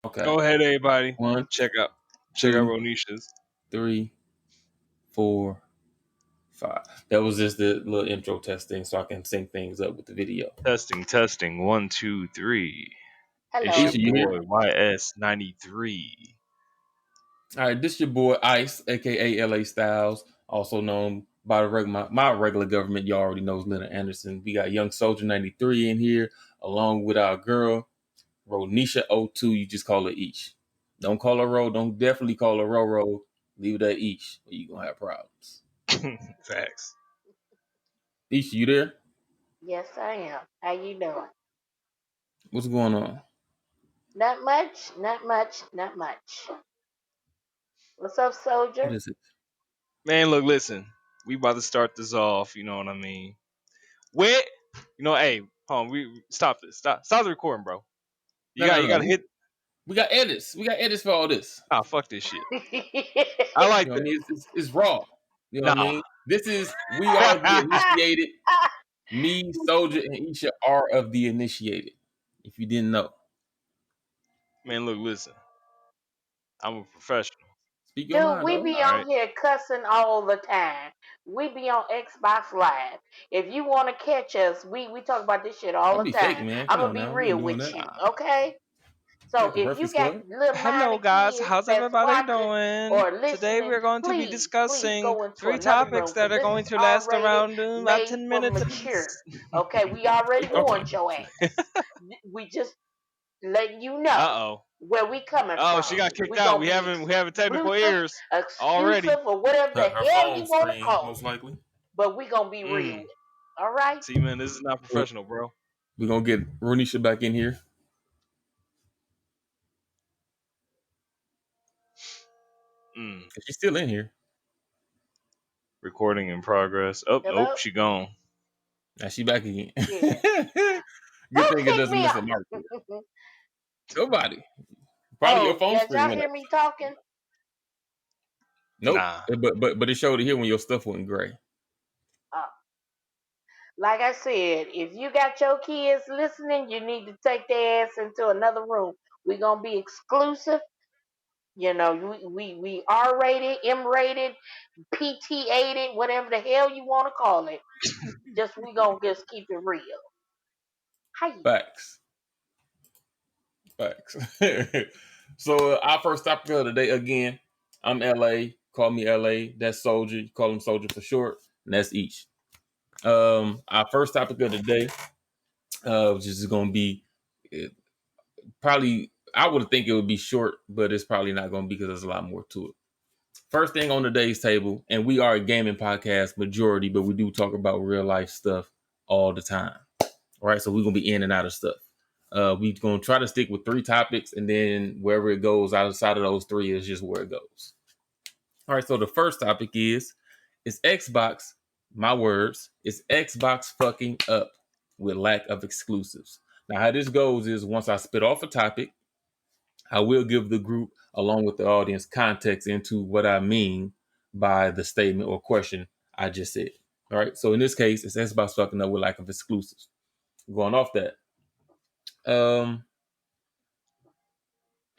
Okay. Go ahead, everybody. One, Check out 2, Ronisha's. 3, 4, 5. That was just the little intro testing so I can sync things up with the video. Testing. 1, 2, 3. It's your Isha, Hello. you here? boy YS93. All right, this your boy Ice, aka LA Styles, also known by my regular government. You already knows Leonard Anderson. We got Young Soldier 93 in here, along with our girl Ronisha 02. You just call her Ish. Don't call her Ro. Don't definitely call her Ro. Leave it at Ish, or you gonna have problems. Facts. Ish, you there? Yes, I am. How you doing? What's going on? Not much. Not much. Not much. What's up, What soldier? is it? Man, look, listen. We about to start this off. You know what I mean? Wait. Hey, hold on. We stop this. Stop the recording, bro. You No, got no, you no. got to hit. We got edits. We got edits for all this. Ah, fuck this shit. I like You know what I that. mean? It's raw. You know what I Nah. mean? We are the initiated. Me, Soldier, and Isha are of the initiated. If you didn't know, Man, look, listen. I'm a professional. speak your Dude, mind, we though. be All right. on here cussing all the time. We be on Xbox Live. If you want to catch us, we talk about this shit all Don't the be fake, time. man. I'm Come gonna on be now. We real ain't doing with that. you, Nah. okay? We So at the if you Breakfast got Club. little Hello, minor guys. kids How's that's everybody watching doing? or Today listening, we're going to be please discussing go into 3 another topics room that because are this going is to last R-rated, around about made 10 for minutes mature. apiece. Okay, we already Keep talking. warned your ass. We just letting you know Uh-oh. where we coming Oh, she from. got kicked We out. gonna We be having technical exclusive, errors already. exclusive, or whatever the Her hell you phone want to screen, call most it. likely. But we gonna be real Mm. with it. All right. See, man, this is not Well, professional, bro. we're gonna get Ronisha back in here. Mm. She's still in here. Recording in progress. Oh, Hello. she gone. Now she back again. Yeah. Who Good thing it kicked doesn't me miss a out? mark. Nobody. Probably your Oh, phone yeah, did screen y'all went hear out. me talking? Nope. Nah. But it showed it here when your stuff went gray. Uh, like I said, if you got your kids listening, you need to take their ass into another room. We gonna be exclusive. You know, we R rated, M rated, PT aided, whatever the hell you want to call it. We gonna just keep it real. Hi. Facts. Facts. So our first topic of the day again. I'm LA. Call me LA. That's Soldier. You call him Soldier for short, and that's each. Our first topic of the day, which is going to be probably. I would think it would be short, but it's probably not going to be because there's a lot more to it. First thing on today's table, and we are a gaming podcast majority, but we do talk about real life stuff all the time. All right, so we're gonna be in and out of stuff. We're gonna try to stick with 3 topics, and then wherever it goes outside of those 3 is just where it goes. All right, so the first topic is Xbox. My words, is Xbox fucking up with lack of exclusives. Now, how this goes is once I spit off a topic, I will give the group along with the audience context into what I mean by the statement or question I just said. All right, so in this case, it's Xbox fucking up with lack of exclusives. Going off that,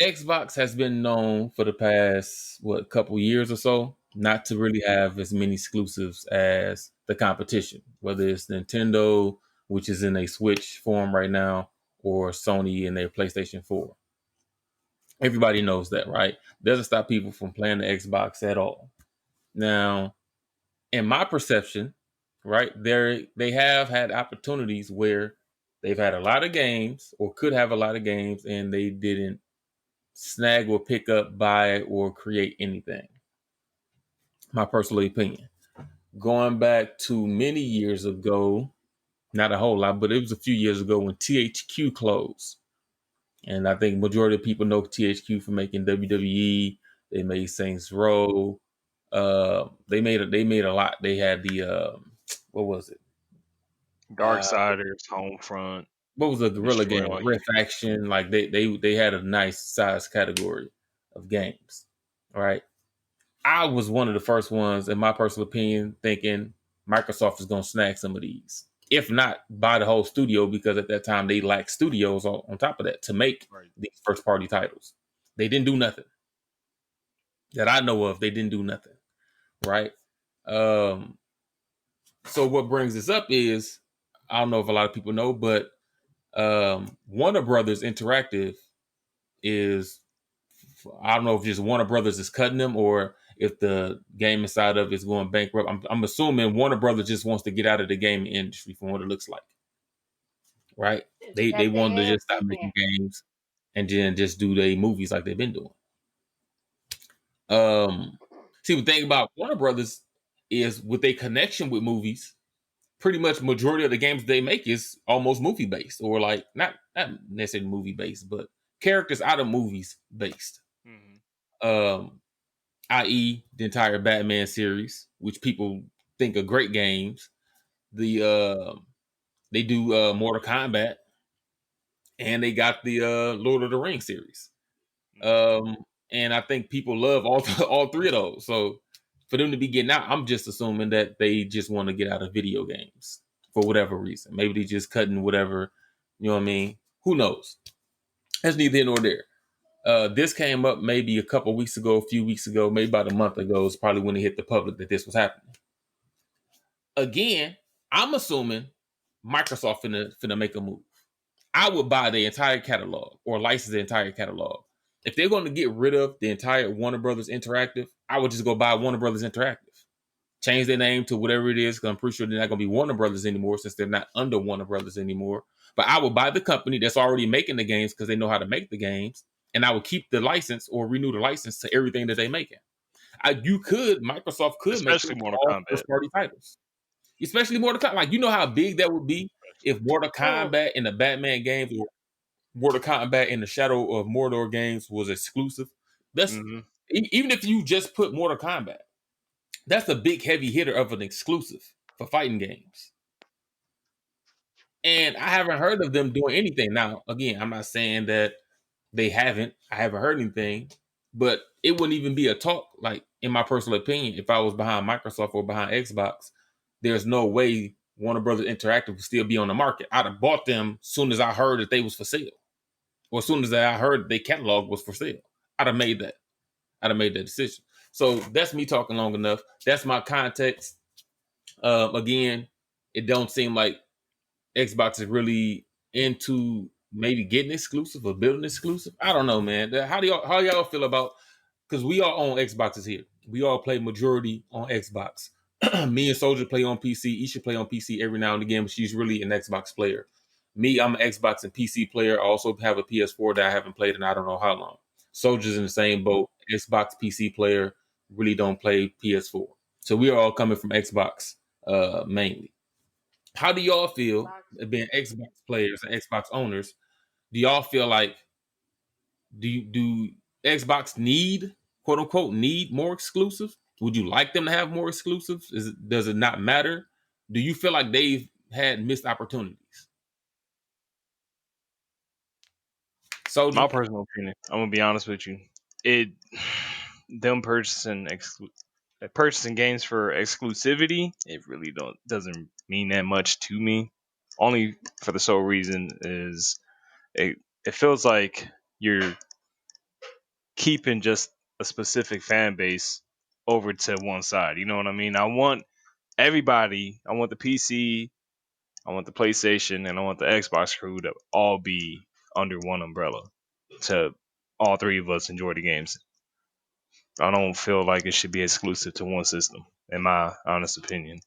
Xbox has been known for the past couple years or so not to really have as many exclusives as the competition, whether it's Nintendo, which is in a Switch form right now, or Sony in their PlayStation 4. Everybody knows that, right? Doesn't stop people from playing the Xbox at all. Now, in my perception, right, they have had opportunities where they've had a lot of games or could have a lot of games and they didn't snag or pick up, buy, or create anything. My personal opinion. Going back to many years ago, not a whole lot, but it was a few years ago when THQ closed. And I think majority of people know THQ for making WWE. They made Saints Row. They made a lot. They had the what was it? Darksiders, Homefront, What was the Gorilla game? Destroy. Red Faction. Like they had a nice size category of games. All right. I was one of the first ones, in my personal opinion, thinking Microsoft is going to snag some of these. If not, buy the whole studio, because at that time they lacked studios on top of that to make Right. these first party titles. They didn't do nothing that I know of. They didn't do nothing, right? Um, so what brings this up is I don't know if a lot of people know, but Warner Brothers Interactive is I don't know if just Warner Brothers is cutting them or if the game inside of it is going bankrupt. I'm assuming Warner Brothers just wants to get out of the gaming industry from what it looks like, right? Just They got wanted to their ass just stop in making there. games and then just do their movies like they've been doing. Um, see, the thing about Warner Brothers is with a connection with movies, pretty much majority of the games they make is almost movie based or like not necessarily movie based, but characters out of movies based. Mm-hmm. Um, i.e., the entire Batman series, which people think are great games. They do Mortal Kombat, and they got the Lord of the Rings series. Um, and I think people love all three of those. So for them to be getting out, I'm just assuming that they just want to get out of video games for whatever reason. Maybe they just cutting whatever, you know what I mean? Who knows? That's neither here nor there. This came up maybe a couple weeks ago, a few weeks ago, maybe about a month ago. Is probably when it hit the public that this was happening. Again, I'm assuming Microsoft finna make a move. I would buy the entire catalog or license the entire catalog. If they're going to get rid of the entire Warner Brothers Interactive, I would just go buy Warner Brothers Interactive. Change their name to whatever it is, because I'm pretty sure they're not going to be Warner Brothers anymore since they're not under Warner Brothers anymore. But I would buy the company that's already making the games because they know how to make the games, and I would keep the license or renew the license to everything that they're making. Microsoft could make Especially Mortal all Kombat. first party titles, especially Mortal Kombat. Like, you know how big that would be if Mortal Mm. Kombat and the Batman games or Mortal Kombat and the Shadow of Mordor games was exclusive. That's Mm-hmm. even if you just put Mortal Kombat, that's a big heavy hitter of an exclusive for fighting games. And I haven't heard of them doing anything. Now, again, I'm not saying that they haven't. I haven't heard anything, but it wouldn't even be a talk. Like, in my personal opinion, if I was behind Microsoft or behind Xbox, there's no way Warner Brothers Interactive would still be on the market. I'd have bought them as soon as I heard that they was for sale. Or as soon as I heard their catalog was for sale. I'd have made that. I'd have made that decision. So that's me talking long enough. That's my context. Again, it don't seem like Xbox is really into maybe getting exclusive or building exclusive. I don't know, man. How y'all feel about, because we all own Xboxes here. We all play majority on Xbox. Me and Soldier play on PC. Isha play on PC every now and again, but she's really an Xbox player. Me, I'm an Xbox and PC player. I also have a PS4 that I haven't played in I don't know how long. Soldier's in the same boat. Xbox PC player, really don't play PS4. So we are all coming from Xbox mainly. How do y'all feel Xbox. being Xbox players and Xbox owners? Do y'all feel like do Xbox need, quote unquote, need more exclusives? Would you like them to have more exclusives? Does it not matter? Do you feel like they've had missed opportunities? Soldier? My personal opinion, I'm gonna be honest with you. It them purchasing games for exclusivity, it really doesn't mean that much to me. Only for the sole reason is it feels like you're keeping just a specific fan base over to one side. You know what I mean? I want everybody. I want the PC, I want the PlayStation, and I want the Xbox crew to all be under one umbrella. To all three of us enjoy the games. I don't feel like it should be exclusive to one system, in my honest opinion.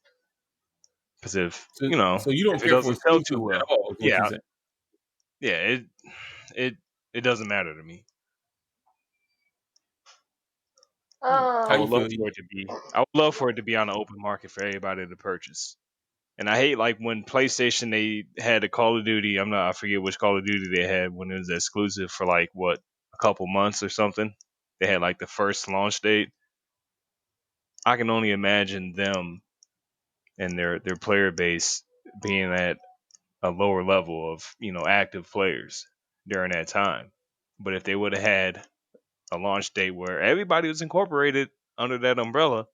Because if So, you know, so you don't if it care for doesn't sell exclusives too at well, all, is what yeah, you're saying. yeah, it it doesn't matter to me. How I you would love feel? for it to be. I would love for it to be on the open market for everybody to purchase. And I hate like when PlayStation they had a Call of Duty. I forget which Call of Duty they had when it was exclusive for like what a couple months or something. They had like the first launch date. I can only imagine them and their player base being at a lower level of active players during that time. But if they would have had a launch date where everybody was incorporated under that umbrella,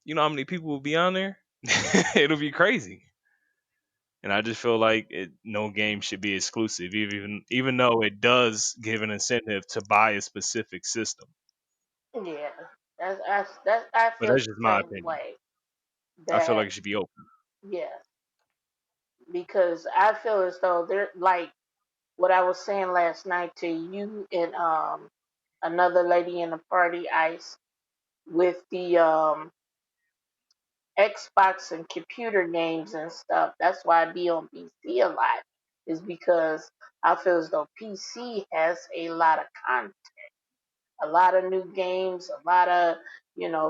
you know how many people would be on there? It'll be crazy. and I just feel like no game should be exclusive, even though it does give an incentive to buy a specific system. Yeah, that's I But feel that's the just my same opinion. way. I feel That like it should be open. yeah, because I feel as though they're like what I was saying last night to you and another lady in the party, Ice, with the Xbox and computer games and stuff. That's why I be on PC a lot, is because I feel as though PC has a lot of content, a lot of new games, a lot of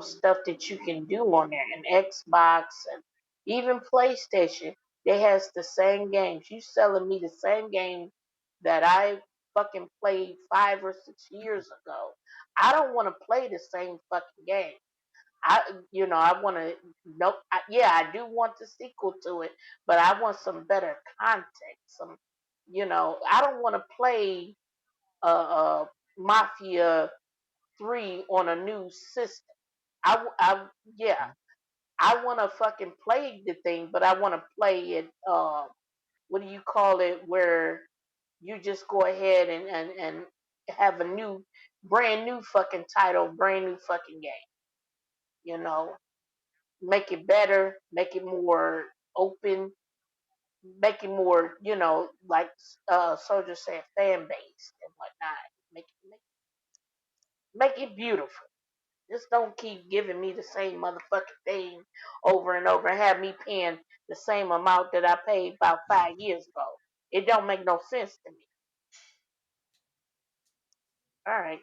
stuff that you can do on there. And Xbox and even PlayStation, they has the same games. You selling me the same game that I fucking played 5 or 6 years ago. I don't want to play the same fucking game. I want to. Nope. Yeah, I do want the sequel to it, but I want some better content. I don't want to play Mafia 3 on a new system. Yeah, I want to fucking play the thing, but I want to play it. What do you call it? Where you just go ahead and have a brand new fucking title, brand new fucking game. You know, make it better, make it more open, make it more, like Soldier said, fan based and whatnot. Make it beautiful. Just don't keep giving me the same motherfucking thing over and over and have me paying the same amount that I paid about 5 years ago. It don't make no sense to me. All right.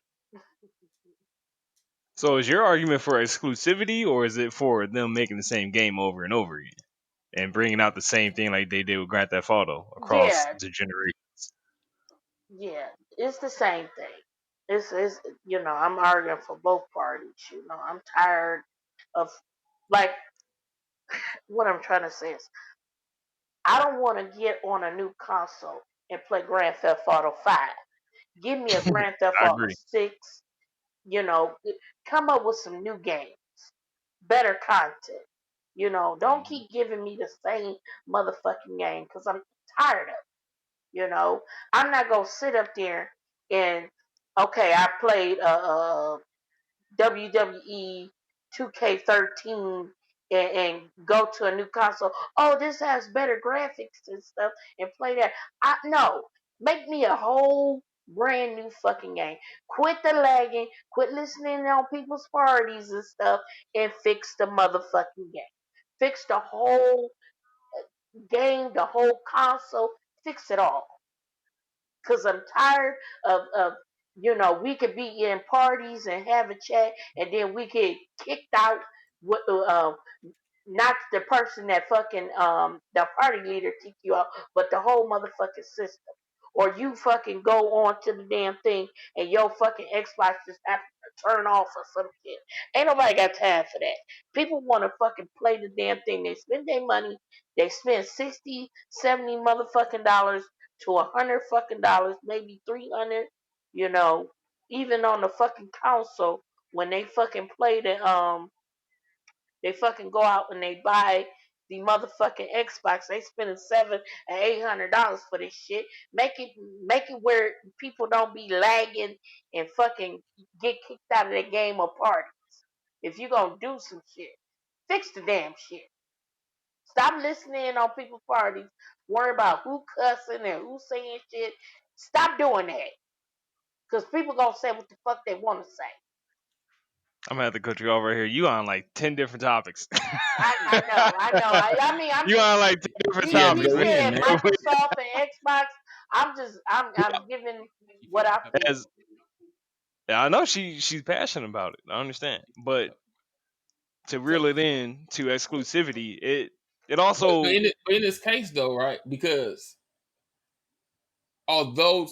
So is your argument for exclusivity, or is it for them making the same game over and over again and bringing out the same thing like they did with Grand Theft Auto across Yeah, the generations? yeah. It's the same thing. It's I'm arguing for both parties. I'm tired of like what I'm trying to say is I don't want to get on a new console and play Grand Theft Auto 5. Give me a Grand Theft I Auto agree. 6, you know, come up with some new games, better content. Don't keep giving me the same motherfucking game because I'm tired of it. I'm not going to sit up there and, okay, I played WWE 2K13 and go to a new console. Oh, this has better graphics and stuff, and play that. No, make me a whole brand new fucking game. Quit the lagging. Quit listening on people's parties and stuff, and fix the motherfucking game. Fix the whole game, the whole console. Fix it all because I'm tired of we could be in parties and have a chat and then we get kicked out with not the person that fucking the party leader kick you out, but the whole motherfucking system. Or you fucking go on to the damn thing and your fucking Xbox just happens to turn off or some shit. Ain't nobody got time for that. People want to fucking play the damn thing. They spend their money. They spend 60, 70 motherfucking dollars to $100 fucking, maybe 300. You know, even on the fucking console when they fucking play they fucking go out and they buy the motherfucking Xbox. They spending $700 and $800 for this shit. Make it where people don't be lagging and fucking get kicked out of the game or parties. If you gonna do some shit, fix the damn shit. Stop listening on people's parties. Worry about who cussing and who saying shit. Stop doing that. Cause people gonna say what the fuck they wanna say. I'm gonna have to cut you off right here. You on like 10 different topics. I know, I know. I mean, I'm You just on like 10 different you Yeah, you topics, go man. in, said man. Microsoft and Xbox. I'm giving what I feel. As I know she's passionate about it. I understand, but to So, reel it in to exclusivity, it but also in this case, though, right? Because although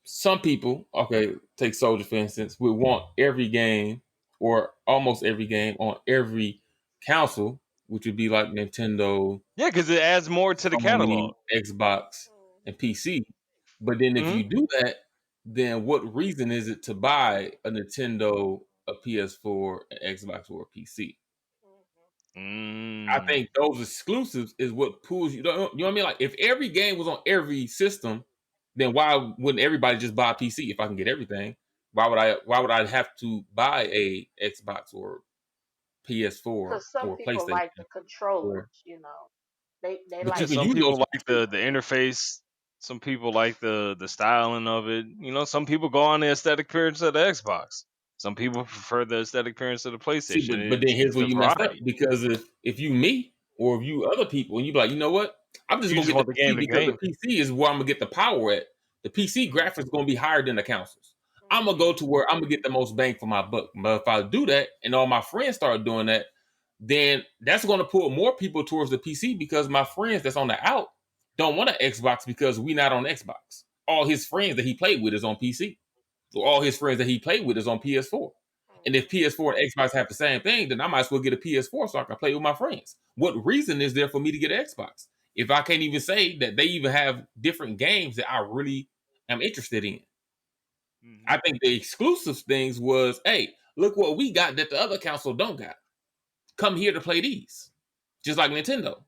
some people, okay, take Soldier for instance, would want every game or almost every game on every console, which would be like Nintendo, yeah, because it adds more to the Sony, catalog. Xbox, and PC. But then if Hmm. you do that, then what reason is it to buy a Nintendo, a PS4, an Xbox, or a PC? I think those exclusives is what pulls you. You know what I mean? Like if every game was on every system, then why wouldn't everybody just buy a PC if I can get everything? Why would I have to buy a Xbox or PS4 Because some or people PlayStation? like the controllers, Or, they but you Yeah, like can the some use those people for like free. the interface. Some people like the styling of it. You know, some people go on the aesthetic appearance of the Xbox. Some people prefer the aesthetic appearance of the See, PlayStation. but then here's It's where the you messed up variety. because if you me or if you other people and you be like, you know what, I'm just You gonna just get want the the game PC to because the game. PC is where I'm gonna get the power at. The PC Mhm. graphics is gonna be higher than the consoles. I'm gonna go Mhm. to where I'm gonna get the most bang for my buck. But if I do that and all my friends start doing that, then that's gonna pull more people towards the PC because my friends that's on the out don't want an Xbox because we not on Xbox. All his friends that he played with is on PC. So all his friends that he played with is on PS4. And if PS4 and Xbox have the same thing, then I might as well get a PS4 so I can play with my friends. What reason is there for me to get an Xbox if I can't even say that they even have different games that I really am interested in? Mhm. I think the exclusive things was, hey, look what we got that the other console don't got. Come here to play these, just like Nintendo.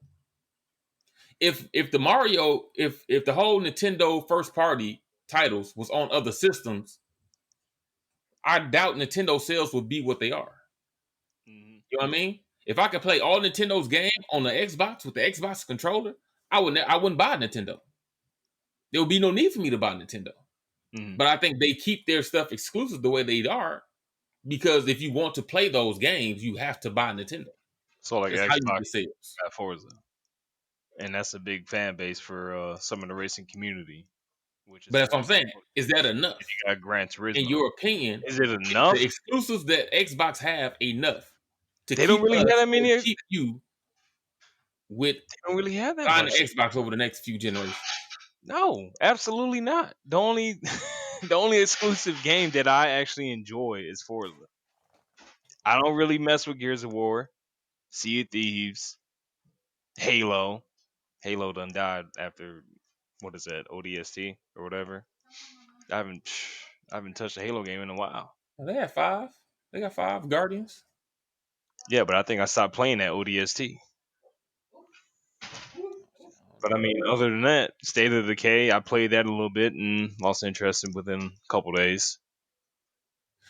If the Mario, if the whole Nintendo first party titles was on other systems, I doubt Nintendo sales would be what they are. Mhm. You know what I mean? If I could play all Nintendo's game on the Xbox with the Xbox controller, I wouldn't buy Nintendo. There would be no need for me to buy Nintendo. Mhm. But I think they keep their stuff exclusive the way they are because if you want to play those games, you have to buy Nintendo. So like That's how you Xbox get sales. got Forza, and that's a big fan base for some of the racing community, which is But that's what I'm fairly saying. important. Is that And enough? you got Gran In Turismo. your opinion, Is it is the enough? exclusives that Xbox have enough to They don't keep really have us that or many. They keep you with don't really have that buying the much. Xbox over the next few generations? No, absolutely not. The only the only exclusive game that I actually enjoy is Forza. I don't really mess with Gears of War, Sea of Thieves, Halo. Halo done died after what is that, ODST or whatever. I haven't I haven't touched a Halo game in a while. They have five. They got five Guardians. Yeah, but I think I stopped playing that ODST. But I mean, other than that, State of Decay, I played that a little bit and lost interest within a couple days.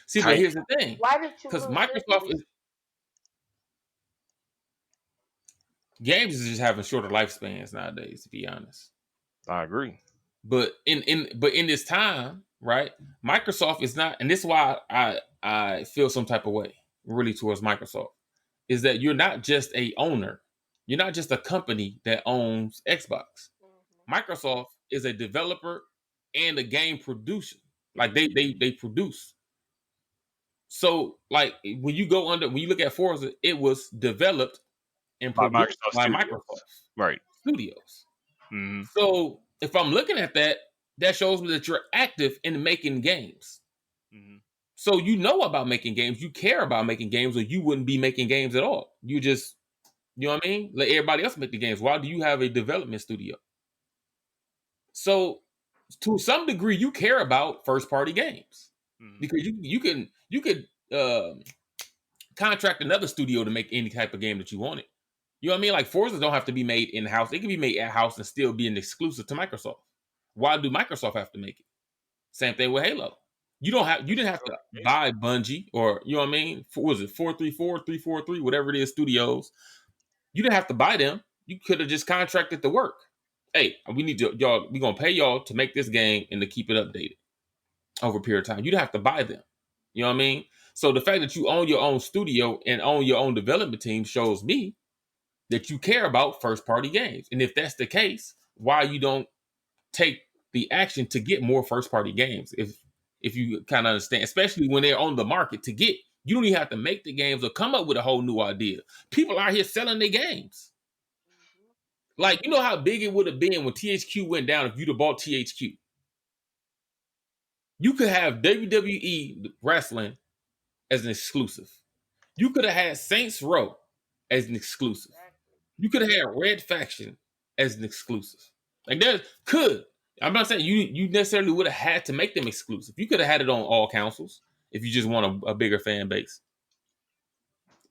See, but Titan, here's the thing, Why did you because lose Microsoft interest? is games is just having shorter lifespans nowadays, to be honest. I agree. But in this time, right? Microsoft is not, and this is why I feel some type of way really towards Microsoft is that you're not just a owner, you're not just a company that owns Xbox. Microsoft is a developer and a game producer. Like they produce. So like when you look at Forza, it was developed and By produced Microsoft by Studios. Microsoft Right. Studios. Hmm. So if I'm looking at that, that shows me that you're active in making games. Hmm. So you know about making games, you care about making games, or you wouldn't be making games at all. You just, you know what I mean? Let everybody else make the games. Why do you have a development studio? So to some degree, you care about first party games Hmm. because you could contract another studio to make any type of game that you wanted. You know what I mean? Like Forza don't have to be made in house; it can be made at house and still be an exclusive to Microsoft. Why do Microsoft have to make it? Same thing with Halo. You didn't have to buy Bungie or you know what I mean? Was it 434, 343, whatever it is, studios. You didn't have to buy them. You could have just contracted the work. Hey, we need y'all, we're gonna pay y'all to make this game and to keep it updated over a period of time. You don't have to buy them. You know what I mean? So the fact that you own your own studio and own your own development team shows me that you care about first party games. And if that's the case, why you don't take the action to get more first party games? If you kind of understand, especially when they're on the market to get, you don't even have to make the games or come up with a whole new idea. People out here selling their games. Like, you know how big it would have been when THQ went down if you'd have bought THQ. You could have WWE wrestling as an exclusive. You could have had Saints Row as an exclusive. You could have had Red Faction as an exclusive. Like there could. I'm not saying you necessarily would have had to make them exclusive. You could have had it on all consoles if you just want a bigger fan base.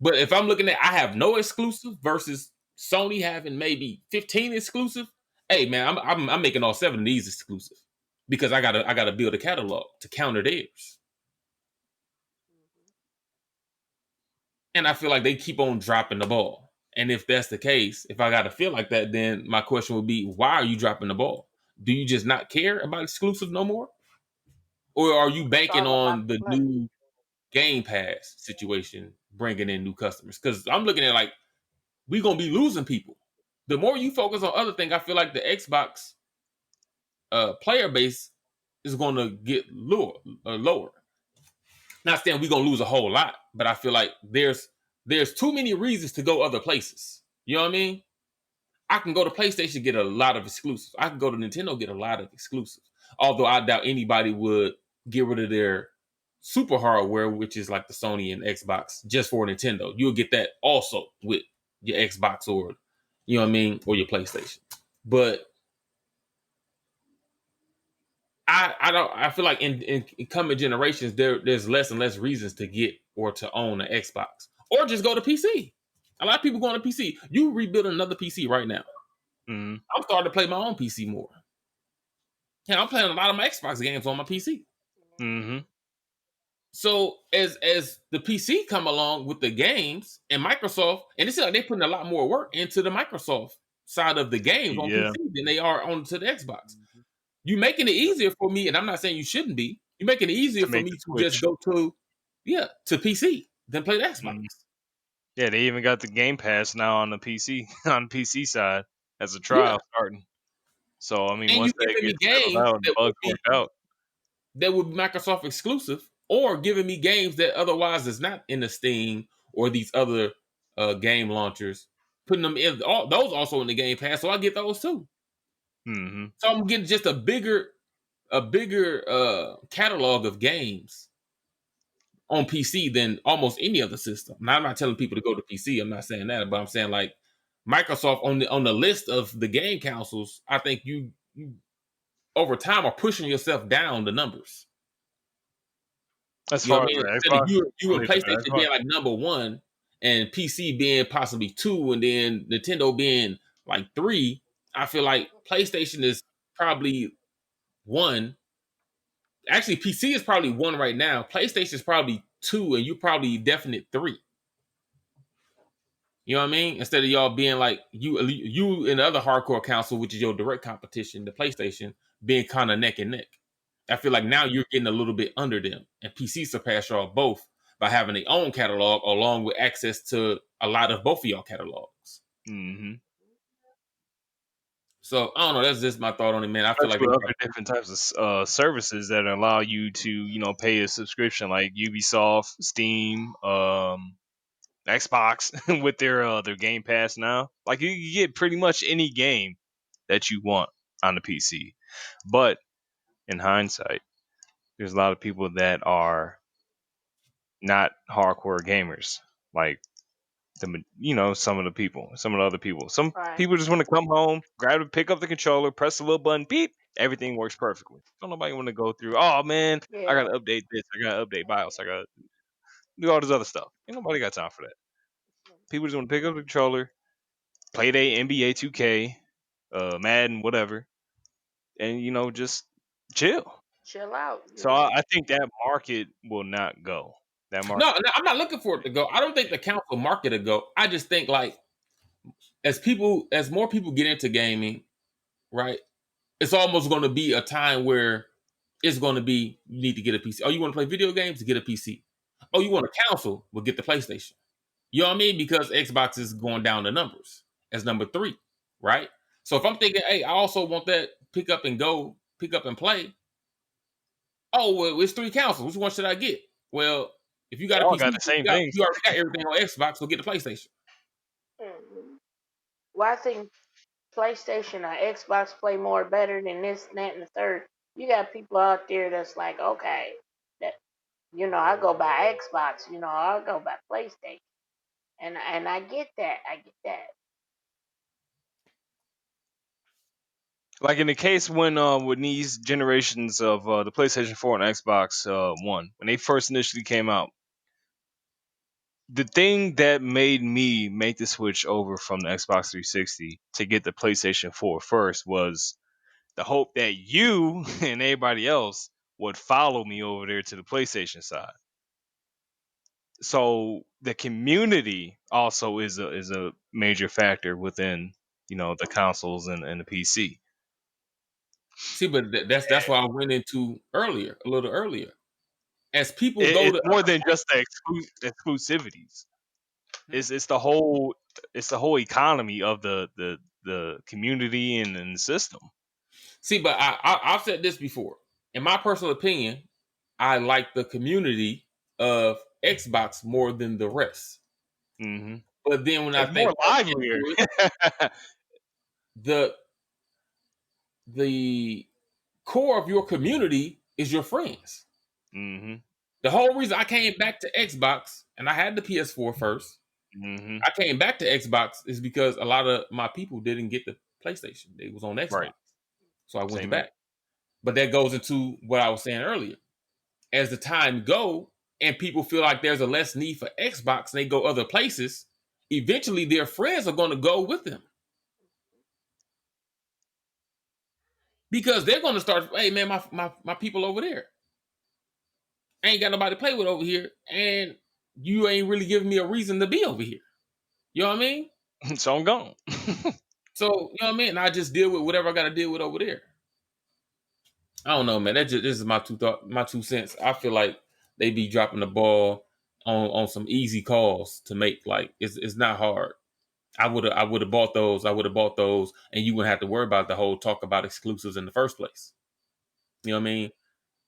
But if I'm looking at, I have no exclusive versus Sony having maybe 15 exclusive. Hey man, I'm making all 7 of these exclusive because I gotta build a catalog to counter theirs. And I feel like they keep on dropping the ball. And if that's the case, if I got to feel like that, then my question would be, why are you dropping the ball? Do you just not care about exclusive no more? Or are you It's banking all about on the the money. new Game Pass situation bringing in new customers? Because I'm looking at like, we're going to be losing people. The more you focus on other things, I feel like the Xbox player base is going to get lower. Not saying we're going to lose a whole lot, but I feel like there's too many reasons to go other places. You know what I mean? I can go to PlayStation, get a lot of exclusives. I can go to Nintendo, get a lot of exclusives. Although I doubt anybody would get rid of their super hardware, which is like the Sony and Xbox, just for Nintendo. You'll get that also with your Xbox or, you know what I mean, or your PlayStation. But I feel like in coming generations there's less and less reasons to get or to own an Xbox or just go to PC. A lot of people going to PC. You rebuild another PC right now. Mm-hmm. I'm starting to play my own PC more. Yeah, I'm playing a lot of my Xbox games on my PC. Mm-hmm. So as the PC come along with the games and Microsoft, and it's like they're putting a lot more work into the Microsoft side of the games on PC Yeah. than they are onto the Xbox. You making it easier for me, and I'm not saying you shouldn't be. You're making it easier To for make me the to just switch. go to PC than play the Xbox. Mhm. Yeah, they even got the Game Pass now on the PC on the PC side as a Yeah, trial starting. So I mean, and once you that giving me gets settled games out and the bugs worked out, that would be Microsoft exclusive, or giving me games that otherwise is not in the Steam or these other game launchers, putting them in those also in the Game Pass, so I get those too. mm-hmm. So I'm getting just a bigger catalog of games on PC than almost any other system. Now I'm not telling people to go to PC. I'm not saying that, but I'm saying like Microsoft on the list of the game consoles. I think you over time are pushing yourself down the numbers. As You know far what I as mean? the Instead of Xbox, you I and mean the PlayStation Xbox. being like number one and PC being possibly two and then Nintendo being like three, I feel like PlayStation is probably one. Actually, PC is probably one right now. PlayStation is probably two, and you probably definite three. You know what I mean? Instead of y'all being like you and the other hardcore console, which is your direct competition, the PlayStation, being kind of neck and neck. I feel like now you're getting a little bit under them, and PC surpass y'all both by having their own catalog along with access to a lot of both of y'all catalogs. Mm-hmm. So I don't know. That's just my thought on it, man. I feel like Especially they with got other different types of services that allow you to, pay a subscription like Ubisoft, Steam, Xbox with their Game Pass now. Like you can get pretty much any game that you want on the PC. But in hindsight, there's a lot of people that are not hardcore gamers. Like some of the people, some of the other people. Some Right. people just want to come home, pick up the controller, press the little button, beep, everything works perfectly. Don't nobody want to go through. Oh man, I Yeah. gotta update this. I gotta update BIOS. I gotta do all this other stuff. Ain't nobody got time for that. People just want to pick up the controller, play their NBA 2K, Madden, whatever, and just chill. Chill out. So Yeah. I think that market will not go. That no, market. no. I'm not looking for it to go. I don't think the console market to go. I just think like as more people get into gaming, right? It's almost going to be a time where it's going to be you need to get a PC. Oh, you want to play video games? Get a PC. Oh, you want a console? Well, get the PlayStation. You know what I mean? Because Xbox is going down the numbers as number 3, right? So if I'm thinking, hey, I also want that pick up and go, pick up and play. Oh, well, it's 3 consoles. Which one should I get? Well, if you They got a all PC, got the same things. you already got everything on Xbox. So get the PlayStation. Mhm. Well, I think PlayStation or Xbox play more better than this, and that, and the third. You got people out there that's like, okay, that I go by Xbox, I go by PlayStation, and I get that, I get that. Like in the case when these generations of the PlayStation 4 and Xbox One, when they first initially came out, the thing that made me make the switch over from the Xbox 360 to get the PlayStation 4 first was the hope that you and everybody else would follow me over there to the PlayStation side. So the community also is a major factor within the consoles and the PC. See, but that's why I went into earlier, a little earlier. As people go It's to more than just the exclusivities. It's the whole economy of the community and the system. see, but I've said this before. In my personal opinion, I like the community of Xbox more than the rest. Mm-hmm. But then when I It's more think back livelier. into it, the core of your community is your friends. Mm-hmm. The whole reason I came back to Xbox, and I had the PS4 first, Mm-hmm. I came back to Xbox is because a lot of my people didn't get the PlayStation. They was on Xbox. Right. So I went Same back. But that goes into what I was saying earlier. As the time go and people feel like there's a less need for Xbox and they go other places, eventually their friends are going to go with them. Because they're going to start, hey man, my people over there. I ain't got nobody to play with over here. And you ain't really giving me a reason to be over here. You know what I mean? So I'm gone. So, you know what I mean? I just deal with whatever I got to deal with over there. I don't know, man. This is my 2 cents. I feel like they be dropping the ball on some easy calls to make. Like it's not hard. I would have bought those. I would have bought those, and you wouldn't have to worry about the whole talk about exclusives in the first place. You know what I mean?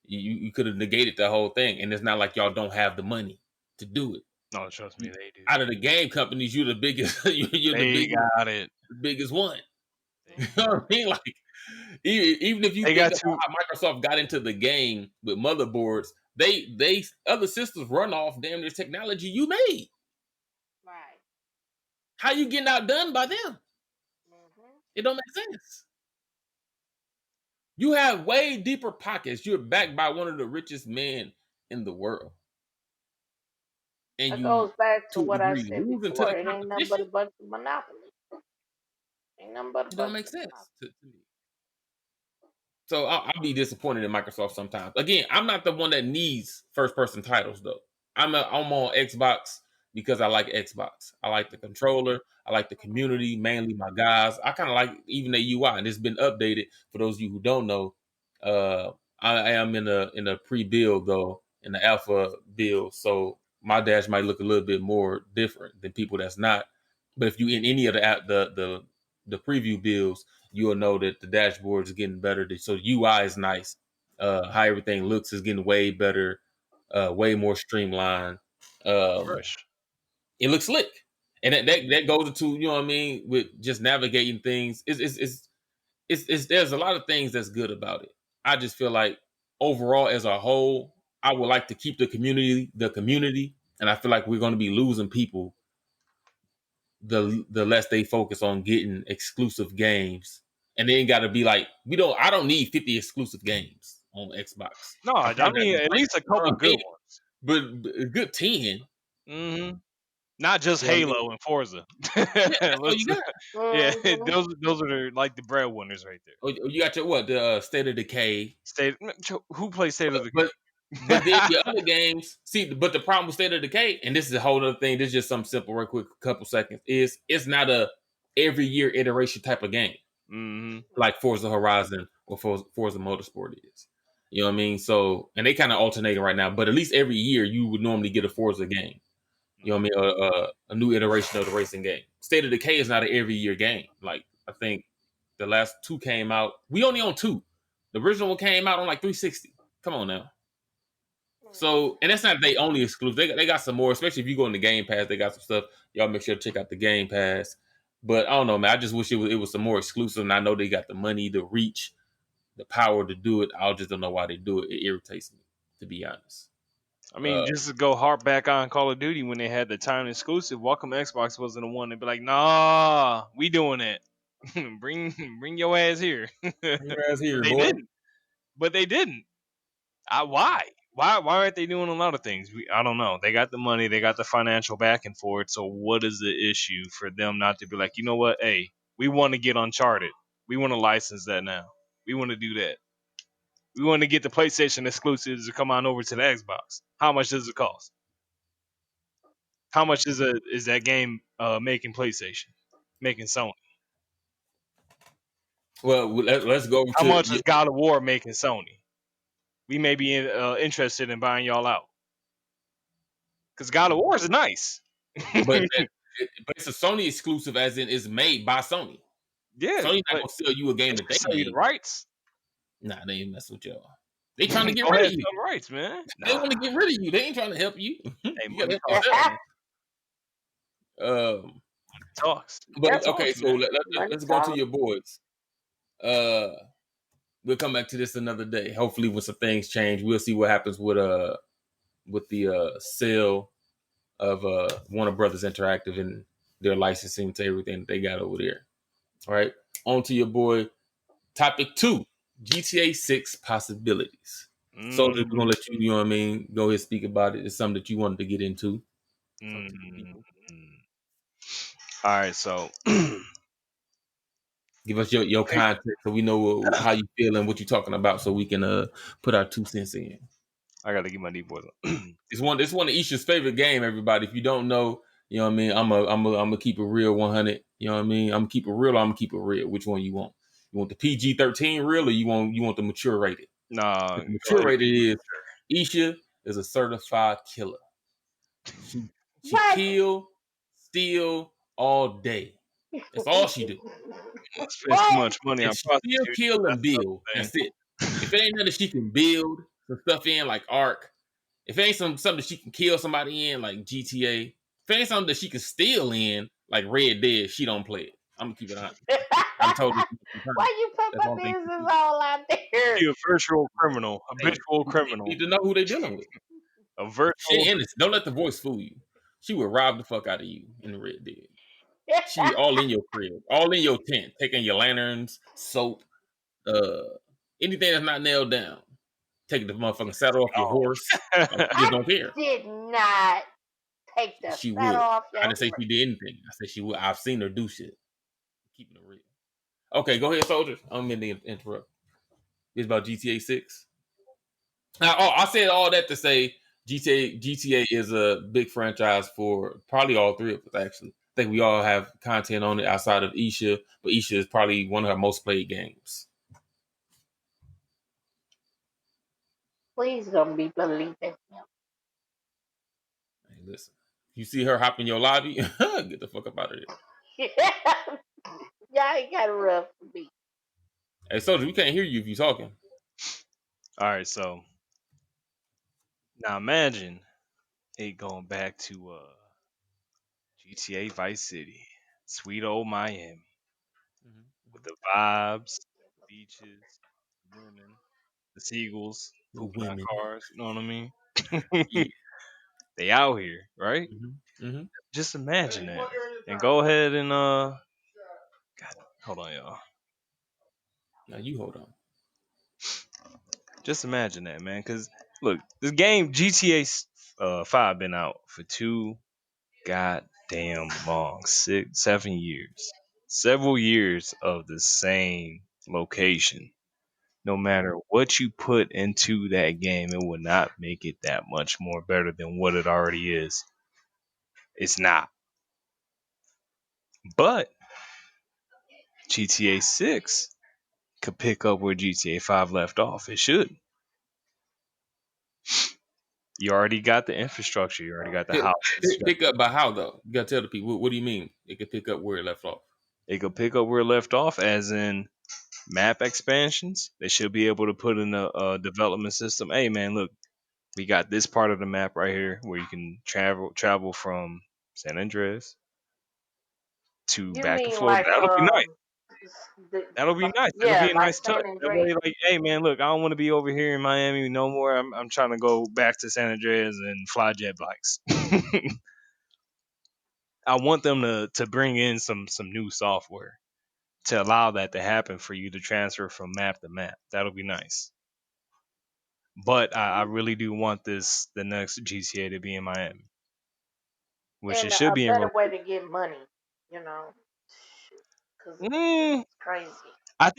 You could have negated the whole thing, and it's not like y'all don't have the money to do it. No, trust me, they do. Out of the game companies, you're the biggest. You're They the got it. biggest one. You know what I mean? Like even if you They think got about how Microsoft got into the game with motherboards, they other systems run off damn near technology you made. Right. How you getting outdone by them? Mm-hmm. It don't make sense. You have way deeper pockets. You're backed by one of the richest men in the world, and That you, goes back to to a what I degree, said losing to before. the It ain't nothing but a competition. bunch of monopoly. Ain't nothing but a It don't bunch make of sense monopoly. to me. So I'll be disappointed in Microsoft sometimes. Again, I'm not the one that needs first person titles though. I'm on Xbox because I like Xbox. I like the controller. I like the community, mainly my guys. I kind of like even the UI, and it's been updated. For those of you who don't know, I am in a pre build though, in the alpha build. So my dash might look a little bit more different than people that's not. But if you in any of the app, the preview builds, you will know that the dashboard is getting better. So UI is nice. How everything looks is getting way better, way more streamlined. Um, Fresh. it looks slick, and that goes into, you know what I mean, with just navigating things. It's there's a lot of things that's good about it. I just feel like overall as a whole, I would like to keep the community, and I feel like we're going to be losing people the less they focus on getting exclusive games. And they ain't got to be like, I don't need 50 exclusive games on Xbox. No, I I probably got mean to at like least a couple good ones. but a good 10. You Mm-hmm. Not just know what I mean? Halo and Forza. Yeah, that's all you got. Yeah, Mm-hmm. those are like the breadwinners right there. You got your what? The State of Decay. Who plays State of But Decay? but then your other games, see, but the problem with State of Decay, and this is a whole other thing, this is just something simple, real quick, couple seconds, is it's not a every year iteration type of game. Mm-hmm. Like Forza Horizon or Forza Motorsport is. You know what I mean? So, and they kind of alternating right now, but at least every year you would normally get a Forza game. You know what I mean? A new iteration of the racing game. State of Decay is not an every year game. Like, I think the last two came out. We only own two. The original one came out on like 360. Come on now. So, and that's not they only exclusive. They got some more, especially if you go in the Game Pass. They got some stuff. Y'all make sure to check out the Game Pass. But I don't know, man. I just wish it was some more exclusive. And I know they got the money, the reach, the power to do it. I just don't know why they do it. It irritates me, to be honest. I mean, just to go hard back on Call of Duty when they had the time exclusive, Welcome Xbox wasn't the one to be like, nah, we doing it. bring your ass here. Bring your ass here, They boy. didn't. But they didn't. Why? Why aren't they doing a lot of things? I don't know. They got the money, they got the financial backing for it. So what is the issue for them not to be like, you know what? Hey, we want to get Uncharted. We want to license that now. We want to do that. We want to get the PlayStation exclusives to come on over to the Xbox. How much does it cost? How much is that game making PlayStation, making Sony? Well, let's go How to much is God of War making Sony? We may be interested in buying y'all out because God of War is nice. but it's a Sony exclusive, as in it's made by Sony. Yeah, Sony's not but gonna sell you a game that they sell you the made. rights. Nah, they ain't mess with y'all. They trying to get Go rid ahead, of you. sell the rights, man. They Nah, want to get rid of you. They ain't trying to help you. hey, You money gotta help talks, yourself. man. Um, Talks. but okay, Talks, so man. let's go to your boys. We'll come back to this another day. Hopefully, when some things change, we'll see what happens with the sale of Warner Brothers Interactive and their licensing to everything that they got over there. All right, on to your boy. Topic 2: GTA 6 possibilities. So we're gonna let you, you know what I mean, go ahead and speak about it. It's something that you wanted to get into. Talk to the Mm. people. All right, so Give us your context so we know how you feel and what you're talking about, so we can put our 2 cents in. I gotta get my deep boys on. It's one of Isha's favorite game. Everybody, if you don't know, you know what I mean. I'm a keep it real 100. You know what I mean. I'm gonna keep it real. I'm gonna keep it real. Which one you want? You want the PG-13 real, or you want the mature rated? Nah, The go mature ahead. rated is Isha is a certified killer. She What? kill, steal all day. That's all she do. Spend too What? much money And on she still prostitutes. kill and That's build. another That's thing. it. If it ain't nothing she can build some stuff in like Ark, if it ain't something that she can kill somebody in like GTA, if it ain't something that she can steal in like Red Dead, she don't play it. I'm gonna keep it honest. I'm totally Why you put that's my one thing she business do. all out there? Be a virtual criminal, Hey, habitual you criminal, need to know who they dealing with. a She virtual. ain't innocent. Don't let the voice fool you. She would rob the fuck out of you in the Red Dead. She all in your crib, all in your tent, taking your lanterns, soap, uh, anything that's not nailed down. Taking the motherfucking saddle off your Oh, horse. Like she just I don't care. did not take the She saddle would. off I your didn't say horse. she did anything. I said she would. I've seen her do shit. Keeping it real. Okay, go ahead, soldiers. I'm going to interrupt. It's about GTA 6. Now, I said all that to say GTA is a big franchise for probably all three of us, actually. I think we all have content on it outside of Isha, but Isha is probably one of her most played games. Please don't be believing him. Hey, listen. You see her hop in your lobby? Get the fuck up out of there. Y'all ain't got rough for me. Hey, soldier, we can't hear you if you're talking. all right. So now imagine it going back to GTA Vice City, sweet old Miami, with the vibes, beaches, women, the seagulls The pooping out women. cars. You know what I mean? Yeah. They out here, right? Mm-hmm. Just imagine that, and go ahead and God, hold on, y'all. Now you hold on. Just imagine that, man. Cause look, this game GTA 5 been out for too goddamn long, 6, 7 years, several years of the same location. No matter what you put into that game, it will not make it that much more better than what it already is. It's not. But GTA 6 could pick up where GTA 5 left off. It should. You already got the infrastructure. You already got the Pick, houses. pick up by how though? You gotta tell the people. What do you mean? It can pick up where it left off. It could pick up where it left off, as in map expansions. They should be able to put in a development system. Hey, man, look, we got this part of the map right here where you can travel from San Andreas to You back in mean Florida. like That'll be nice. the, That'll be nice. That'll yeah, be a like nice touch. San That Andreas. way, like, hey, man, look, I don't want to be over here in Miami no more. I'm trying to go back to San Andreas and fly jet bikes. I want them to bring in some new software to allow that to happen for you to transfer from map to map. That'll be nice. But I really do want the next GTA to be in Miami, which it And should a be in. better way to get money, you know, because Mm, it's crazy. I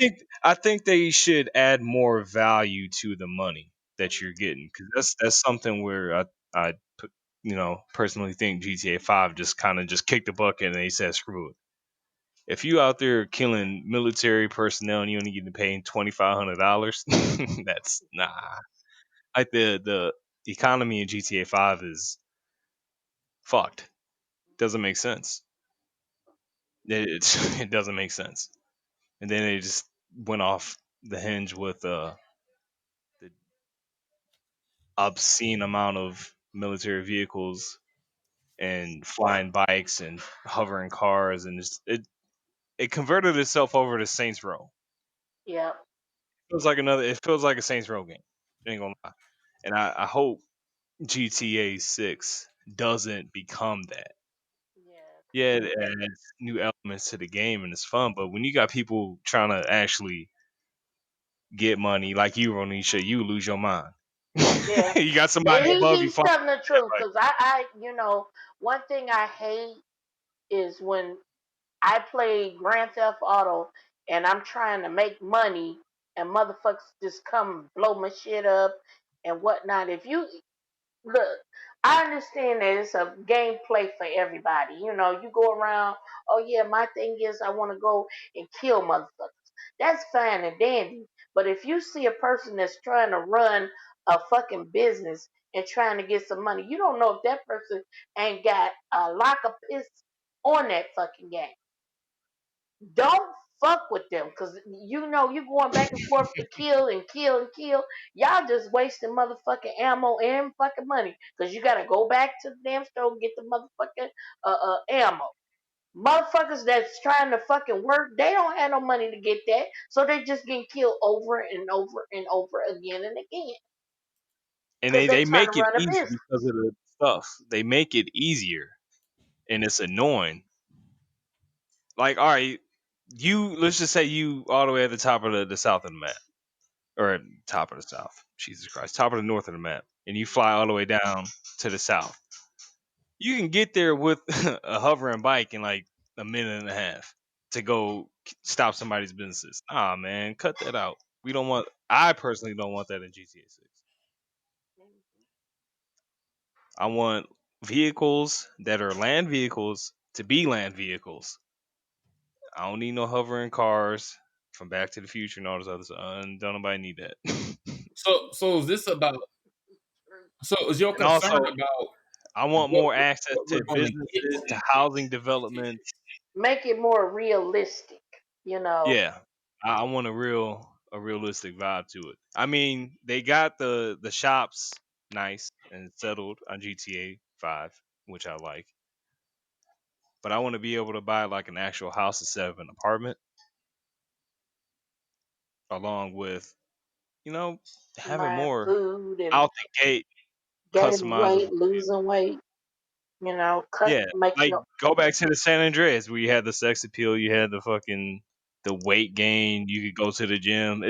think they should add more value to the money that Mhm. you're getting, because that's something where I personally think GTA 5 just kind of just kicked the bucket and they said screw it. If you out there killing military personnel and you only getting paid $2,500, that's nah. Like the economy in GTA 5 is fucked. Doesn't make sense. It doesn't make sense. And then they just went off the hinge with the obscene amount of military vehicles and flying bikes and hovering cars, and it converted itself over to Saints Row. Yeah, It feels like a Saints Row game. Ain't gonna lie. And I hope GTA 6 doesn't become that. yeah, Yeah, it adds new elements to the game and it's fun, but when you got people trying to actually get money like you, Ronisha, you lose your mind. yeah. You got And somebody above you he's flying. telling the truth because one thing I hate is when I play Grand Theft Auto and I'm trying to make money and motherfuckers just come blow my shit up and whatnot. If you look, I understand that it's a gameplay for everybody. You know, you go around, oh yeah, my thing is I want to go and kill motherfuckers. That's fine and dandy. But if you see a person that's trying to run a fucking business and trying to get some money, you don't know if that person ain't got a lock of piss on that fucking game. Don't fuck with them because you know you going back and forth to kill and kill and kill. Y'all just wasting motherfucking ammo and fucking money because you gotta go back to the damn store and get the motherfucking ammo. Motherfuckers that's trying to fucking work, they don't have no money to get that, so they just getting killed over and over and over again and again And because they they trying to make it run a easy business. because of the stuff. They make it easier, and it's annoying. Like, all right, let's just say you all the way at the top of the south of the map, or top of the south. Jesus Christ, top of the north of the map, and you fly all the way down to the south. You can get there with a hovering bike in like a minute and a half to go stop somebody's businesses. Ah, man, cut that out. We don't want. I personally don't want that in GTA 6. I want vehicles that are land vehicles to be land vehicles. I don't need no hovering cars from Back to the Future and all this other stuff. Don't nobody need that. So is this about? So is your And concern also, about I want what more access what we're to going to businesses, to get? housing developments. Make it more realistic, you know. Yeah, I want a realistic vibe to it. I mean, they got the shops nice and settled on GTA 5, which I like. But I want to be able to buy like an actual house instead of an apartment, along with having Buying more food and out the gate gaining weight, customizable. losing weight, cut, Yeah, make like your. go back to the San Andreas where you had the sex appeal, you had the weight gain, you could go to the gym.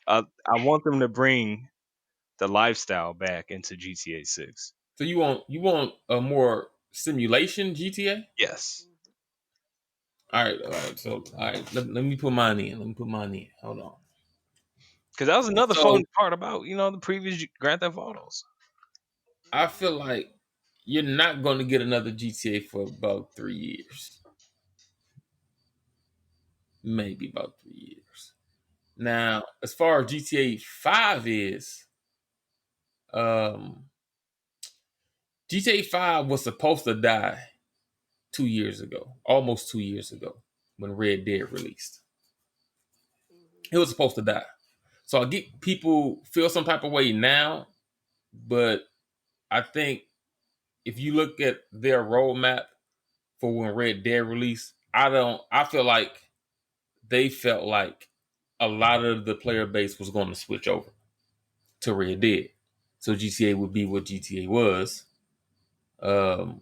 I want them to bring the lifestyle back into GTA 6. So you want a more simulation GTA? Yes, All right. So all right, let me put mine in. Let me put mine in. Hold on. because that was another So fun part about the previous Grand Theft Autos. I feel like you're not going to get another GTA for about 3 years, maybe about 3 years. Now, as far as GTA 5 is, um, GTA 5 was supposed to die 2 years ago, almost 2 years ago, when Red Dead released. It was supposed to die. So I get people feel some type of way now, but I think if you look at their roadmap for when Red Dead released, I feel like they felt like a lot of the player base was going to switch over to Red Dead. So GTA would be what GTA was. Um,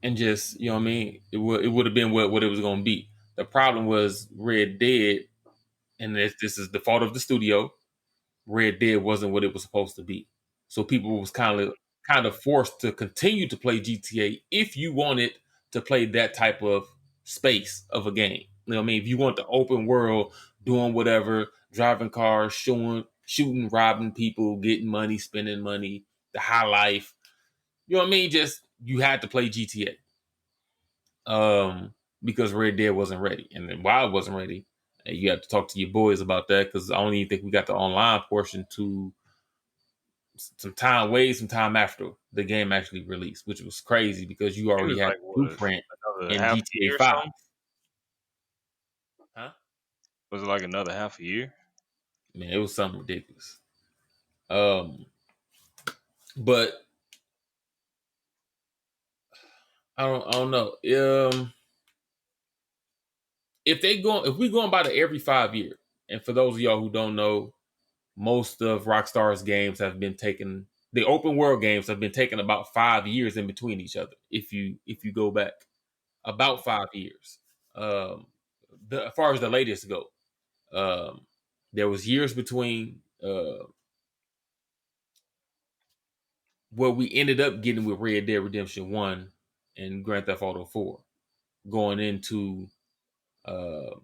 and just, you know what I mean? It would have been what it was going to be. The problem was Red Dead, and this is the fault of the studio. Red Dead wasn't what it was supposed to be. So people was kind of forced to continue to play GTA if you wanted to play that type of space of a game. You know what I mean? If you want the open world, doing whatever, driving cars, shooting, robbing people, getting money, spending money, the high life. You know what I mean? Just you had to play GTA. Because Red Dead wasn't ready. And then why it wasn't ready, you have to talk to your boys about that because I don't even think we got the online portion to some time after the game actually released, which was crazy because you It already was had like the what, blueprint another in half a GTA year or 5. something? Huh? Was it like another half a year? Man, it was something ridiculous. But I don't know. If we going by the every 5 year, and for those of y'all who don't know, most of Rockstar's games have been taken. The open world games have been taken about 5 years in between each other. If you go back about 5 years, as far as the latest go, there was years between what we ended up getting with Red Dead Redemption 1 and Grand Theft Auto 4, going into uh,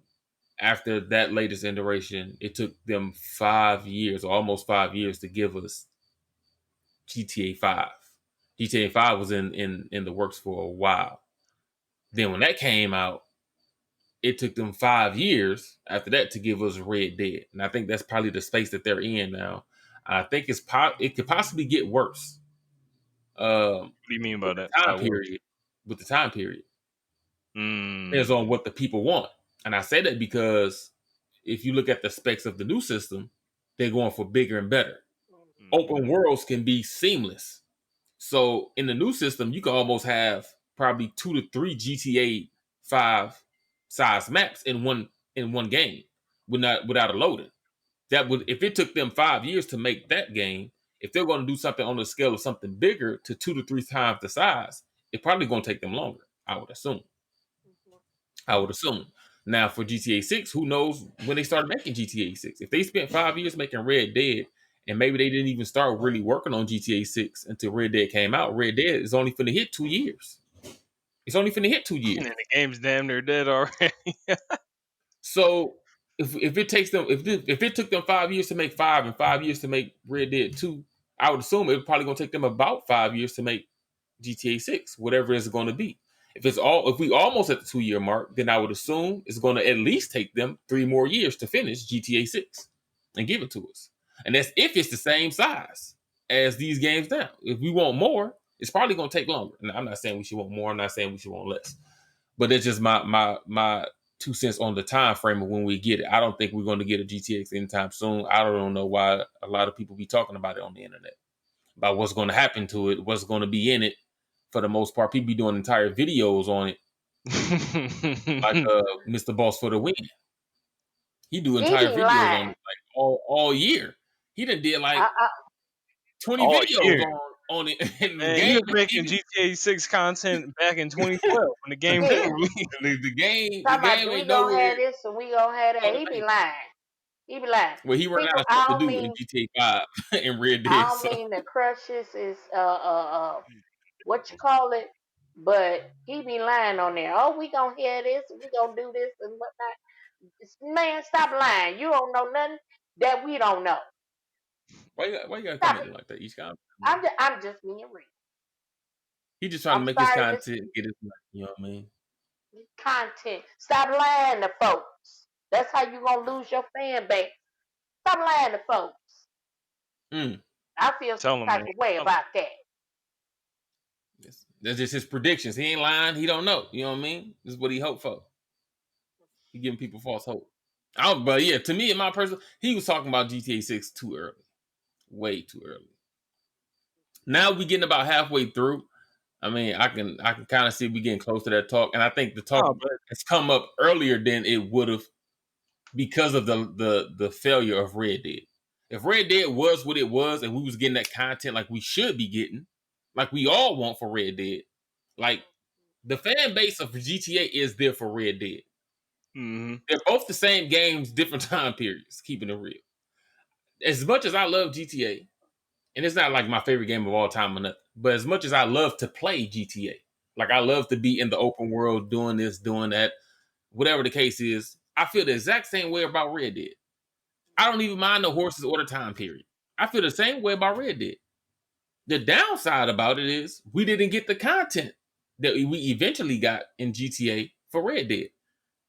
after that latest iteration, it took them 5 years, or almost 5 years, to give us GTA 5. GTA 5 was in the works for a while. Then when that came out, it took them 5 years after that to give us Red Dead, and I think that's probably the space that they're in now. I think it could possibly get worse. What do you mean by With the that? time By what? period, with the time period, depends Mm. on what the people want, and I say that because if you look at the specs of the new system, they're going for bigger and better. Open Mm-hmm. worlds can be seamless. So in the new system, you can almost have probably 2 to 3 GTA 5 size maps in one game without a loading. That would if it took them 5 years to make that game, if they're going to do something on the scale of something bigger to 2 to 3 times the size, it's probably going to take them longer. I would assume. I would assume. Now for GTA 6, who knows when they started making GTA 6? If they spent 5 years making Red Dead, and maybe they didn't even start really working on GTA 6 until Red Dead came out, Red Dead is only finna hit 2 years. It's only finna hit 2 years. And the game's damn near dead already. So if it takes them if it took them 5 years to make 5 and 5 years to make Red Dead 2, I would assume it's probably gonna take them about 5 years to make GTA 6, whatever it's gonna be. If we almost at the 2 year mark, then I would assume it's gonna at least take them 3 more years to finish GTA 6 and give it to us. And that's if it's the same size as these games now. If we want more, it's probably gonna take longer. And I'm not saying we should want more, I'm not saying we should want less. But it's just my 2 cents on the time frame of when we get it. I don't think we're going to get a GTX anytime soon. I don't know why a lot of people be talking about it on the internet about what's going to happen to it, what's going to be in it. For the most part, people be doing entire videos on it, like Mr. Boss for the Win. He do He entire be videos on lying. it like all year. He done did like I, 20 All videos year. on it in the Man, he game. was making GTA 6 content back in 2012 when the game was yeah. released. The Talking about game we ain't gonna nowhere have this and we gonna have on that. the He be paper. lying. He be lying. Well, he run out People, of stuff to do in GTA 5 and Red I Dead. don't So mean the crushes is what you call it, but he be lying on there. Oh, we gonna hear this, we gonna do this and whatnot. Man, stop lying. You don't know nothing that we don't know. why you gotta come Stop at it. him like that each time? I'm just being real. He just trying to I'm make his sorry, content, Mr. get his money. You know what I mean? Content. Stop lying to folks. That's how you gonna lose your fan base. Stop lying to folks. Mm. I feel some Tell him, type man. of way Tell him. about that. That's just his predictions. He ain't lying. He don't know. You know what I mean? This is what he hoped for. He giving people false hope. But yeah, to me, in my personal, he was talking about GTA 6 too early, way too early. Now we getting about halfway through. I mean, I can kind of see we getting close to that talk, and I think the talk Oh, but has come up earlier than it would have because of the failure of Red Dead. If Red Dead was what it was, and we was getting that content like we should be getting, like we all want for Red Dead, like the fan base of GTA is there for Red Dead. mm-hmm. They're both the same games, different time periods. Keeping it real, as much as I love GTA, and it's not like my favorite game of all time or nothing, but as much as I love to play GTA, like I love to be in the open world doing this, doing that, whatever the case is, I feel the exact same way about Red Dead. I don't even mind the horses or the time period. I feel the same way about Red Dead. The downside about it is we didn't get the content that we eventually got in GTA for Red Dead.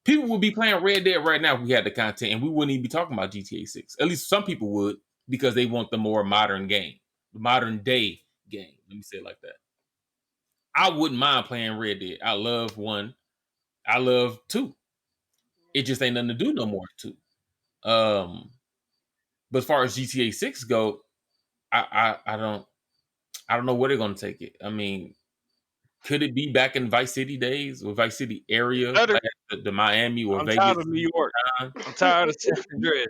People would be playing Red Dead right now if we had the content, and we wouldn't even be talking about GTA 6. At least some people would, because they want the more modern game, the modern day game. Let me say it like that. I wouldn't mind playing Red Dead. I love 1. I love 2. It just ain't nothing to do no more 2. But as far as GTA 6 go, I don't know where they're gonna take it. I mean, could it be back in Vice City days or Vice City area, Better. like the Miami or I'm Vegas? tired of New York. time? I'm tired of San Andreas.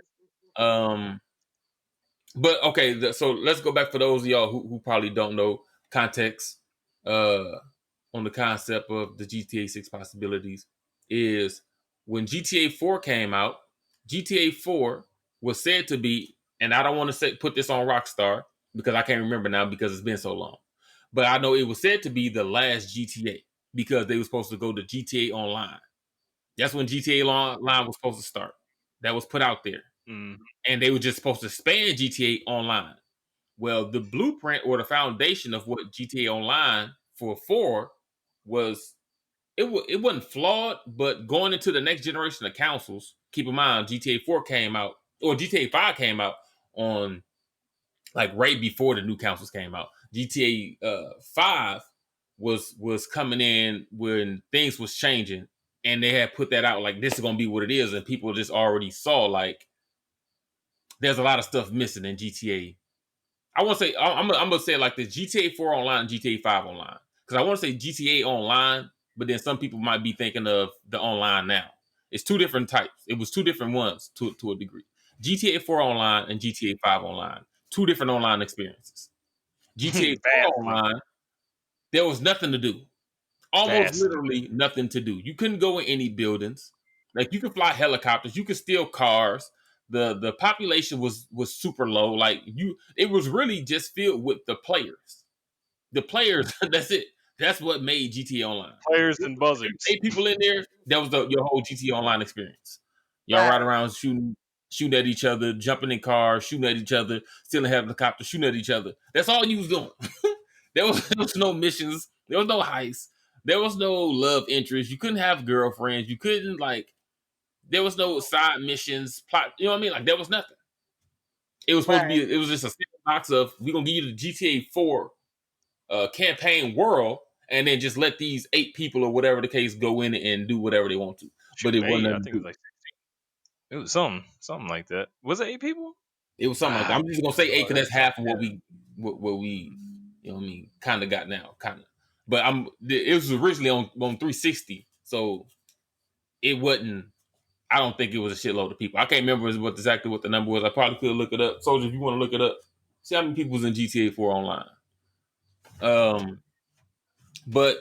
But okay, so let's go back for those of y'all who probably don't know context on the concept of the GTA 6 possibilities. Is when GTA 4 came out, GTA 4 was said to be, and I don't want to put this on Rockstar because I can't remember now because it's been so long, but I know it was said to be the last GTA because they were supposed to go to GTA Online. That's when GTA Online was supposed to start. That was put out there. Mm. And they were just supposed to expand GTA Online. Well, the blueprint or the foundation of what GTA Online for 4 was, it wasn't flawed, but going into the next generation of consoles, keep in mind GTA 4 came out, or GTA 5 came out on like right before the new consoles came out. GTA 5 was coming in when things was changing, and they had put that out like this is gonna be what it is, and people just already saw like there's a lot of stuff missing in GTA. I want to say I'm gonna say it like this: GTA 4 online, and GTA 5 online, because I want to say GTA online, but then some people might be thinking of the online now. It's two different types. It was two different ones to a degree. GTA 4 online and GTA 5 online, two different online experiences. GTA 4 Vastly. online, there was nothing to do. Almost Vastly. literally nothing to do. You couldn't go in any buildings. Like you could fly helicopters, you could steal cars. The population was super low. Like it was really just filled with the players. The players, that's it. That's what made GTA Online. Players and buzzards. 8 people in there, that was your whole GTA Online experience. Y'all Right. ride around shooting at each other, jumping in cars, shooting at each other, stealing helicopters, shooting at each other. That's all you was doing. there was no missions. There was no heists. There was no love interest. You couldn't have girlfriends. You couldn't there was no side missions, plot. You know what I mean? Like there was nothing. It was supposed to be. Right. It was just a single box of we're gonna give you the GTA 4 campaign world, and then just let these 8 people or whatever the case go in and do whatever they want to. But it wasn't. I think it was like 16. It was something like that. Was it 8 people? It was something like that. I'm just gonna say 8 because that's half of what Yeah. we you know what I mean kind of got now, kind of. But it was originally on 360, so it wasn't. I don't think it was a shitload of people. I can't remember exactly what the number was. I probably could look it up. Soldier, if you want to look it up, see how many people was in GTA 4 online. But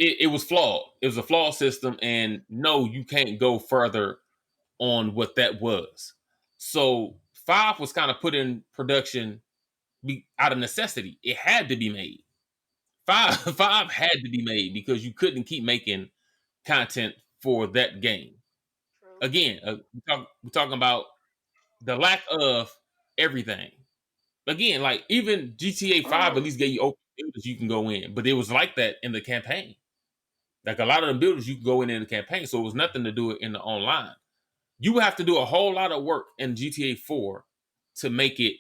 it was flawed. It was a flawed system, and no, you can't go further on what that was. So 5 was kind of put in production out of necessity. It had to be made. Five had to be made because you couldn't keep making content for that game. True. Again, we're talking about the lack of everything. Again, like even GTA 5 at least gave you open buildings you can go in, but it was like that in the campaign. Like a lot of the buildings you could go in the campaign, so it was nothing to do it in the online. You would have to do a whole lot of work in GTA 4 to make it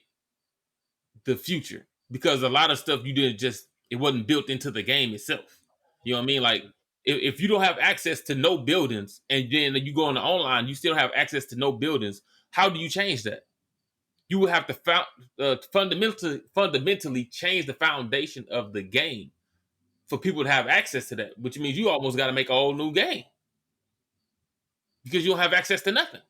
the future because a lot of stuff you didn't just it wasn't built into the game itself. You know what I mean? Like if you don't have access to no buildings and then you go on the online, you still have access to no buildings. How do you change that? You would have to fundamentally change the foundation of the game for people to have access to that, which means you almost got to make a whole new game because you don't have access to nothing.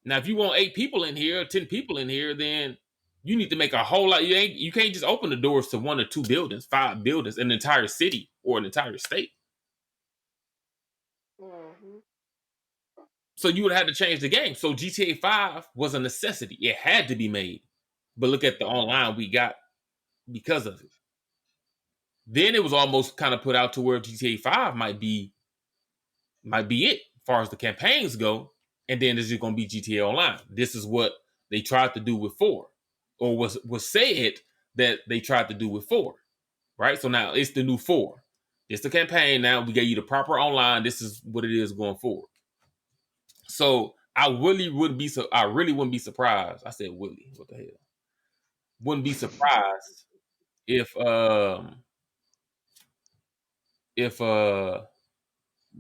Now, if you want 8 people in here, 10 people in here, then you need to make a whole lot. You can't just open the doors to 1 or 2 buildings, 5 buildings, an entire city or an entire state. Mm-hmm. So you would have to change the game. So GTA 5 was a necessity. It had to be made. But look at the online we got because of it. Then it was almost kind of put out to where GTA 5 might be it as far as the campaigns go. And then there's just gonna be GTA Online. This is what they tried to do with 4. Or was said that they tried to do with 4. Right? So now it's the new 4. It's the campaign now. We gave you the proper online. This is what it is going forward. So I really wouldn't be surprised. I said Willie, what the hell? Wouldn't be surprised if if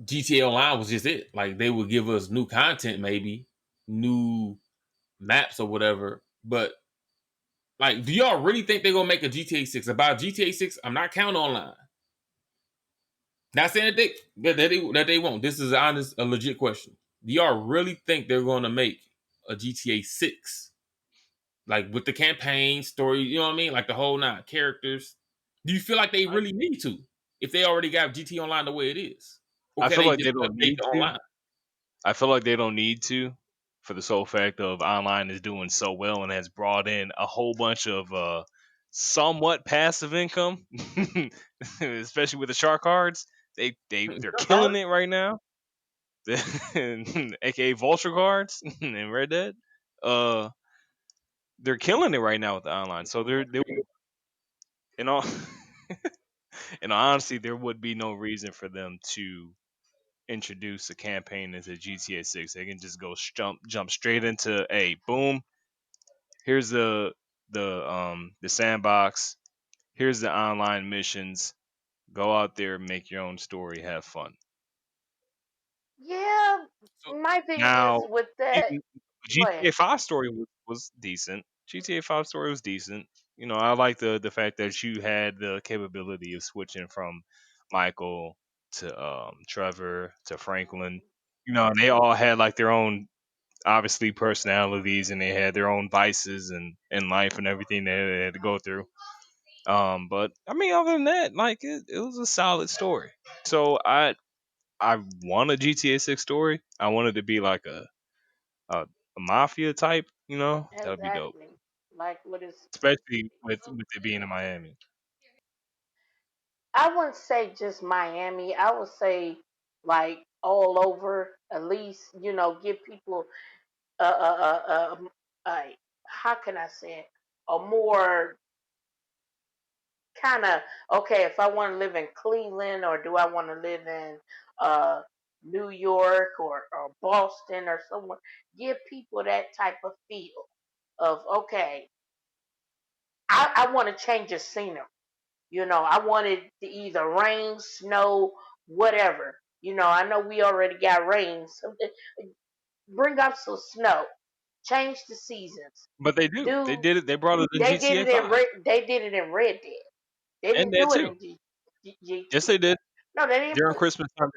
GTA Online was just it. Like they would give us new content, maybe new maps or whatever. But like, do y'all really think they're gonna make a GTA 6? About GTA 6, I'm not counting online. Not saying that they won't. This is a legit question. Do y'all really think they're gonna make a GTA 6? Like with the campaign story, you know what I mean? Like the whole 9 characters. Do you feel like they really need to? If they already got GT Online the way it is? Or I can feel they like just they don't update need the to. online? I feel like they don't need to, for the sole fact of online is doing so well and has brought in a whole bunch of somewhat passive income, especially with the shark cards. They're killing it right now. AKA vulture cards in Red Dead. Uh, they're killing it right now with the online. So they in all in all honesty, there would be no reason for them to introduce a campaign into GTA 6. They can just go jump straight into a boom. Here's the sandbox. Here's the online missions. Go out there, make your own story, have fun. Yeah, So my thing is Now, with that. even Go ahead. GTA 5 story was decent. GTA 5 story was decent. You know, I like the fact that you had the capability of switching from Michael to Trevor to Franklin. You know, they all had like their own obviously personalities and they had their own vices and in life and everything that they had to go through. But I mean, other than that, like it was a solid story. So I want a GTA 6 story. I want it to be like a mafia type. You know, that would be dope, Exactly. Like what is especially with it being in Miami. I wouldn't say just Miami. I would say like all over. At least give people a how can I say it? A more kind of okay. If I want to live in Cleveland, or do I want to live in uh New York or Boston or somewhere? Give people that type of feel of okay. I want to change the scenery. I wanted to either rain, snow, whatever. I know we already got rain. So bring up some snow. Change the seasons. But they do. They Do did it. They brought it in they did GTA it in 5 Red Dead. They and didn't that do it too. in Yes, they GTA. did. No, they didn't During put. Christmas time,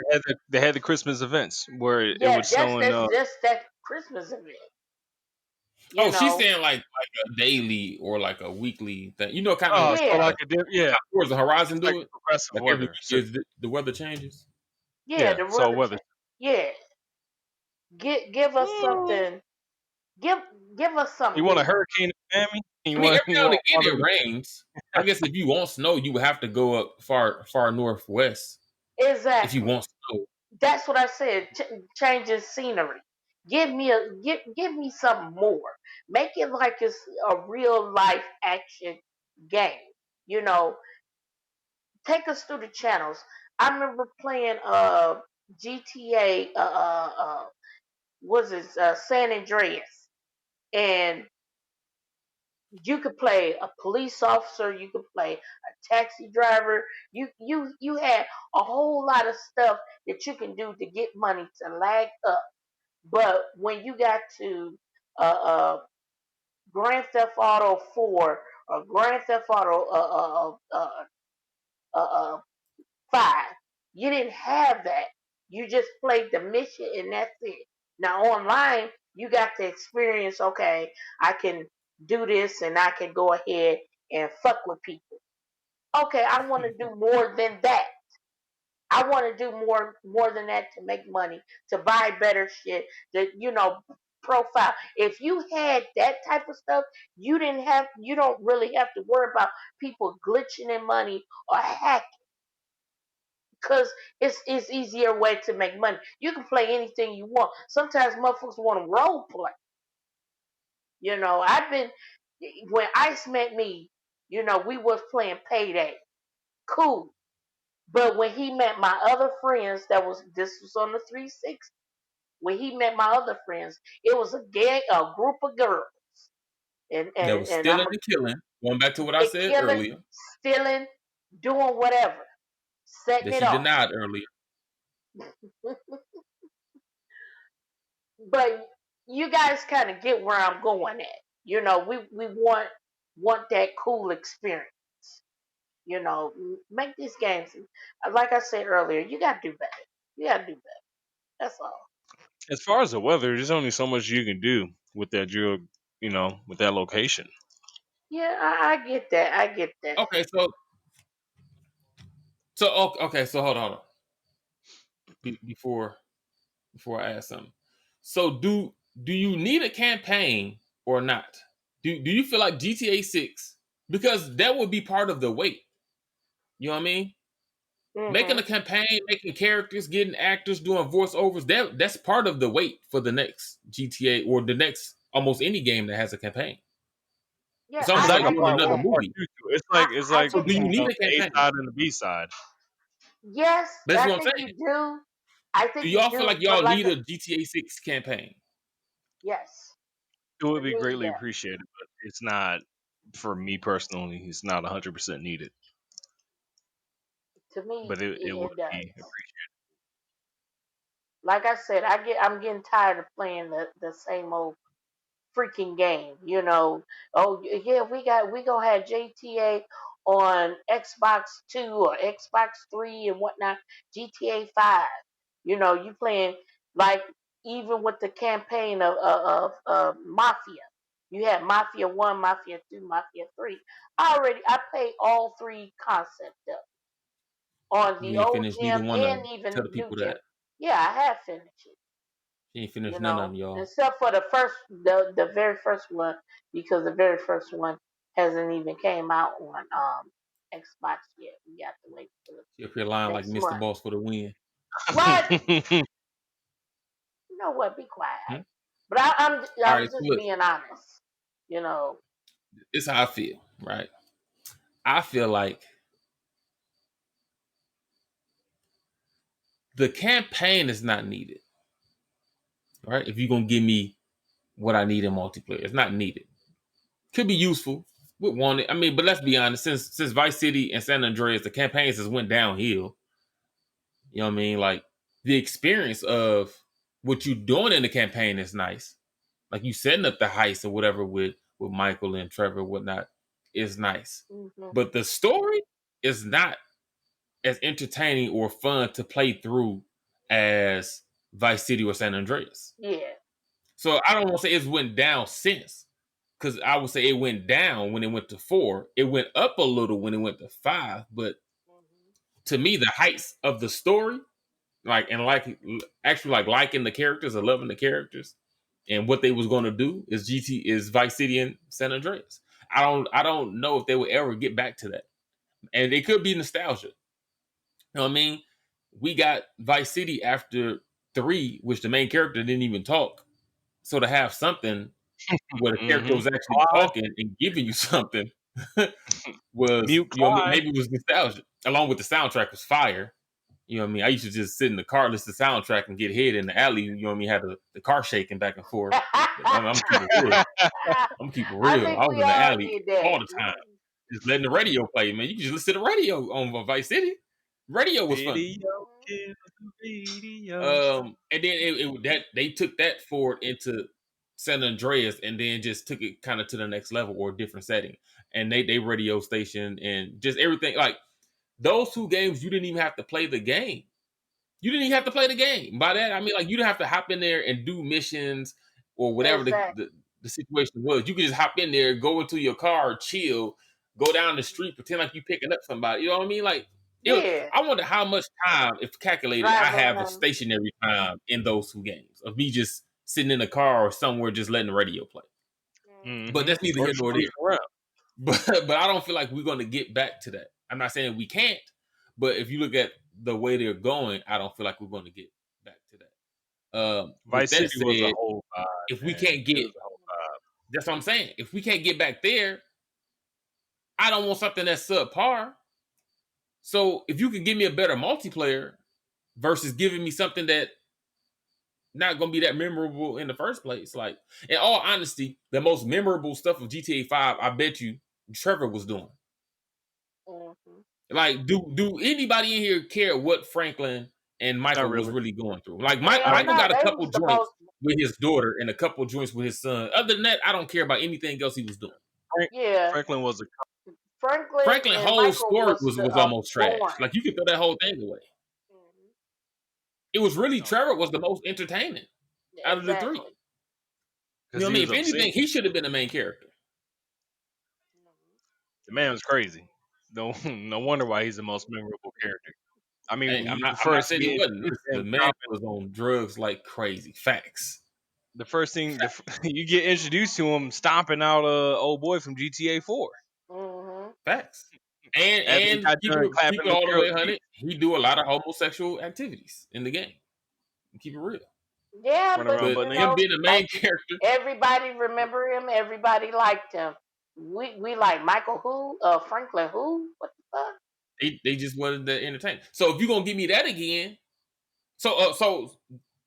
they had the Christmas events where it Yeah, would snow in. just that Christmas event. You oh, she's know. saying like a daily or like a weekly thing. You know, kind of Oh, so Yeah, like a yeah, towards the horizon it's like do a it. progressive Like every weather. So week is the weather changes. yeah. yeah, The so weather weather. change. Yeah, give us Mm, something. Give give us you something want a new. hurricane in Miami? I mean, every You now and want again one of it rains. I guess if you want snow, you would have to go up far northwest if you Exactly. want snow. That's what I said. Changing scenery. Give me something more. Make it like it's a real life action game. You know, take us through the channels. I remember playing GTA. Was it San Andreas? And you could play a police officer. You could play a taxi driver. You had a whole lot of stuff that you can do to get money to lag up. But when you got to uh, uh, Grand Theft Auto 4 or Grand Theft Auto 5, you didn't have that. You just played the mission and that's it. Now online, you got to experience. Okay, I can do this and I can go ahead and fuck with people. Okay, I want to do more than that. I want to do more than that to make money, to buy better shit, to profile. If you had that type of stuff, you don't really have to worry about people glitching in money or hacking, because it's easier way to make money. You can play anything you want. Sometimes motherfuckers want to role play. I've been when Ice met me. We was playing Payday. Cool. But when he met my other friends, this was on the 360. When he met my other friends, it was a group of girls, and That and was and I'm stealing and killing. Going back to what I said killing, earlier, stealing, doing whatever, setting that it she off. denied earlier. But you guys kind of get where I'm going at. We want that cool experience. Make these games. Like I said earlier, you gotta do better. You gotta do better. That's all. As far as the weather, there's only so much you can do with that with that location. Yeah, I get that. I get that. Okay, okay, so hold on. Before I ask something. So do you need a campaign or not? Do you feel like GTA 6, because that would be part of the wait. You know what I mean? Making Hmm. a campaign, making characters, getting actors, doing voiceovers, that's part of the wait for the next GTA or the next almost any game that has a campaign. Yeah, It's It's almost like like a I doing get part another one, that. part movie. two. It's I, like it's I like So take do you that. need a the A campaign? side and the B side. Yes, That's I what I'm think saying. you do. I Do think you y'all feel do. like But y'all like, need a GTA 6 campaign? yes, It would to be me, greatly yeah. appreciated, but it's not for me personally. It's not 100% needed, To me, but it would it does. be appreciated. Like I said, I'm getting tired of playing the same old freaking game. Oh yeah, we gonna have GTA on Xbox 2 or Xbox 3 and whatnot. GTA 5. You playing like, even with the campaign of Mafia. You had Mafia 1, Mafia 2, Mafia 3. I played all three concepts up on the You ain't old finished neither gym one of and them. Tell even the new people gym. that. Yeah, I have finished it. She ain't finished none of them, y'all. Except for the very first one, because the very first one hasn't even came out on Xbox yet. We got to wait for She up here lying like next Mr. month. Boss for the win. What? You know what? Be quiet. Hmm? But All I'm right, so just look, being honest. You know. this is how I feel, right? I feel like the campaign is not needed, right? If you're gonna give me what I need in multiplayer, it's not needed. Could be useful. Would want it. I mean, but let's be honest. Since Vice City and San Andreas, the campaigns just went downhill. You know what I mean? Like the experience of what you doing in the campaign is nice. Like you setting up the heist or whatever with Michael and Trevor and whatnot is nice. Hmm. But the story is not as entertaining or fun to play through as Vice City or San Andreas. Yeah. So I don't want to say it's went down since, because I would say it went down when it went to 4. It went up a little when it went to 5. But Hmm. to me, the heights of the story, actually liking the characters or loving the characters and what they was going to do is Vice City and San Andreas. I don't know if they will ever get back to that, and it could be nostalgia. You know what I mean? We got Vice City after 3, which the main character didn't even talk. So to have something where the character Hmm. was actually Clyde, talking and giving you something was, mute Clyde. maybe it was nostalgia. Along with the soundtrack was fire. You know what I mean? I used to just sit in the car, listen to the soundtrack, and get hit in the alley. You know what I mean? Had the car shaking back and forth. But I'm keeping it real. I'm keeping it I real. think I was we in the all alley did that. all the time, just letting the radio play. Man, you can just listen to the radio on Vice City. Radio was fun. Video kills the radio. And then that they took that forward into San Andreas, and then just took it kind of to the next level or a different setting. And they radio station and just everything. Like those 2 games, you didn't even have to play the game. You didn't even have to play the game. By that I mean, like, you didn't have to hop in there and do missions or whatever Exactly. the situation was. You could just hop in there, go into your car, chill, go down the street, pretend like you picking up somebody. You know what I mean? Like, Yeah, I wonder how much time, if calculated, I driving have of around. stationary time in those 2 games of me just sitting in a car or somewhere just letting the radio play. But that's neither Or here just nor there. cruising around. But I don't feel like we're going to get back to that. I'm not saying we can't, but if you look at the way they're going, I don't feel like we're going to get back to that. With Vice that City was a said, whole vibe, if we man. can't It get, was a whole vibe. that's what I'm saying. If we can't get back there, I don't want something that's subpar. So if you can give me a better multiplayer versus giving me something that not gonna be that memorable in the first place. Like, in all honesty, the most memorable stuff of GTA 5, I bet you Trevor was doing. Mm-hmm. Like, do anybody in here care what Franklin and Michael was really going through? Like, Hell Michael no, got a they couple was the joints most. with his daughter and a couple joints with his son. Other than that, I don't care about anything else he was doing. Yeah, Franklin was a Franklin Franklin's and whole Michael story was was the almost trash. born. Like, you could throw that whole thing away. Mhm. It was really Trevor was the most entertaining out of the three. Exactly. You know what I he mean? was If anything, obscene. he should have been the main character. The man was crazy. No, no wonder why he's the most memorable character. I mean, Hey, I'm you not first saying get he wasn't. introduced Listen, to the him man stomping. was on drugs like crazy. Facts. The first thing you get introduced to him stomping out a old boy from GTA 4. Mm-hmm. Facts. After he And got done keep clapping it the all the girl's way feet, 100. He do a lot of homosexual activities in the game. Keep it real. Yeah, running but around But butt you naked. him know, being the main like character, everybody remember him. Everybody liked him. We like Michael who? Franklin who? What the fuck? they just wanted to entertain. So if you're gonna give me that again, so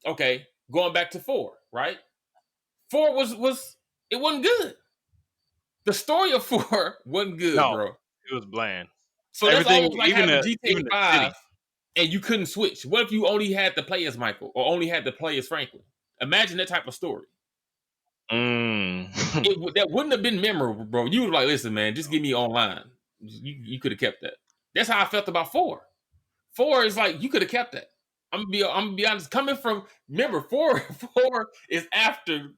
okay, going back to 4, right? 4 was it wasn't good. The story of 4 wasn't good, No, bro. it was bland. So that's Everything, almost like even having the GTA city. 5 and you couldn't switch. What if you only had to play as Michael or only had to play as Franklin? Imagine that type of story. That wouldn't have been memorable, bro. You were like, listen, man, just give me online. You could have kept that. That's how I felt about 4. 4 is like you could have kept that. I'm gonna be honest. Coming from remember 4 4 is after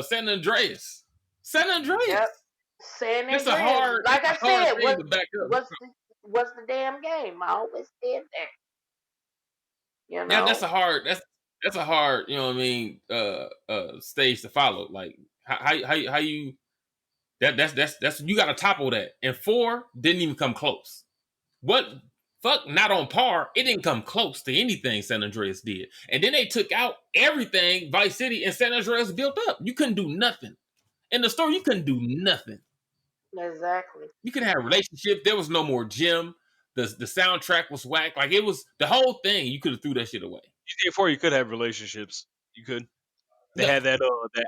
San Andreas. San Andreas. Yep. San It's a Andreas. hard. Like I It's a hard said, thing to back up. what's the damn game? I always said that. You Yeah, know. that's a hard, you know what I mean, stage to follow. Like how you that's you gotta topple that. And 4 didn't even come close. What fuck not on par, it didn't come close to anything San Andreas did. And then they took out everything Vice City and San Andreas built up. You couldn't do nothing. In the story, you couldn't do nothing. Exactly. You could have a relationship. There was no more gym. The soundtrack was whack. Like it was the whole thing. You could have threw that shit away. GTA 4, you could have relationships. You could. They No, had that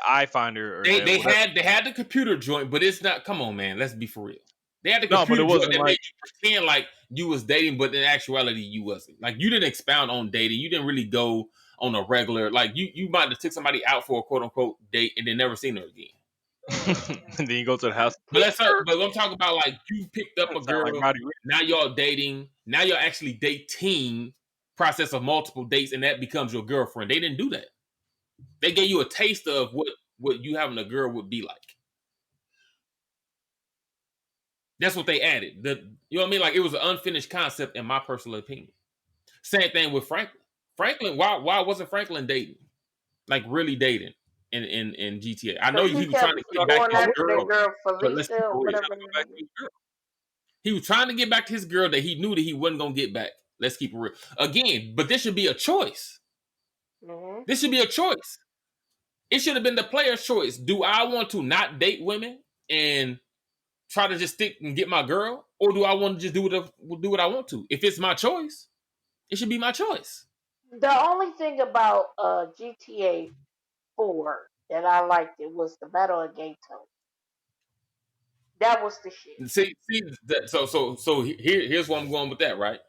eye finder or that they whatever. had the computer joint, but it's not. Come on, man. Let's be for real. They had the No, but computer it joint wasn't that like made you pretend like you was dating, but in actuality you wasn't. Like you didn't expound on dating. You didn't really go on a regular. Like you might have took somebody out for a quote unquote date and then never seen her again. and then you go to the house. But I'm talking about like you picked up a Sound girl. like Roddy Ricch. Now y'all dating. Now you're actually dating. Process of multiple dates, and that becomes your girlfriend. They didn't do that. They gave you a taste of what you having a girl would be like. That's what they added. You know what I mean? Like it was an unfinished concept, in my personal opinion. Same thing with Franklin. Franklin, why wasn't Franklin dating? Like really dating in GTA? I know Because he he was kept trying to get back going to his after girl, that girl but let's keep Felicia it or real. whatever. Go back to his girl. He was trying to get back to his girl that he knew that he wasn't gonna get back. Let's keep it real. Again, but this should be a choice. Mm-hmm. This should be a choice. It should have been the player's choice. Do I want to not date women and try to just stick and get my girl, or do I want to just do what I want to? If it's my choice, it should be my choice. The only thing about GTA 4 that I liked it was the Battle of Gato. That was the shit. See that. So here's where I'm going with that. Right,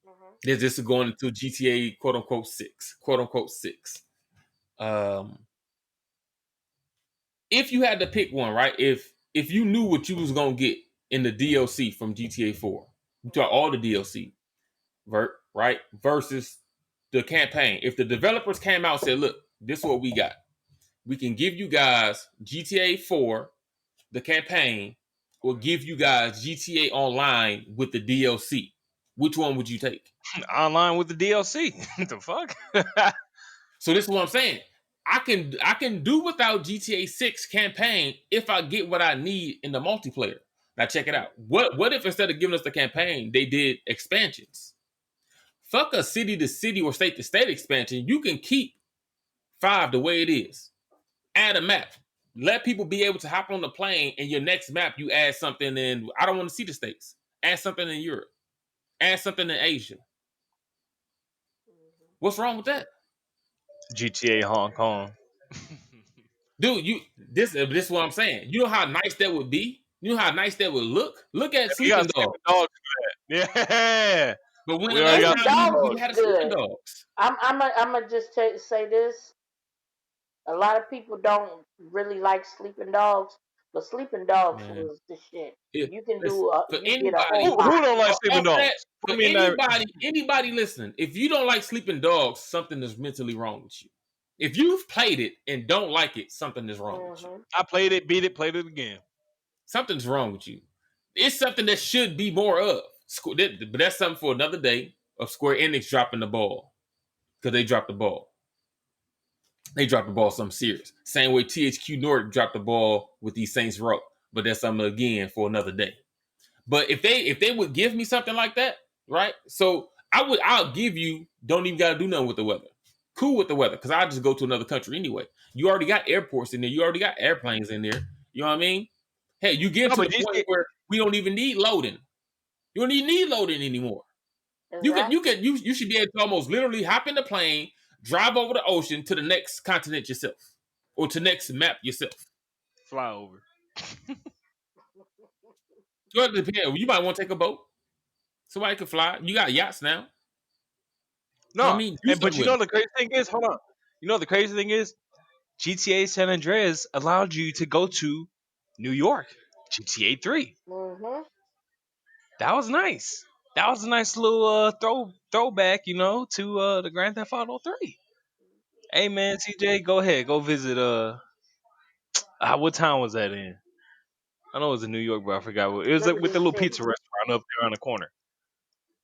Mm-hmm. this is going into GTA quote unquote 6, quote unquote 6. If you had to pick one, right? If you knew what you was gonna get in the DLC from GTA 4, you got all the DLC, right? Versus the campaign. If the developers came out and said, "Look, this is what we got. We can give you guys GTA 4, the campaign, or give you guys GTA Online with the DLC." which one would you take? Online with the DLC. What the fuck? So this is what I'm saying. I can do without GTA 6 campaign if I get what I need in the multiplayer. Now check it out. What if instead of giving us the campaign, they did expansions? Fuck a city to city or state to state expansion. You can keep 5 the way it is. Add a map. Let people be able to hop on the plane, and your next map you add something in. I don't want to see the states. Add something in Europe. Add something in Asia. What's wrong with that? GTA Hong Kong. Dude, this is what I'm saying. You know how nice that would be? You know how nice that would look? Look at We got Sleeping Dogs. Sleeping Dogs for that. Yeah. But when We the already last got time Dogs we is had a Sleeping good. Dogs? I'm gonna just say this. A lot of people don't really like Sleeping Dogs, but Sleeping Dogs Man, was the shit. it, You can listen, do for you get a anybody, whole Who lot. don't like Sleeping off that, Dogs? for Put me in that. anybody listening, if you don't like Sleeping Dogs, something is mentally wrong with you. If you've played it and don't like it, something is wrong with you. I played it, beat it, played it again. Something's wrong with you. It's something that should be more of. But that's something for another day of Square Enix dropping the ball. Because they dropped the ball. They dropped the ball something serious. Same way THQ Nordic dropped the ball with these Saints Row. But that's something again for another day. But if they would give me something like that, right? So I'll give you, don't even gotta do nothing with the weather. Cool with the weather, because I'll just go to another country anyway. You already got airports in there, you already got airplanes in there. You know what I mean? Hey, you get No, to but the point GTA, where we don't even need loading. You don't even need loading anymore. Exactly. You should be able to almost literally hop in the plane, drive over the ocean to the next continent yourself. Or to next map yourself. fly over. So it depends. You might want to take a boat. Somebody can fly. You got yachts now. You know what I No, mean? Do but something you with know it. the crazy thing is, hold on. You know the crazy thing is, GTA San Andreas allowed you to go to New York. GTA 3. Mhm. That was nice. That was a nice little throwback, to the Grand Theft Auto 3. Hey man, TJ, go ahead, go visit. What town was that in? I know it was in New York, but I forgot. It was like with Liberty the little City. pizza restaurant up there on the corner.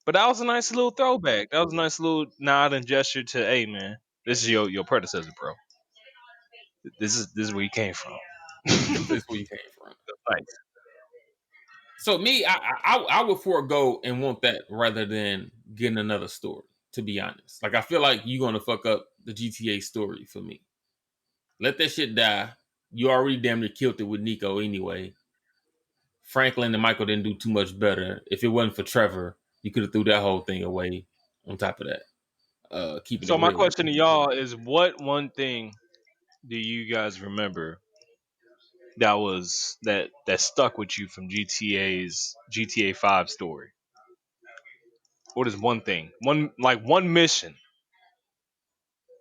But that was a nice little throwback. That was a nice little nod and gesture to, hey man, this is your predecessor, bro. This is where you came from. This is where you came from. Nice. So me, I would forego and want that rather than getting another story. To be honest, like I feel like you're gonna fuck up the GTA story for me. Let that shit die. You already damn near killed it with Nico anyway. Franklin and Michael didn't do too much better. If it wasn't for Trevor, you could have threw that whole thing away. On top of that, keeping So it my real. question to y'all is, what one thing do you guys remember that stuck with you from GTA's GTA 5 story? What is one thing? One mission?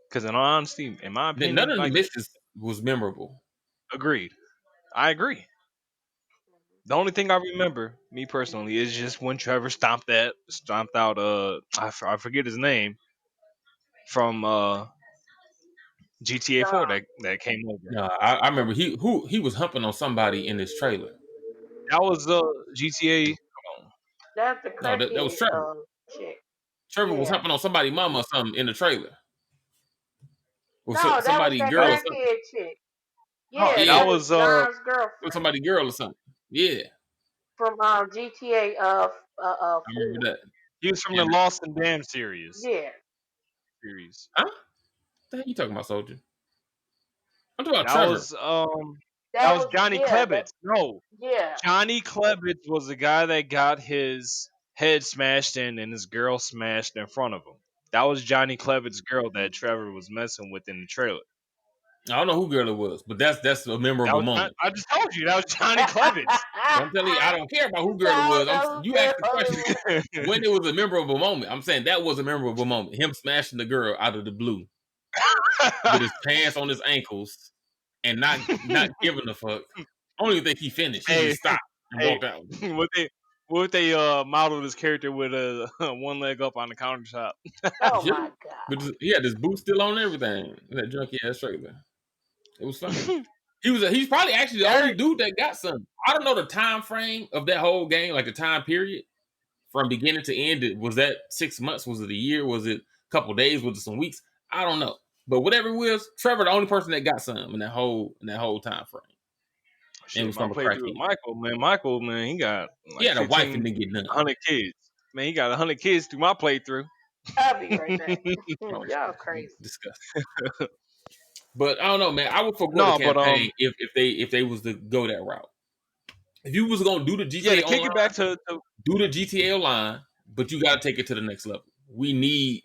Because in all honesty, in my None opinion, of the missions was memorable. agreed. I agree. The only thing I remember, me personally, is just when Trevor stomped out I forget his name from GTA 4 Dom. that came over. No, I remember he was humping on somebody in his trailer. That was GTA. That's the No, that was crackhead Trevor. chick. Trevor was Yeah. humping on somebody mama or something in the trailer. Or No, that was somebody that girl or something. crackhead chick. No, Yeah, Yeah, that that was was Dom's or girlfriend somebody girl or something. Yeah, from GTA 4. I remember that. he was from the And Lost and Damned series. Yeah. huh? What the heck you talking about, soldier? I'm talking about That Trevor. was that That was was Johnny Klebitz. No, yeah. Johnny Klebitz was the guy that got his head smashed in and his girl smashed in front of him. That was Johnny Klebitz's girl that Trevor was messing with in the trailer. I don't know who girl it was, but that's a That memorable was moment. I just told you that was Johnny Klebitz. But I'm telling you, I don't care about who girl it I was. don't know who You asked the girl it question was. when it was a memorable moment. I'm saying that was a memorable moment. Him smashing the girl out of the blue with his pants on his ankles and not giving a fuck. I don't even think he finished. He hey, just stopped and hey, walked out. what they modeled his character with one leg up on the countertop. Oh Shit. my god. But he had his boots still on and everything. That junky ass trailer. It was funny. He's probably actually the only That dude that got some. I don't know the time frame of that whole game, like the time period from beginning to end? Was that 6 months? Was it a year? Was it a couple days? Was it some weeks? I don't know. But whatever it was, Trevor, the only person that got some in that whole time frame, and it Shit, was my from a playthrough with crackhead. Michael, man, he got He like had a wife 15, and didn't get none. 100 kids. Man, he got 100 kids through my playthrough. I'll be right back. Oh, Y'all crazy. disgusting. But I don't know, man. I would forgo the No, but campaign if they was to go that route. If you was gonna do the yeah, GTA to kick Online, it back to do the GTA Online, but you got to take it to the next level. We need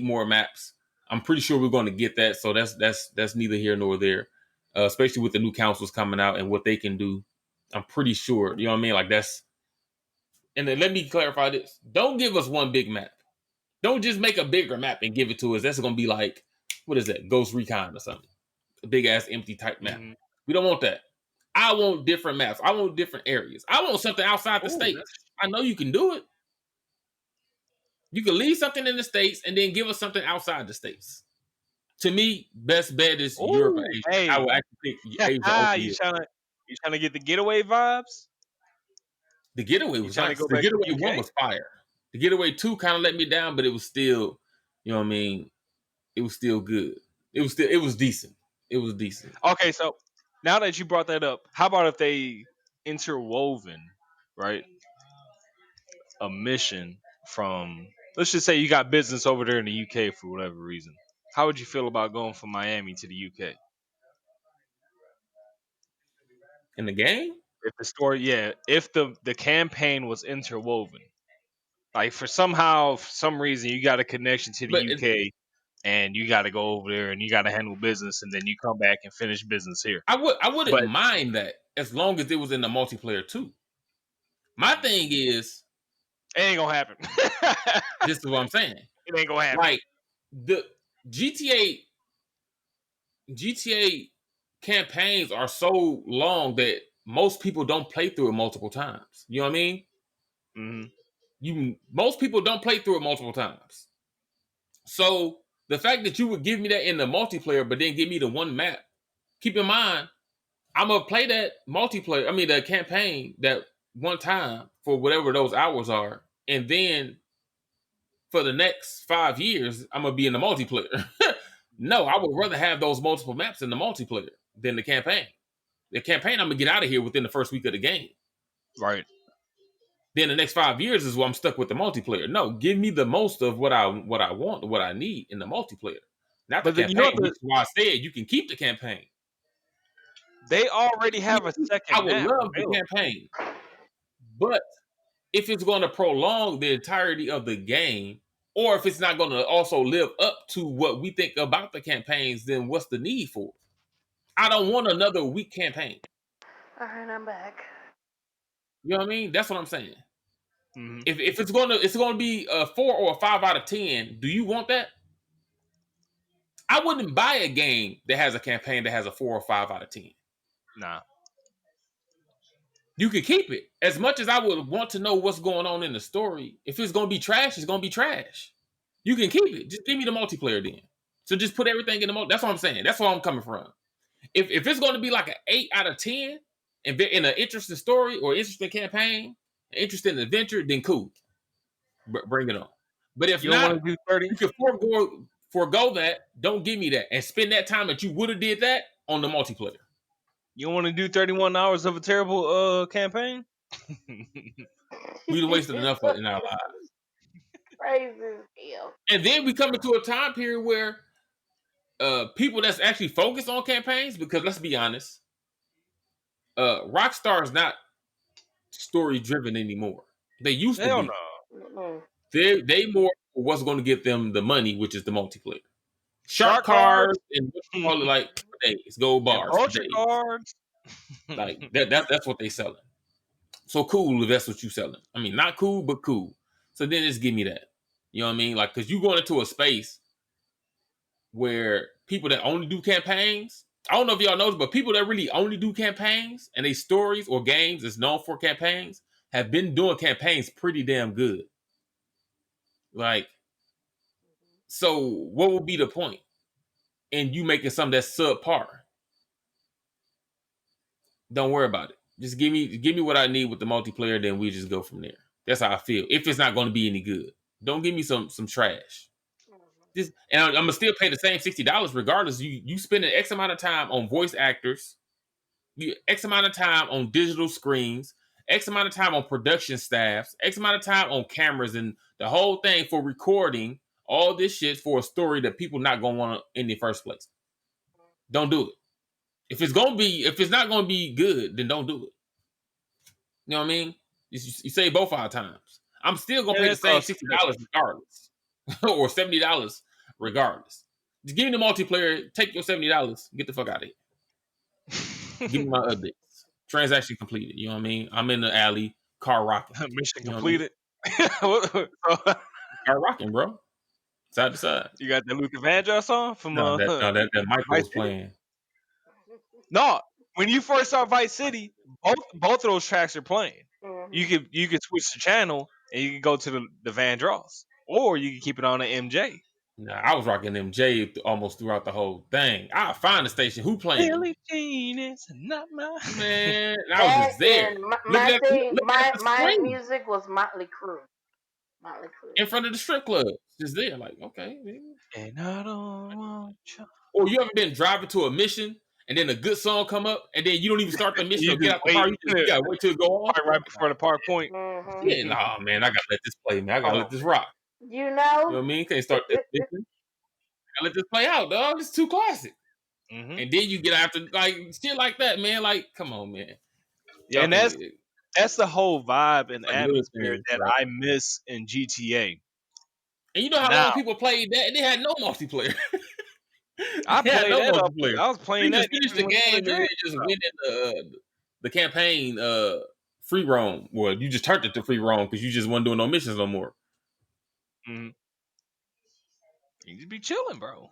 more maps. I'm pretty sure we're going to get that. So that's neither here nor there. Especially with the new consoles coming out and what they can do. I'm pretty sure. You know what I mean? Like that's. And then let me clarify this. Don't give us one big map. Don't just make a bigger map and give it to us. That's going to be like, what is that? Ghost Recon or something. A big ass empty type map. Mhm. We don't want that. I want different maps. I want different areas. I want something outside the Ooh, state. I know you can do it. You can leave something in the States and then give us something outside the States. To me, best bet is Europe or ooh, Asia. hey, I will actually pick Asia over you here. trying to get the getaway vibes? The Getaway You was trying to nice. go The back to Getaway 1 2K? was fire. The Getaway 2 kind of let me down, but it was still, you know what I mean? It was still good. It was decent. It was decent. Okay, so now that you brought that up, how about if they interwoven, right, a mission from, let's just say you got business over there in the UK for whatever reason. How would you feel about going from Miami to the UK? In the game? If the story, yeah, if the campaign was interwoven, like for some reason, you got a connection to the But UK, and you got to go over there and you got to handle business, and then you come back and finish business here. I wouldn't But mind that as long as it was in the multiplayer too. My thing is, it ain't gonna happen. this is what I'm saying. It ain't gonna happen. Like the GTA campaigns are so long that most people don't play through it multiple times. You know what I mean? Mm-hmm. Most people don't play through it multiple times. So the fact that you would give me that in the multiplayer, but then give me the one map, keep in mind, I'm gonna play that multiplayer. I mean, the campaign that one time for whatever those hours are, and then for the next 5 years, I'm gonna be in the multiplayer. No, I would rather have those multiple maps in the multiplayer than the campaign. The campaign, I'm gonna get out of here within the first week of the game. Right. Then the next 5 years is where I'm stuck with the multiplayer. No, give me the most of what I want, what I need in the multiplayer, not the But then you know campaign. what Which is why I said you can keep the campaign. they already have a I second would map love the available. campaign, but if it's going to prolong the entirety of the game, or if it's not going to also live up to what we think about the campaigns, then what's the need for it? I don't want another weak campaign. All right, I'm back. You know what I mean? That's what I'm saying. Mm-hmm. If it's gonna be a 4 or a 5 out of 10, do you want that? I wouldn't buy a game that has a campaign that has a 4 or 5 out of 10. Nah. You could keep it. As much as I would want to know what's going on in the story, if it's gonna be trash, it's gonna be trash. You can keep it. Just give me the multiplayer then. So just put everything in the That's what I'm saying. That's where I'm coming from. If it's gonna be like an 8 out of 10 and in an interesting story or interesting campaign, an interesting adventure, then cool. Bring it on. But if You don't not, want to do 30? you can forego that. Don't give me that and spend that time that you would have did that on the multiplayer. You don't want to do 31 hours of a terrible campaign? We've wasted enough in our lives. Crazy as hell. And then we come into a time period where people that's actually focused on campaigns, because let's be honest, Rockstar is not story driven anymore. They used to Hell be. no. They more what's going to get them the money, which is the multiplayer. Shark Shark cards cards and what you call it, like for days, gold and bars for vulture days. cards. Like that's what they selling. So cool if that's what you selling. I mean, not cool, but cool. So then just give me that. You know what I mean? Like, because you going into a space where people that only do campaigns, I don't know if y'all noticed, but people that really only do campaigns and they stories or games is known for campaigns have been doing campaigns pretty damn good. Like, so what would be the point in you making something that's subpar? Don't worry about it. Just give me what I need with the multiplayer, then we just go from there. That's how I feel. If it's not going to be any good, don't give me some trash. Mhm. And I'm gonna still pay the same $60 regardless. You spend an X amount of time on voice actors, you X amount of time on digital screens, X amount of time on production staffs, X amount of time on cameras, and the whole thing for recording all this shit for a story that people not gonna want in the first place. Don't do it. If it's not gonna be good, then don't do it. You know what I mean? You save both our times. I'm still gonna pay Yeah, the it's same also $60 regardless, or $70 regardless. Just give me the multiplayer. Take your $70. Get the fuck out of here. Give me my updates. Transaction completed. You know what I mean? I'm in the alley, car rocking. mission You know what I mean? completed. So, Car rocking, bro. Side to side. you got the Luther Vandross song from That Michael Vice was City? playing. No, when you first saw Vice City, both of those tracks are playing. Mhm. You could switch the channel and you can go to the Vandross, or you can keep it on the MJ. Nah, I was rocking MJ almost throughout the whole thing. I'll find the station. Who playing them? Billie Jean is not my. Man, I was That just there. and Looking my at thing, looking at the my screen music was Motley Crue. Motley Crue. in front of the strip club. Just there, like, okay. And I don't want you. Or you ever been driving to a mission and then a good song come up and then you don't even start the mission You or get just out the wait. car. You gotta wait till it go off. Right before the park point. Mhm. Yeah, nah, man, I gotta let this play, man. I gotta Oh, let this rock. You You know know, what I mean? Can't start this mission. I gotta let this play out, dog. It's too classic. hmm And then you get after like shit like that, man. Like, come on, man. yeah, Y'all and can that's the whole vibe and like little atmosphere things, that bro. I miss in GTA. And you know how long Now, people played that? They had no multiplayer. I They had played no that up. multiplayer. I was playing You that just finished the even when game going and to then jail. just went in the campaign free roam. Well, you just turned it to free roam because you just wasn't doing no missions no more. Mhm. You just be chilling, bro.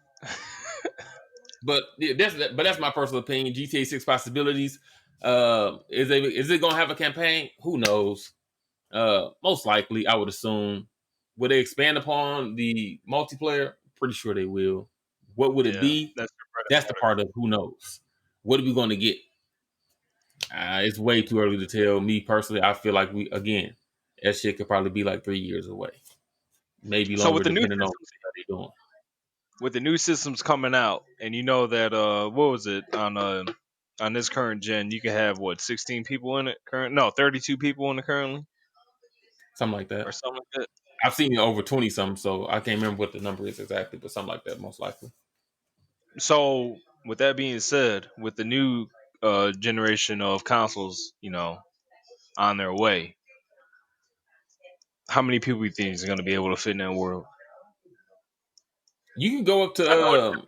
But yeah, that's my personal opinion. GTA 6 possibilities. Is it gonna have a campaign? Who knows? Most likely, I would assume. Will they expand upon the multiplayer? Pretty sure they will. What would it Yeah, be? that's the bread and That's the butter. part of who knows. What are we going to get? It's way too early to tell. Me personally, I feel like that shit could probably be like 3 years away, maybe So longer, depending on how they're doing. with the new systems coming out, and you know that what was it on this current gen? You can have what 16 people in it current? No, 32 people in it currently, Something like or that. something like that. I've seen it over 20 something, so I can't remember what the number is exactly, but something like that, most likely. So with that being said, with the new generation of consoles, on their way, how many people you think is going to be able to fit in that world? You can go up to I know it's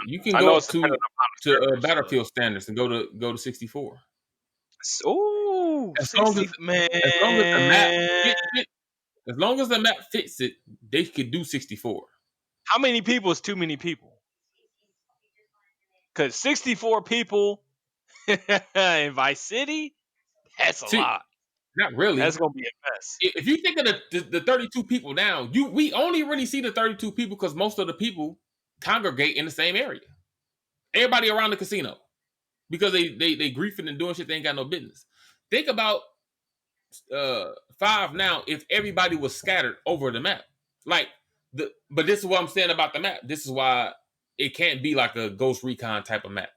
you can I know go it's up dependent upon the to servers, but Battlefield standards and go to 64. oh, As long 60 as long as the map man. fits it, as long as the map fits it, they could do 64. How many people is too many people? Because 64 people in Vice City, that's a See, lot. not That's really. gonna be a mess. If you think of the 32 people now, we only really see the 32 people because most of the people congregate in the same area. Everybody around the casino because they griefing and doing shit they ain't got no business. Think about 5 now if everybody was scattered over the map. Like but this is what I'm saying about the map. This is why it can't be like a Ghost Recon type of map.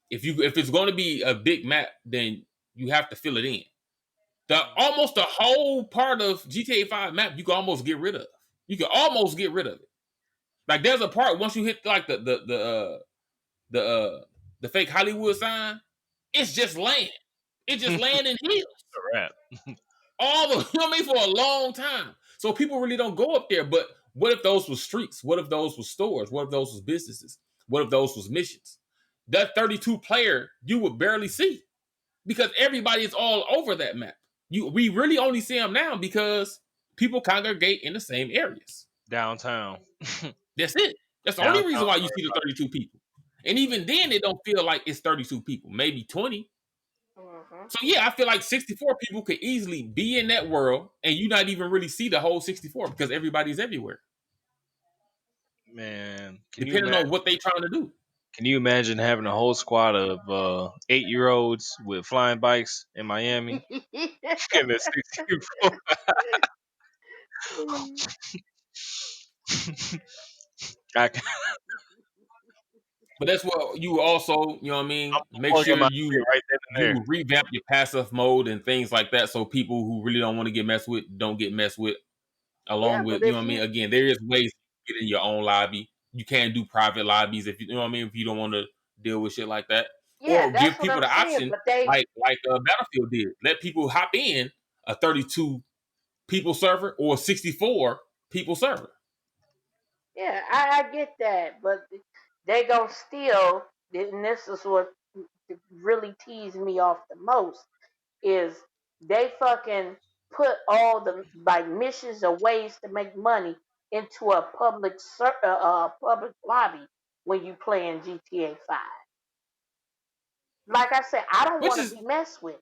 If it's going to be a big map, then you have to fill it in. Almost the whole part of GTA 5 map you can almost get rid of. You can almost get rid of it. Like there's a part once you hit like the fake Hollywood sign, it's just land. It's just land and hills. Right. All the you know what I mean for a long time. So people really don't go up there. But what if those were streets? What if those were stores? What if those was businesses? What if those was missions? That 32 player you would barely see because everybody is all over that map. We really only see them now because people congregate in the same areas. Downtown. That's it. That's the only Downtown. reason why you see the 32 people. And even then, it don't feel like it's 32 people, maybe 20. Mhm. So yeah, I feel like 64 people could easily be in that world, and you not even really see the whole 64 because everybody's everywhere, Man, can you depending imagine? on what they trying to do. Can you imagine having a whole squad of 8-year-olds with flying bikes in Miami? And a 60 I, But that's what you also, you know what I I'm mean? Make pulling in sure my shit right then and there. you revamp your passive mode and things like that so people who really don't want to get messed with don't get messed with Yeah, along but with, you know if what I mean? you, Again, there is ways to get in your own lobby. You can do private lobbies if you know what I mean, if you don't want to deal with shit like that. yeah, Or that's give what people I'm the saying. option But they, like Battlefield did. Let people hop in a 32 people server or 64 people server. yeah, I get that, but they gonna still. And this is what really teased me off the most is they fucking put all the like missions or ways to make money into a public lobby when you play in GTA 5. Like I said, I don't Which want to is be messed with.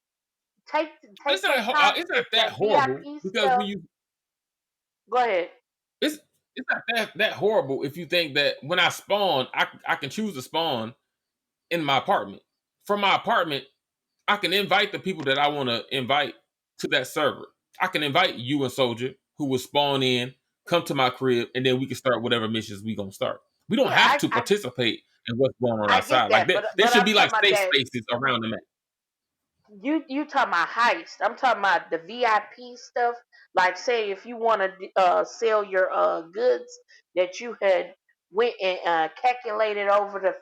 Take take that time to it's not get that that horrible VIP because stuff. when you Go ahead. it's it's not that horrible if you think that when I spawn, I can choose to spawn in my apartment. From my apartment, I can invite the people that I want to invite to that server. I can invite you and Soldier, who will spawn in, come to my crib, and then we can start whatever missions we gonna start. We don't Yeah, have to participate in what's going on I get outside. Like that, that, there but should I'm be like talking about safe that. spaces around the map. You talking about heist? I'm talking about the VIP stuff. Like, say if you want to sell your goods that you had went and calculated over the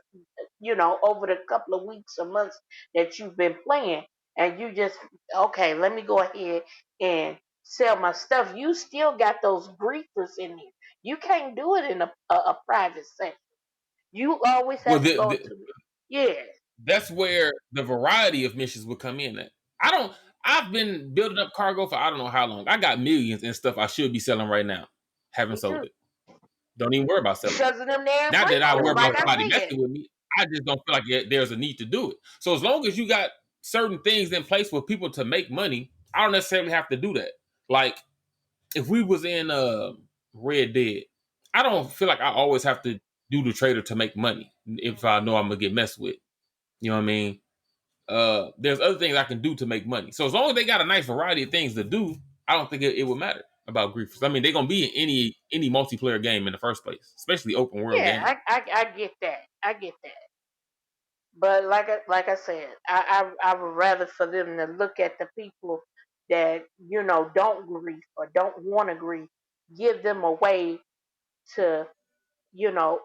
over the couple of weeks or months that you've been playing, and you just okay, let me go ahead and sell my stuff. You still got those griefers in there. You can't do it in a private setting. You always Well, have to go to yeah. that's where the variety of missions would come in at. I don't. I've been building up cargo for I don't know how long. I got millions and stuff I should be selling right now. Haven't Me sold too. it. Don't even worry about selling it. Because of them damn Not that I griefers, worry like about I somebody said. messing with me. I just don't feel like there's a need to do it. So as long as you got certain things in place for people to make money, I don't necessarily have to do that. Like if we was in Red Dead, I don't feel like I always have to do the trader to make money if I know I'm gonna get messed with. You know what I mean? There's other things I can do to make money. So as long as they got a nice variety of things to do, I don't think it would matter about griefers. I mean, they're gonna be in any multiplayer game in the first place, especially open world Yeah, game. I get that. I get that. But like I said, I would rather for them to look at the people that don't grieve or don't want to grieve, give them a way to you know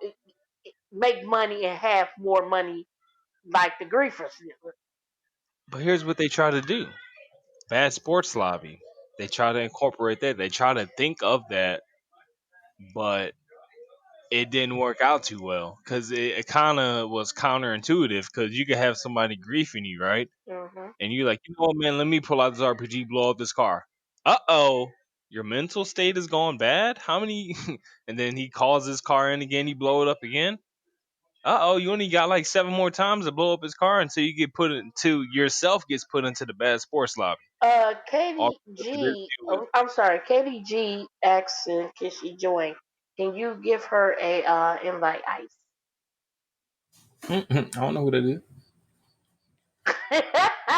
make money and have more money like the griefers do. But here's what they try to do: bad sports lobby. They try to incorporate that. They try to think of that, but it didn't work out too well because it kind of was counterintuitive. Because you could have somebody griefing you, right? Hmm. And you're like, you know what, man? Let me pull out this RPG, blow up this car. Uh-oh, your mental state is going bad. How many? And then he calls his car in again. He blow it up again. Uh-oh, you only got like 7 more times to blow up his car until you get put into yourself gets put into the bad sports lobby. All you have to KDG, do is I'm sorry, KDG asking, can she join? Can you give her a invite ice? I don't know who that is. I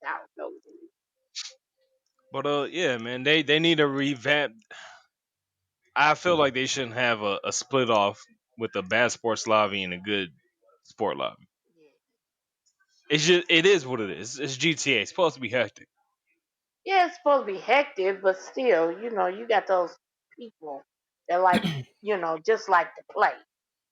don't know. But yeah, man, they need to revamp. I feel like they shouldn't have a split off with a bad sports lobby and a good sport lobby. It's just it is what it is. It's GTA. It's supposed to be hectic. Yeah, it's supposed to be hectic, but still, you got those people that just like to play.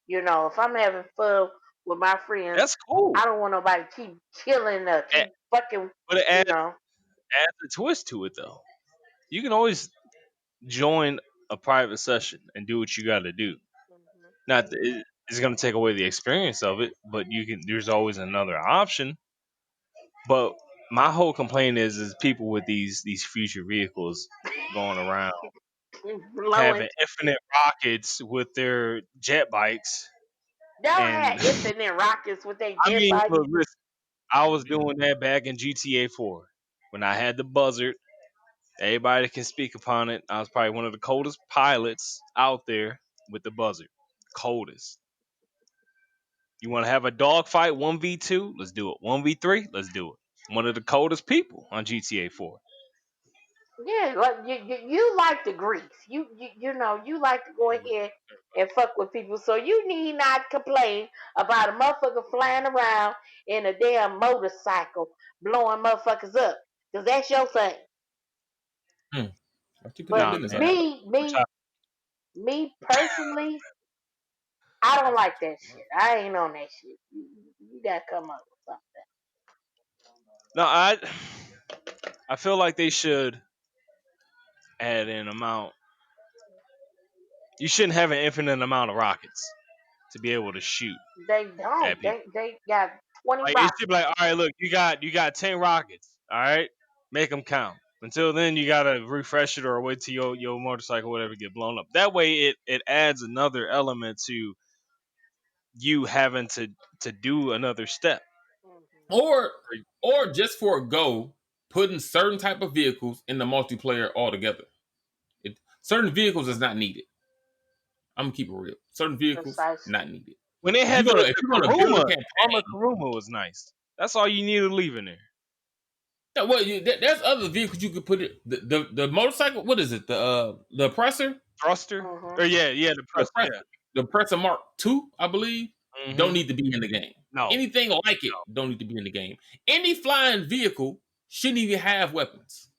If I'm having fun with my friends, That's cool. I don't want nobody to keep killing or A- keep fucking, But it you know. adds a twist to it though. You can always join a private session and do what you got to do. Mhm. Not that it's going to take away the experience of it, but you can. There's always another option. But my whole complaint is people with these future vehicles going around Blowing. having infinite rockets with their jet bikes, Don't have and infinite rockets with their I jet mean, bikes. look, listen, I was doing that back in GTA 4 when I had the buzzard. Everybody can speak upon it. I was probably one of the coldest pilots out there with the buzzard. Coldest. You want to have a dogfight 1v2? Let's do it. 1v3? Let's do it. I'm one of the coldest people on GTA 4. Yeah, like you like the grease. You know you like to go ahead and fuck with people. So you need not complain about a motherfucker flying around in a damn motorcycle blowing motherfuckers up. Cause that's your thing. I keep put that But Nah, business man. out. me personally, I don't like that shit. I ain't on that shit. You gotta come up with something. No, I feel like they should add an amount. You shouldn't have an infinite amount of rockets to be able to shoot They don't. at people. They got 20 Like it rockets. should be like, all right, look, you got 10 rockets. All right, make them count. Until then, you gotta refresh it or wait till your motorcycle, whatever, get blown up. That way, it adds another element to you having to do another step. Mhm. Or just for a go, putting certain type of vehicles in the multiplayer altogether. Certain vehicles is not needed. I'm gonna keep it real. Certain vehicles Precisely. not needed. When they If had you're gonna build a Karuma, campaign, Armor Karuma was nice. That's all you need to leave in there. there's other vehicles you could put it. The motorcycle. What is it? The oppressor. Thruster? Mhm. Or yeah, the The Thruster. oppressor. Yeah. The oppressor Mark II, I believe. Don't Mm-hmm. need to be in the game. No. Anything like it don't need to be in the game. Any flying vehicle shouldn't even have weapons.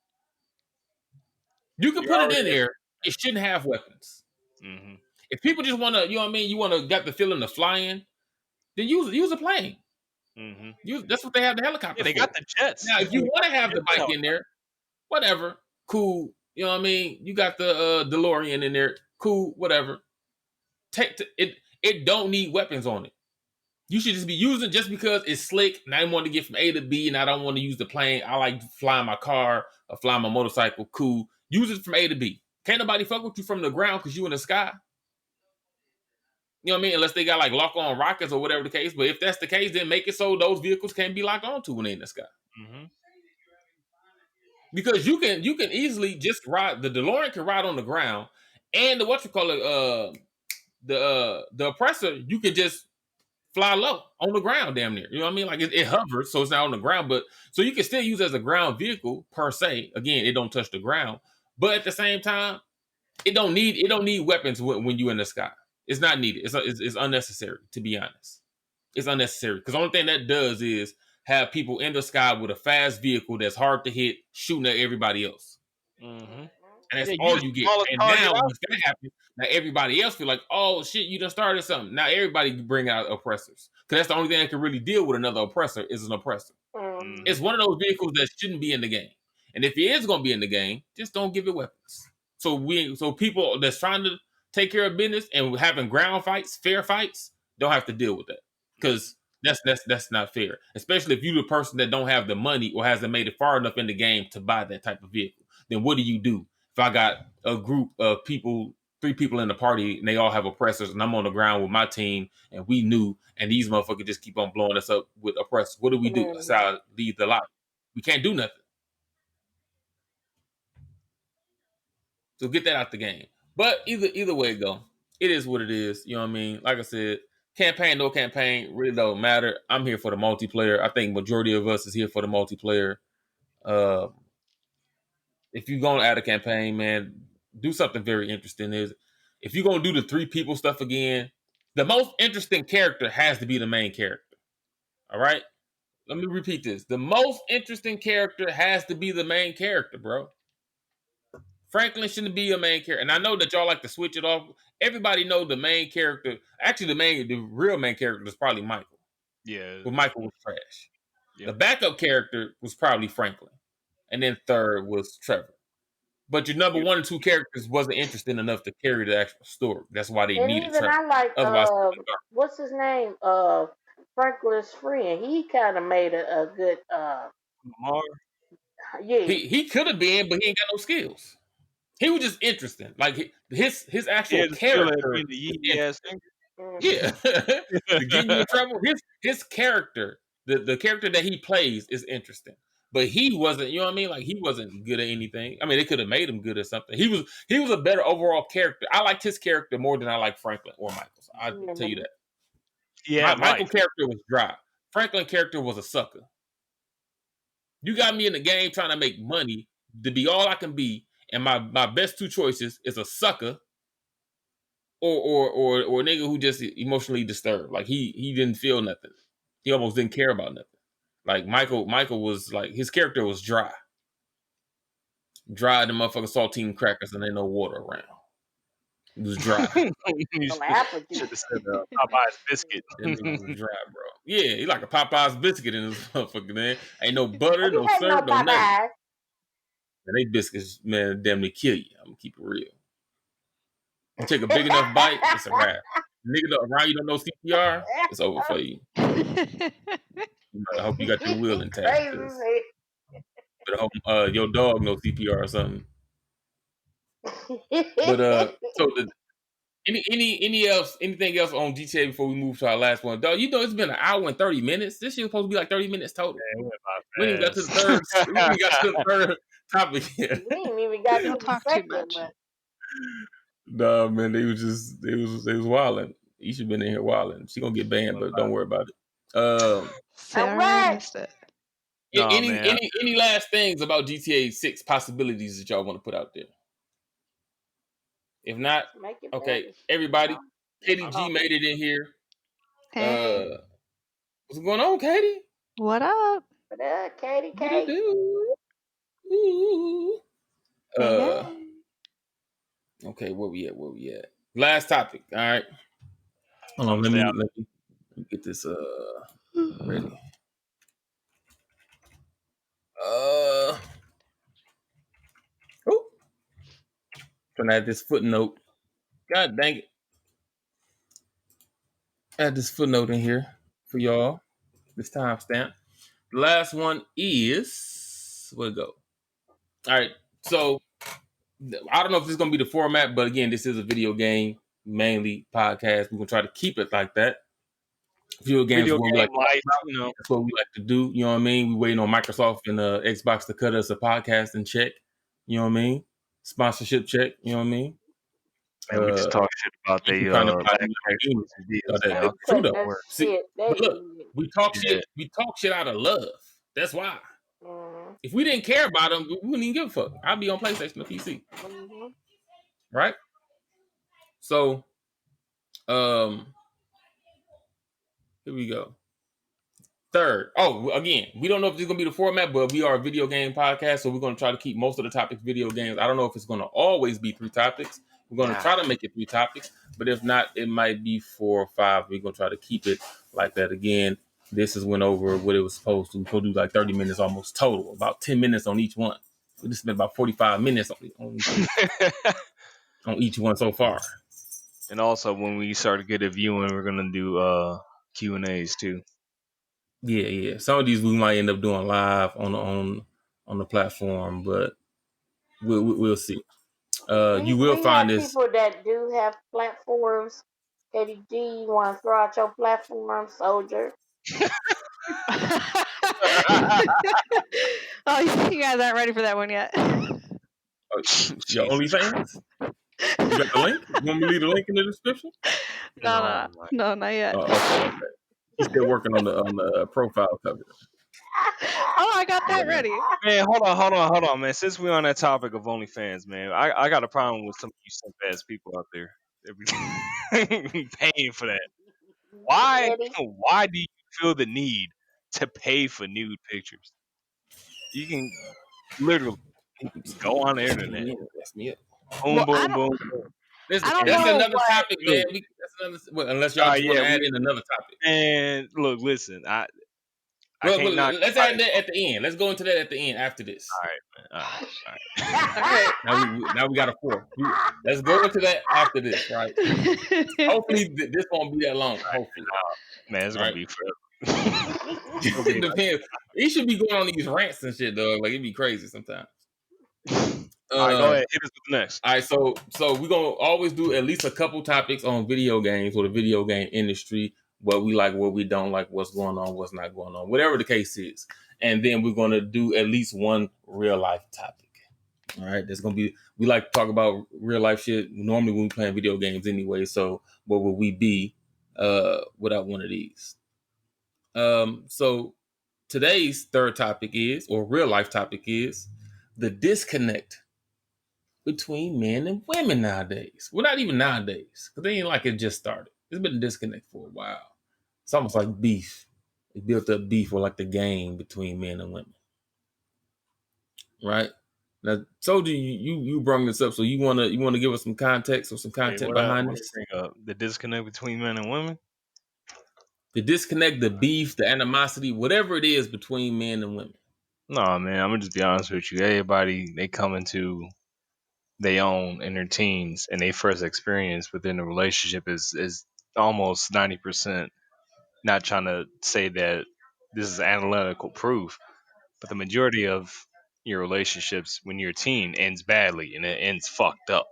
You can You're put it in already. there. It shouldn't have weapons. Mm-hmm. If people just want to, you know what I mean, you want to get the feeling of flying, then use a plane. Mm-hmm. That's what they have the Yeah, helicopters they for. got the jets. Now, if you want to have the bike in there, whatever, cool. You know what I mean? You got the DeLorean in there, cool, whatever. It don't need weapons on it. You should just be using just because it's slick and I want to get from A to B and I don't want to use the plane. I like flying my car or flying my motorcycle, cool. Use it from A to B. Can't nobody fuck with you from the ground because you in the sky. You know what I mean? Unless they got like lock on rockets or whatever the case. But if that's the case, then make it so those vehicles can't be locked onto when they're in the sky. Mm-hmm. Because you can easily just ride the DeLorean can ride on the ground, and the oppressor you can just fly low on the ground, damn near. You know what I mean? Like it hovers, so it's not on the ground, but so you can still use it as a ground vehicle per se. Again, it don't touch the ground, but at the same time, it don't need weapons when you're in the sky. It's not needed. It's unnecessary, to be honest. It's unnecessary because the only thing that does is have people in the sky with a fast vehicle that's hard to hit, shooting at everybody else, Mm-hmm. and that's Yeah, all you get. And now out. once that happens, now everybody else feel like, oh shit, you done started something. Now everybody bring out oppressors because that's the only thing that can really deal with another oppressor is an oppressor. Mhm. It's one of those vehicles that shouldn't be in the game, and if he is going to be in the game, just don't give it weapons. So people that's trying to take care of business and having ground fights, fair fights, don't have to deal with that because that's not fair. Especially if you're the person that don't have the money or hasn't made it far enough in the game to buy that type of vehicle. Then what do you do? If I got a group of people, 3 people in the party, and they all have oppressors, and I'm on the ground with my team, and we knew, and these motherfuckers just keep on blowing us up with oppressors. What do we do? That's how I lead the lot. We can't do nothing. So get that out the game. But either way it go, it is what it is. You know what I mean? Like I said, campaign, no campaign, really don't matter. I'm here for the multiplayer. I think majority of us is here for the multiplayer. Uh, if you're gonna add a campaign, man, do something very interesting. Is if you're gonna do the 3 people stuff again, the most interesting character has to be the main character. All right? Let me repeat this. The most interesting character has to be the main character, bro. Franklin shouldn't be a main character. And I know that y'all like to switch it off. Everybody know the main character. Actually, the real main character is probably Michael. Yeah. But Michael was trash. Yep. The backup character was probably Franklin. And then third was Trevor. But your number 1 and 2 characters wasn't interesting enough to carry the actual story. That's why they And needed even Trevor. I like Otherwise, what's his name? Franklin's friend. He kind of made a good Lamar. yeah. he could have been, but he ain't got no skills. He was just interesting. Like his actual Yeah, character. the Yeezy ass thing. Yeah, to get you in trouble. His character, the character that he plays, is interesting, but he wasn't. You know what I mean? Like he wasn't good at anything. I mean, they could have made him good at something. He was a better overall character. I liked his character more than I like Franklin or Michael's. I'll tell you that. Yeah, Michael character was dry. Franklin character was a sucker. You got me in the game trying to make money to be all I can be, and my best two choices is a sucker or a nigga who just emotionally disturbed. Like he didn't feel nothing. He almost didn't care about nothing. Like Michael was like his character was dry. Dry the motherfucking saltine crackers and ain't no water around. It was dry. You Some apple should have juice. said Popeye's biscuit. That nigga was dry, bro. Yeah, he like a Popeye's biscuit in his motherfucking man. Ain't no butter, You no had no syrup, no nothing. Popeyes. And they biscuits, man, damn near kill you. I'm gonna keep it real. You take a big enough bite, it's a wrap. Nigga around you don't know CPR, it's over for you. I hope you got your will intact. Crazy, Better man. hope your dog knows CPR or something. But so anything else on GTA before we move to our last one? Dog, you know it's been an hour and 30 minutes. This shit was supposed to be like 30 minutes total. We didn't got to the third. We didn't got to the third topic yet. We ain't even got to Don't the talk too second much. one. Nah, man, they was wilding. You should have been in here wilding. She gonna get banned, but don't worry about it. Sarah right. missed it. No, any man. any last things about GTA 6 possibilities that y'all want to put out there? If not, Make it okay, better. everybody. Katie G Oh. made it in here. Hey, What's going on, Katie? what up? What up, Katie What you K? do? Ooh. Hey, Okay, where we at? Last topic. All right. Hold on, let me get this ready. Oh, trying to add this footnote. God dang it. Add this footnote in here for y'all. This timestamp. The last one is where'd it go? All right. So I don't know if this is gonna be the format, but again, this is a video game, mainly podcast. We're gonna try to keep it like that. Video games Video what we game like. life, you know. That's what we like to do. You know what I mean? We waiting on Microsoft and Xbox to cut us a podcast and check. You know what I mean? Sponsorship check. You know what I mean? And we just talk shit about you the can kind of buy back deals. deals. They You know? True cutting though. that See, shit. They but look, we talk Yeah. shit. We talk shit out of love. That's why. Mm-hmm. If we didn't care about them, we wouldn't even give a fuck. I'd be on PlayStation or PC, Mm-hmm. right? So, here we go. Third. Oh, again, we don't know if this is gonna be the format, but we are a video game podcast, so we're gonna try to keep most of the topics video games. I don't know if it's gonna always be 3 topics. We're gonna try to make it 3 topics, but if not, it might be 4 or 5. We're gonna try to keep it like that. Again, this is went over what it was supposed to. We're supposed to do like 30 minutes almost total, about 10 minutes on each one. We just spent about 45 minutes on each one so far. And also, when we start to get a viewing, we're gonna do Q&As too. Yeah. Some of these we might end up doing live on the platform, but we'll see. You will find this. People that do have platforms. Katie G, you want to throw out your platform, soldier? Oh, you guys aren't ready for that one yet. Your OnlyFans? You got the link? You want me to leave the link in the description? No, not yet. Okay. He's still working on the profile cover. Oh, I got that ready. Man, hold on, man. Since we're on that topic of OnlyFans, man, I got a problem with some of you simp ass people out there paying for that. Why do you feel the need to pay for nude pictures? You can literally go on the internet. That's me up. Boom. That's I don't another know topic, man. Unless y'all just want to add in another topic. And look, listen, I Well, can't knock let's add that at the end. Let's go into that at the end after this. All right. Now we got a 4. Let's go into that after this, right? Hopefully this won't be that long. Hopefully, man, it's gonna be forever. It depends. He should be going on these rants and shit, dog. Like it'd be crazy sometimes. All right, go ahead. Hit us with the next. All right, so we're gonna always do at least a couple topics on video games or the video game industry, what we like, what we don't like, what's going on, what's not going on, whatever the case is. And then we're gonna do at least one real life topic. All right, there's gonna be we like to talk about real life shit normally when we playing video games anyway. So what would we be without one of these. So today's third topic is, or real life topic is, the disconnect between men and women nowadays. Well, not even nowadays, because they ain't like it just started. It's been a disconnect for a while. It's almost like beef. It built up beef or like the game between men and women. Right? Now, Soldier, you brought this up, so you wanna give us some context or some content behind What I this? bring up the disconnect between men and women. The disconnect, the beef, the animosity, whatever it is between men and women. No, man, I'm gonna just be honest with you. Everybody they come into their own in their teens, and their first experience within a relationship is almost 90%. Not trying to say that this is analytical proof, but the majority of your relationships when you're a teen ends badly and it ends fucked up,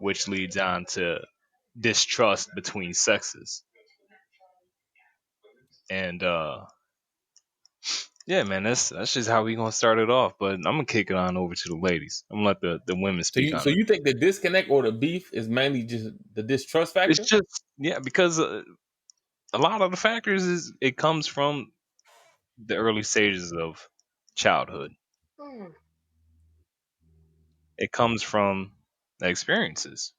which leads on to distrust between sexes. And yeah, man, that's just how we gonna start it off. But I'm gonna kick it on over to the ladies. I'm gonna let the women So speak you on so it. you think the disconnect or the beef is mainly just the distrust It's factor? just because a lot of the factors is it comes from the early stages of childhood. Hmm. It comes from the experiences.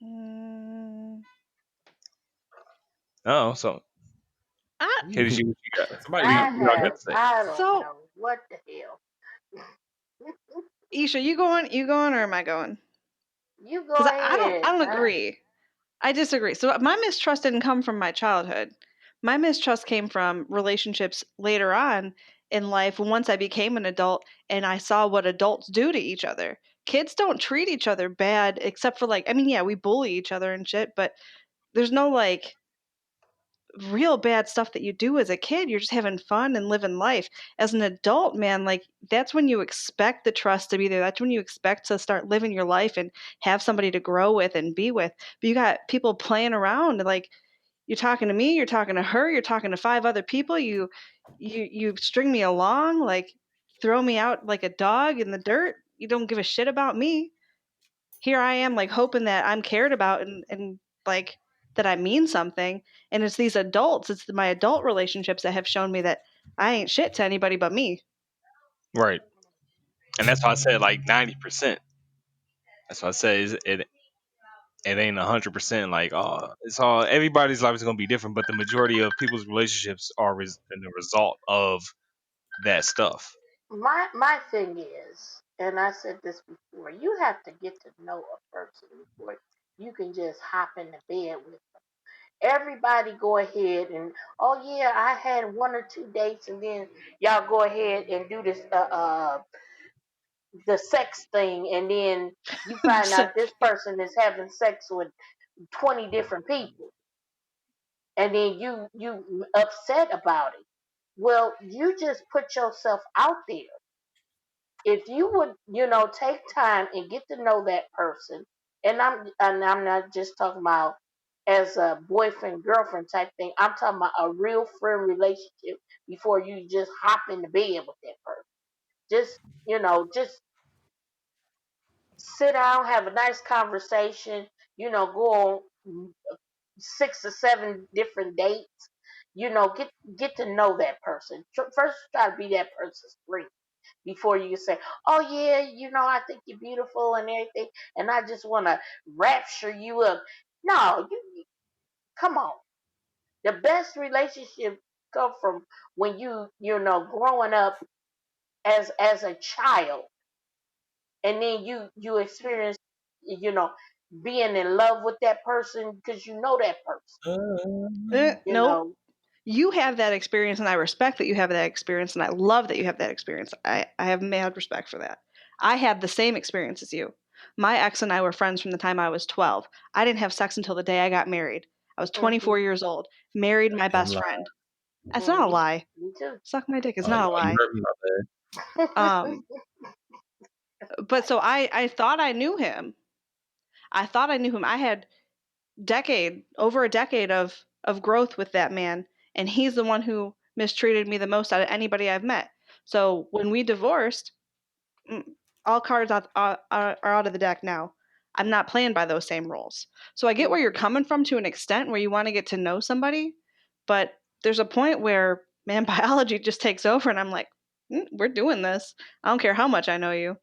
Mm, Oh, so I, Katie G, what you got? Somebody I What y'all got have, to say? I don't so know what the hell. Isha, you going? You going, or am I going? You go Because I don't. ahead. I don't agree. I disagree. So my mistrust didn't come from my childhood. My mistrust came from relationships later on in life once I became an adult and I saw what adults do to each other. Kids don't treat each other bad except for like, I mean, yeah, we bully each other and shit, but there's no like real bad stuff that you do as a kid. You're just having fun and living life. As an adult, man, like that's when you expect the trust to be there. That's when you expect to start living your life and have somebody to grow with and be with. But you got people playing around like you're talking to me, you're talking to her, you're talking to five other people. You string me along, like throw me out like a dog in the dirt. You don't give a shit about me. Here I am like hoping that I'm cared about and like that I mean something. And it's these adults, it's my adult relationships that have shown me that I ain't shit to anybody but me. Right, and that's why I said like 90%. That's why I say it ain't 100%. Like it's all everybody's life is gonna be different, but the majority of people's relationships are in the result of that stuff. My thing is, and I said this before, you have to get to know a person before you can just hop in the bed with them. Everybody go ahead and oh yeah, I had one or two dates, and then y'all go ahead and do this the sex thing, and then you find So, out this person is having sex with 20 different people, and then you upset about it. Well, you just put yourself out there. If you would, take time and get to know that person, and I'm not just talking about as a boyfriend girlfriend type thing. I'm talking about a real friend relationship before you just hop in the bed with that person. Just just sit down, have a nice conversation. Go on 6 or 7 different dates. Get to know that person. First, try to be that person's friend before you say, "Oh yeah, I think you're beautiful and everything, and I just want to rapture you up." No, come on. The best relationship come from when growing up as a child, and then you experience you know being in love with that person because you know that person. You nope. know, You have that experience, and I respect that you have that experience, and I love that you have that experience. I have mad respect for that. I had the same experience as you. My ex and I were friends from the time I was 12. I didn't have sex until the day I got married. I was 24 hmm years old, married my Damn best lie. friend. That's not a hmm lie. me too. Suck my dick is Oh, not a no, you lie. hurt me, my bad. Um, but so I thought I knew him. I thought I knew him. I had over a decade of growth with that man, and he's the one who mistreated me the most out of anybody I've met. So when we divorced, mm, all cards are out of the deck now. I'm not playing by those same rules. So I get where you're coming from to an extent where you want to get to know somebody, but there's a point where, man, biology just takes over, and I'm like, we're doing this. I don't care how much I know you.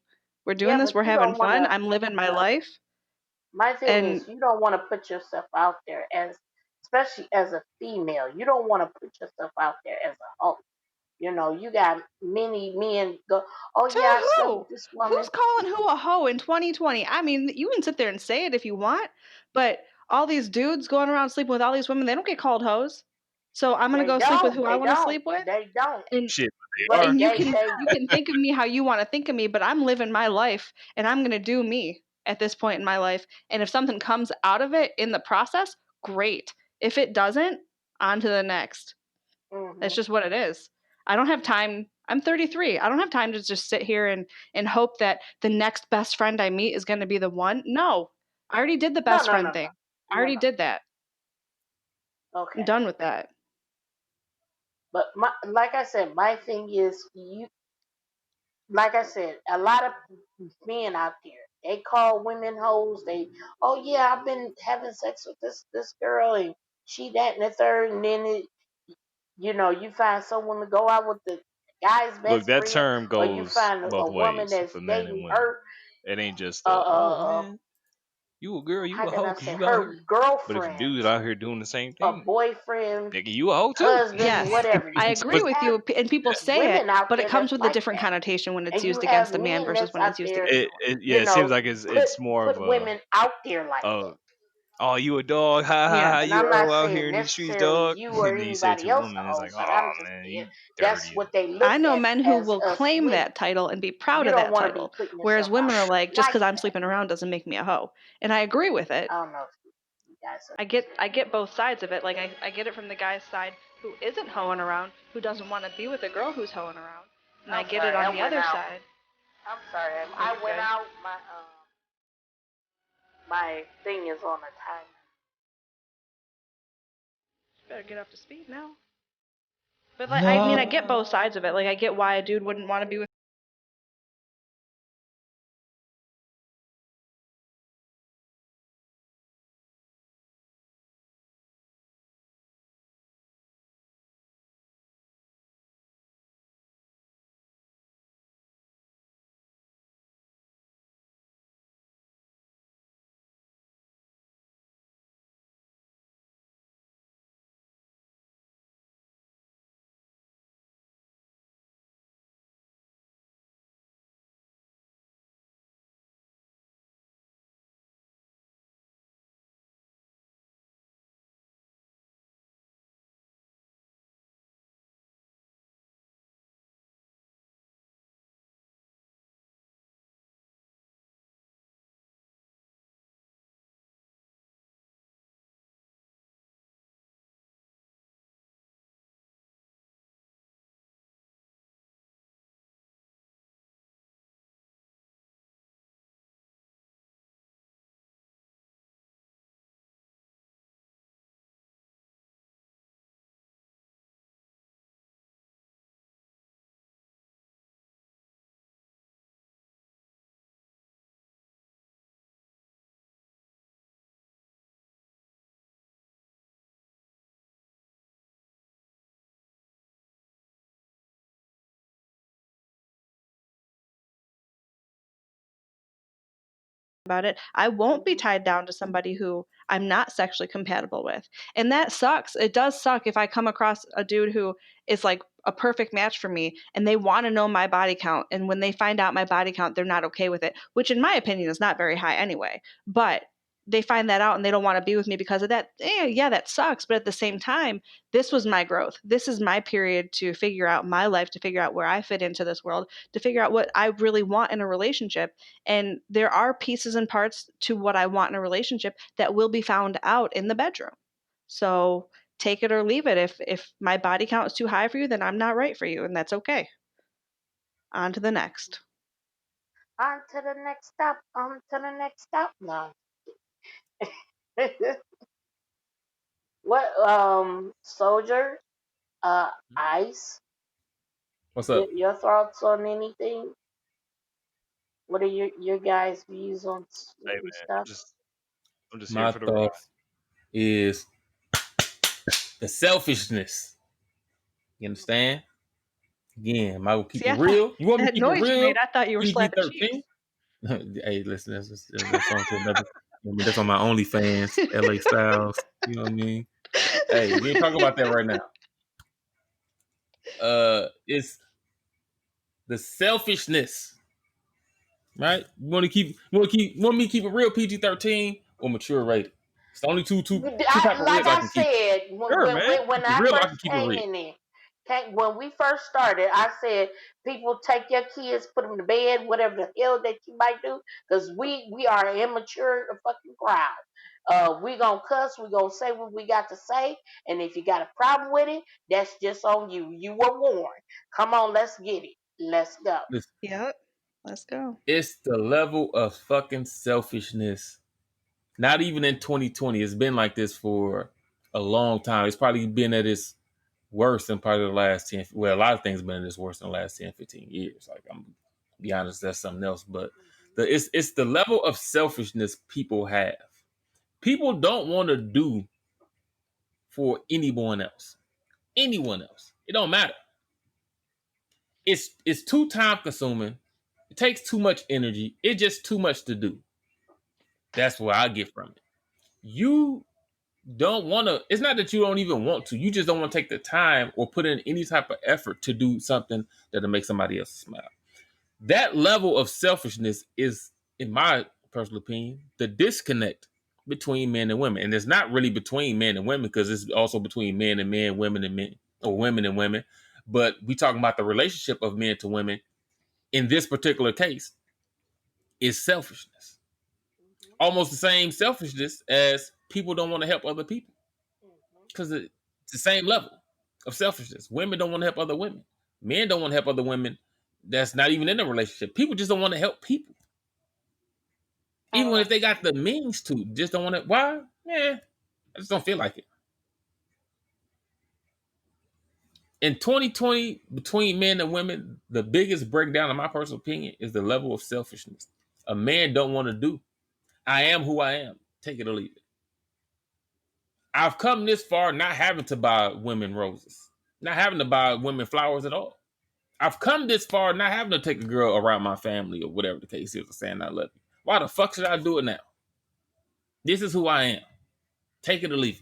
We're doing Yeah, this. but We're you having don't want fun. to. I'm living my life. My thing And is, you don't want to put yourself out there especially as a female. You don't want to put yourself out there as a hoe. You know, you got many men go, oh to yeah, I slept who? with this woman. Who's calling who a hoe in 2020? I mean, you can sit there and say it if you want, but all these dudes going around sleeping with all these women, they don't get called hoes. So I'm gonna They go sleep with who I They want to don't. sleep with. They don't. And Shit, they But are. and you they can think of me how you want to think of me, but I'm living my life and I'm gonna do me at this point in my life. And if something comes out of it in the process, great. If it doesn't, on to the next. That's just what it is. I don't have time. I'm 33. I don't have time to just sit here and hope that the next best friend I meet is going to be the one. No, I already did the No, best no, friend no, thing. I no, already no. did that. Okay. I'm done with that. But like I said, my thing is like I said, a lot of men out there, they call women hoes. Oh yeah, I've been having sex with this girl and she that and the third, and then you find someone to go out with the guy's Look, best that friend, term or you goes find a both woman ways that's for men and dating women. her, It ain't just oh uh, man, you a girl, you how a can hoe I because say, you out her here. But if a girlfriend, dude out here doing the same a thing, boyfriend, nigga, you a hoe too. husband, Yes, whatever. I You agree But just with have you, and people say it, women out but it there comes that's with a like different that. connotation when it's And you used have against a man men versus that's when out it's used there, against a yeah, it seems like put it's more of put a woman out there like that. oh, you a dog, ha woman. ha ha, Yeah. And you I'm a hoe not out here saying in these streets, necessarily dog. you or And then you say it anybody to a else a woman, it's hoe, like, but oh I'm just man, saying you that's dirty. what they look I know at men who as will us claim women. that title and be proud You of don't that want to be title, putting whereas yourself out women are like, just like because I'm that. sleeping around doesn't make me a hoe. And I agree with it. I don't know if you guys I get both sides of it. Like I get it from the guy's side who isn't hoeing around, who doesn't want to be with a girl who's hoeing around, and I get it on the other side. I'm sorry. I went good. out. My thing is on a timer. Better get up to speed now. But like, I mean, I get both sides of it. Like I get why a dude wouldn't want to be with. About it, I won't be tied down to somebody who I'm not sexually compatible with. And that sucks. It does suck if I come across a dude who is like a perfect match for me and they want to know my body count. And when they find out my body count, they're not okay with it, which in my opinion is not very high anyway. But they find that out and they don't want to be with me because of that. Yeah, that sucks. But at the same time, this was my growth. This is my period to figure out my life, to figure out where I fit into this world, to figure out what I really want in a relationship. And there are pieces and parts to what I want in a relationship that will be found out in the bedroom. So take it or leave it. If my body count is too high for you, then I'm not right for you, and that's okay. On to the next. On to the next stop. On to the next stop. No. What? Soldier. Ice. What's up? Your thoughts on anything? What are your guys' views on Hey certain man, stuff? I'm just here My for the ride. thoughts is the selfishness. You understand? Again, am I gonna keep See, it I thought real? You want me to that keep it noise you made. real? I thought you were PG slapping 13. cheeks. Hey, listen, that's on to another. I mean, that's on my OnlyFans, LA Styles. You know what I mean? Hey, we ain't talking about that right now. It's the selfishness, right? You want me to keep it real, PG 13 or mature rated? It's the only two type of Like reels I I can keep. said, when Sure, when man. when, when The I real I first can keep it came real. in there, when we first started, I said, people take your kids, put them to bed, whatever the hell that you might do, because we are an immature fucking crowd. We gonna cuss, we gonna say what we got to say, and if you got a problem with it, that's just on you. You were warned. Come on, let's get it. Let's go. Listen, Yep. Let's go. it's the level of fucking selfishness. Not even in 2020. It's been like this for a long time. It's probably been at its worst in probably the last 10. Well, a lot of things been at its worst in the last 10, 15 years. Like, I'm be honest, that's something else. But it's the level of selfishness people have. People don't want to do for anyone else. Anyone else. It don't matter. It's too time consuming. It takes too much energy. It's just too much to do. That's what I get from it. You don't want to, it's not that you don't even want to, you just don't want to take the time or put in any type of effort to do something that'll make somebody else smile. That level of selfishness is, in my personal opinion, the disconnect between men and women. And it's not really between men and women, because it's also between men and men, women and men, or women and women. But we talking about the relationship of men to women. In this particular case, is selfishness. Almost the same selfishness as people don't want to help other people, because it's the same level of selfishness. Women don't want to help other women. Men don't want to help other women that's not even in a relationship. People just don't want to help people. Even if they got the means to, just don't want to. Why? Yeah, I just don't feel like it. In 2020, between men and women, the biggest breakdown, in my personal opinion, is the level of selfishness. A man don't want to do. I am who I am. Take it or leave it. I've come this far not having to buy women roses, not having to buy women flowers at all. I've come this far not having to take a girl around my family or whatever the case is, or saying I love you. Why the fuck should I do it now? This is who I am. Take it or leave it.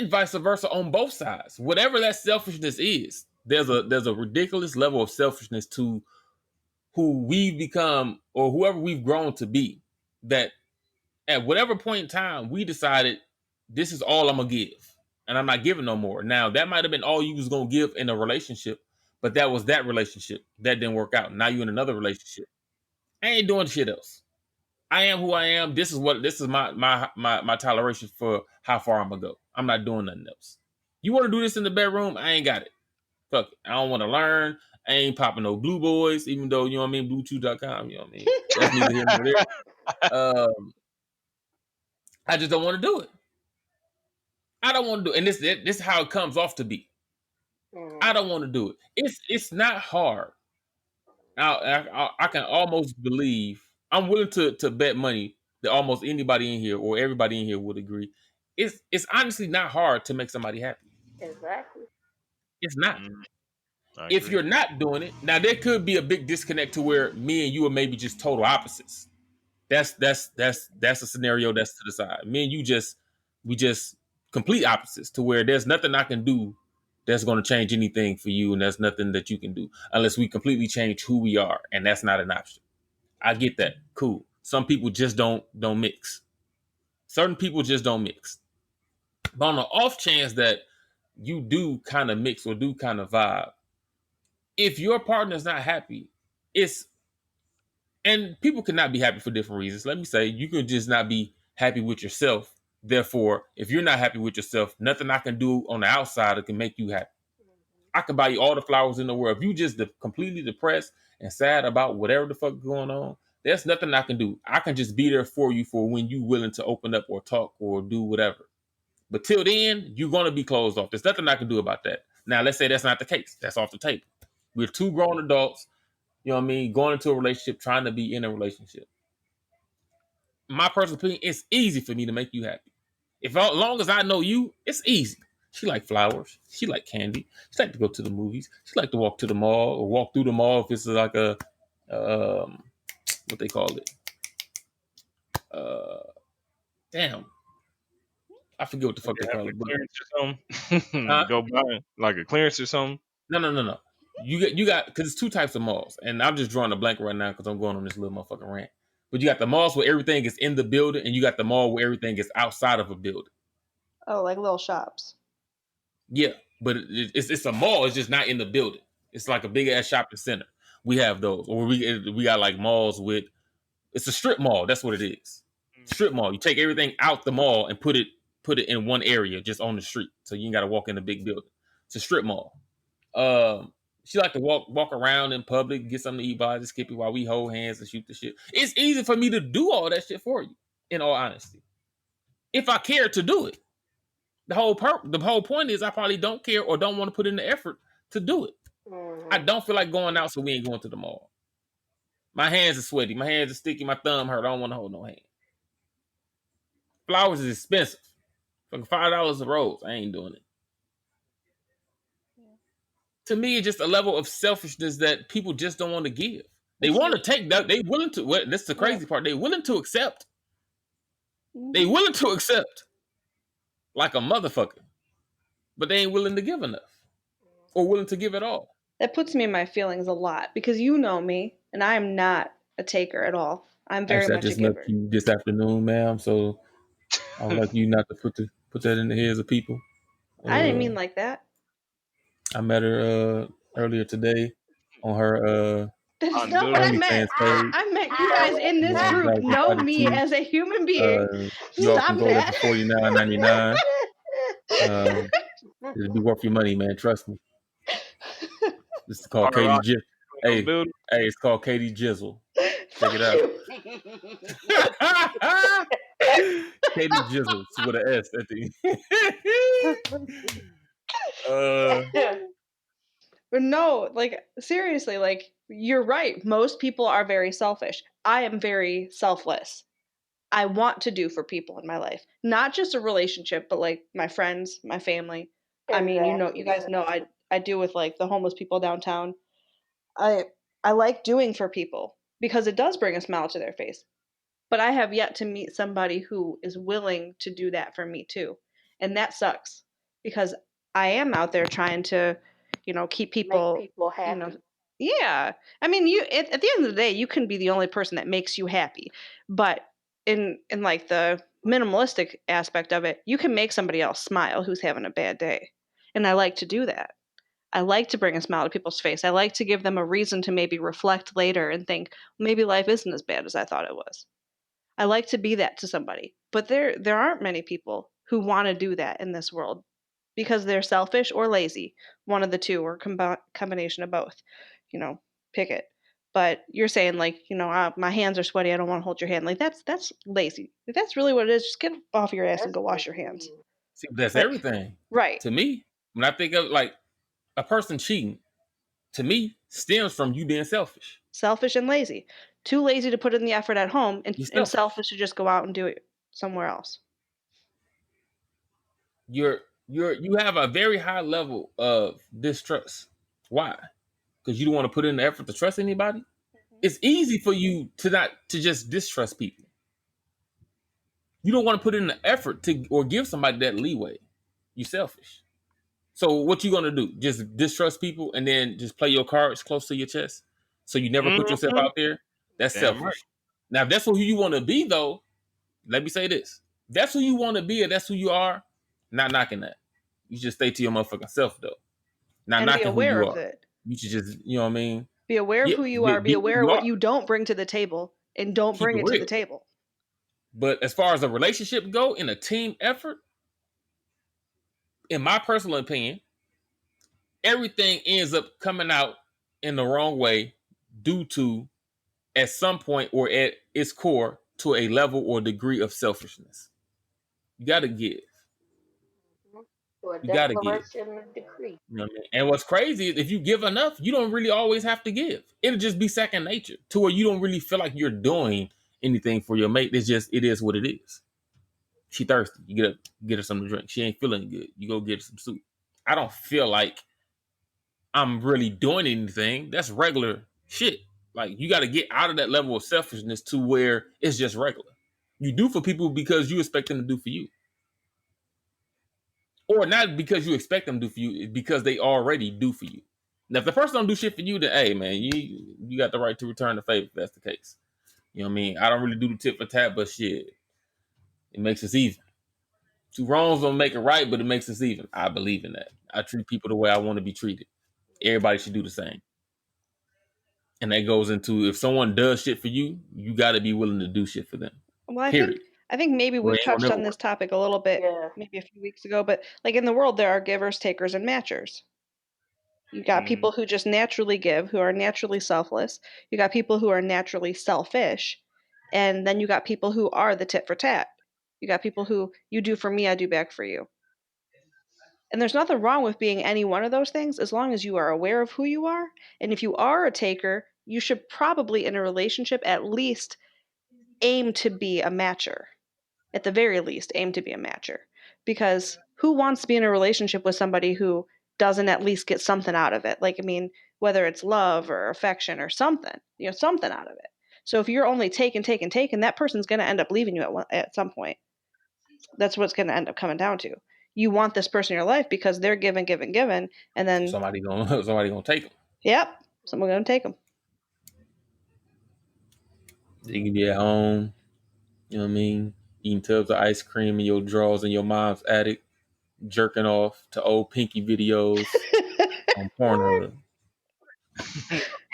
And vice versa on both sides. Whatever that selfishness is, there's a ridiculous level of selfishness to who we've become or whoever we've grown to be. That at whatever point in time we decided this is all I'm gonna give, and I'm not giving no more. Now that might have been all you was gonna give in a relationship, but that was that relationship that didn't work out. Now you in another relationship. I ain't doing shit else. I am who I am. This is my toleration for how far I'm gonna go. I'm not doing nothing else. You want to do this in the bedroom? I ain't got it. Fuck it. I don't want to learn. I ain't popping no blue boys, even though, you know what I mean, Bluetooth.com, you know what I mean? That's neither here nor there. I just don't want to do it. I don't want to do it. And this is how it comes off to be. I don't want to do it. It's not hard. I can almost believe, I'm willing to bet money that almost anybody in here or everybody in here would agree. It's honestly not hard to make somebody happy. Exactly. It's not. I If agree. you're not doing it, now there could be a big disconnect to where me and you are maybe just total opposites. That's a scenario that's to the side. Me and you we just complete opposites, to where there's nothing I can do that's going to change anything for you, and there's nothing that you can do unless we completely change who we are, and that's not an option. I get that. Cool. Some people just don't mix. Certain people just don't mix. But on the off chance that you do kind of mix or do kind of vibe, if your partner's not happy, it's and people cannot be happy for different reasons. Let me say, you can just not be happy with yourself. Therefore, if you're not happy with yourself, nothing I can do on the outside that can make you happy. I can buy you all the flowers in the world. If you just completely depressed and sad about whatever the fuck going on, there's nothing I can do. I can just be there for you for when you willing to open up or talk or do whatever. But till then, you're going to be closed off. There's nothing I can do about that. Now, let's say that's not the case. That's off the table. We're two grown adults. you know what I mean, going into a relationship, trying to be in a relationship. My personal opinion, it's easy for me to make you happy. As long as I know you, it's easy. She like flowers. She like candy. She like to go to the movies. She like to walk to the mall or walk through the mall if it's like a what they call it. Damn, I forget what the fuck they call Like it. a But, clearance or something. huh? Go buy like a clearance or something. No. You got because it's two types of malls, and I'm just drawing a blank right now because I'm going on this little motherfucking rant. But you got the malls where everything is in the building, and you got the mall where everything is outside of a building. Oh, like little shops. Yeah, but it's a mall. It's just not in the building. It's like a big ass shopping center. We have those, or we got like malls with. It's a strip mall. That's what it is. Strip mall. You take everything out the mall and put it in one area, just on the street, so you ain't got to walk in the big building. It's a strip mall. She like to walk around in public, get something to eat by the Skippy while we hold hands and shoot the shit. It's easy for me to do all that shit for you. In all honesty, if I care to do it. The whole point is I probably don't care or don't want to put in the effort to do it. Mm-hmm. I don't feel like going out, so we ain't going to the mall. My hands are sweaty. My hands are sticky. My thumb hurt. I don't want to hold no hand. Flowers is expensive. Fucking $5 a rose. I ain't doing it. Yeah. To me, it's just a level of selfishness that people just don't want to give. They want to take that. They willing to. Well, that's the crazy part. They willing to accept. They willing to accept like a motherfucker, but they ain't willing to give enough or willing to give at all. That puts me in my feelings a lot because you know me, and I am not a taker at all. I'm very much a giver. I just met you this afternoon, ma'am, so I would like you not to put that in the heads of people. I didn't mean like that. I met her earlier today on her That's not what I meant. I meant you guys in this group know me as a human being. You all can go there for $49.99. It'll be worth your money, man. Trust me. This is called Katie Jizzle. Hey, it's called Katie Jizzle. Check it out. Katie Jizzle with an S at the end. But no, like seriously, like you're right. Most people are very selfish. I am very selfless. I want to do for people in my life, not just a relationship, but like my friends, my family. Exactly. I mean, you guys know I do with like the homeless people downtown. I like doing for people because it does bring a smile to their face. But I have yet to meet somebody who is willing to do that for me too. And that sucks because I am out there trying to, keep people, make people happy. Yeah. I mean, at the end of the day, you can be the only person that makes you happy. But in like the minimalistic aspect of it, you can make somebody else smile who's having a bad day. And I like to do that. I like to bring a smile to people's face. I like to give them a reason to maybe reflect later and think, maybe life isn't as bad as I thought it was. I like to be that to somebody. But there aren't many people who want to do that in this world because they're selfish or lazy. One of the two or combination of both. Pick it. But you're saying like, my hands are sweaty. I don't want to hold your hand. Like that's lazy. If that's really what it is, just get off your ass and go wash your hands. See, that's everything. Right. To me, when I think of like a person cheating, to me, stems from you being selfish. Selfish and lazy. Too lazy to put in the effort at home and selfish to just go out and do it somewhere else. You have a very high level of distrust. Why? Because you don't want to put in the effort to trust anybody. Mm-hmm. It's easy for you to just distrust people. You don't want to put in the effort or give somebody that leeway. You're selfish. So what you gonna do? Just distrust people and then just play your cards close to your chest, so you never put yourself out there. That's selfish. Right. Now, if that's who you want to be, though, let me say this: that's who you want to be, and that's who you are. Not knocking that. You should stay to your motherfucking self, though. Not knocking who you are. It. You should just, you know what I mean. Be aware of who you are. Be aware of what you don't bring to the table, and don't bring it to the table. But as far as a relationship go, in a team effort, in my personal opinion, everything ends up coming out in the wrong way due to, at some point or at its core, to a level or degree of selfishness. You got to give. For a You got to give. declaration and decree. You know what I mean? And what's crazy is if you give enough, you don't really always have to give. It'll just be second nature to where you don't really feel like you're doing anything for your mate. It's just, it is what it is. She thirsty. You get her something to drink. She ain't feeling good. You go get her some soup. I don't feel like I'm really doing anything. That's regular shit. Like, you got to get out of that level of selfishness to where it's just regular. You do for people because you expect them to do for you. Or not because you expect them to do for you, it's because they already do for you. Now, if the person don't do shit for you, then hey man, you got the right to return the favor if that's the case. You know what I mean? I don't really do the tit for tat, but shit, it makes us even. Two wrongs don't make it right, but it makes us even. I believe in that. I treat people the way I want to be treated. Everybody should do the same. And that goes into, if someone does shit for you, you got to be willing to do shit for them. Well, Period. I think maybe Or we've it ain't gonna touched never on this work. topic a little bit, Yeah. maybe a few weeks ago, but like in the world, there are givers, takers, and matchers. You got people who just naturally give, who are naturally selfless. You got people who are naturally selfish. And then you got people who are the tit for tat. You got people who, you do for me, I do back for you. And there's nothing wrong with being any one of those things as long as you are aware of who you are. And if you are a taker, you should probably, in a relationship, at least aim to be a matcher. At the very least, aim to be a matcher. Because who wants to be in a relationship with somebody who doesn't at least get something out of it? Like, I mean, whether it's love or affection or something, something out of it. So if you're only taking, that person's going to end up leaving you at some point. That's what's going to end up coming down to. You want this person in your life because they're giving, and then somebody gonna take them. Yep, someone's going to take them. You can be at home, you know what I mean, eating tubs of ice cream in your drawers in your mom's attic, jerking off to old Pinky videos on Pornhub.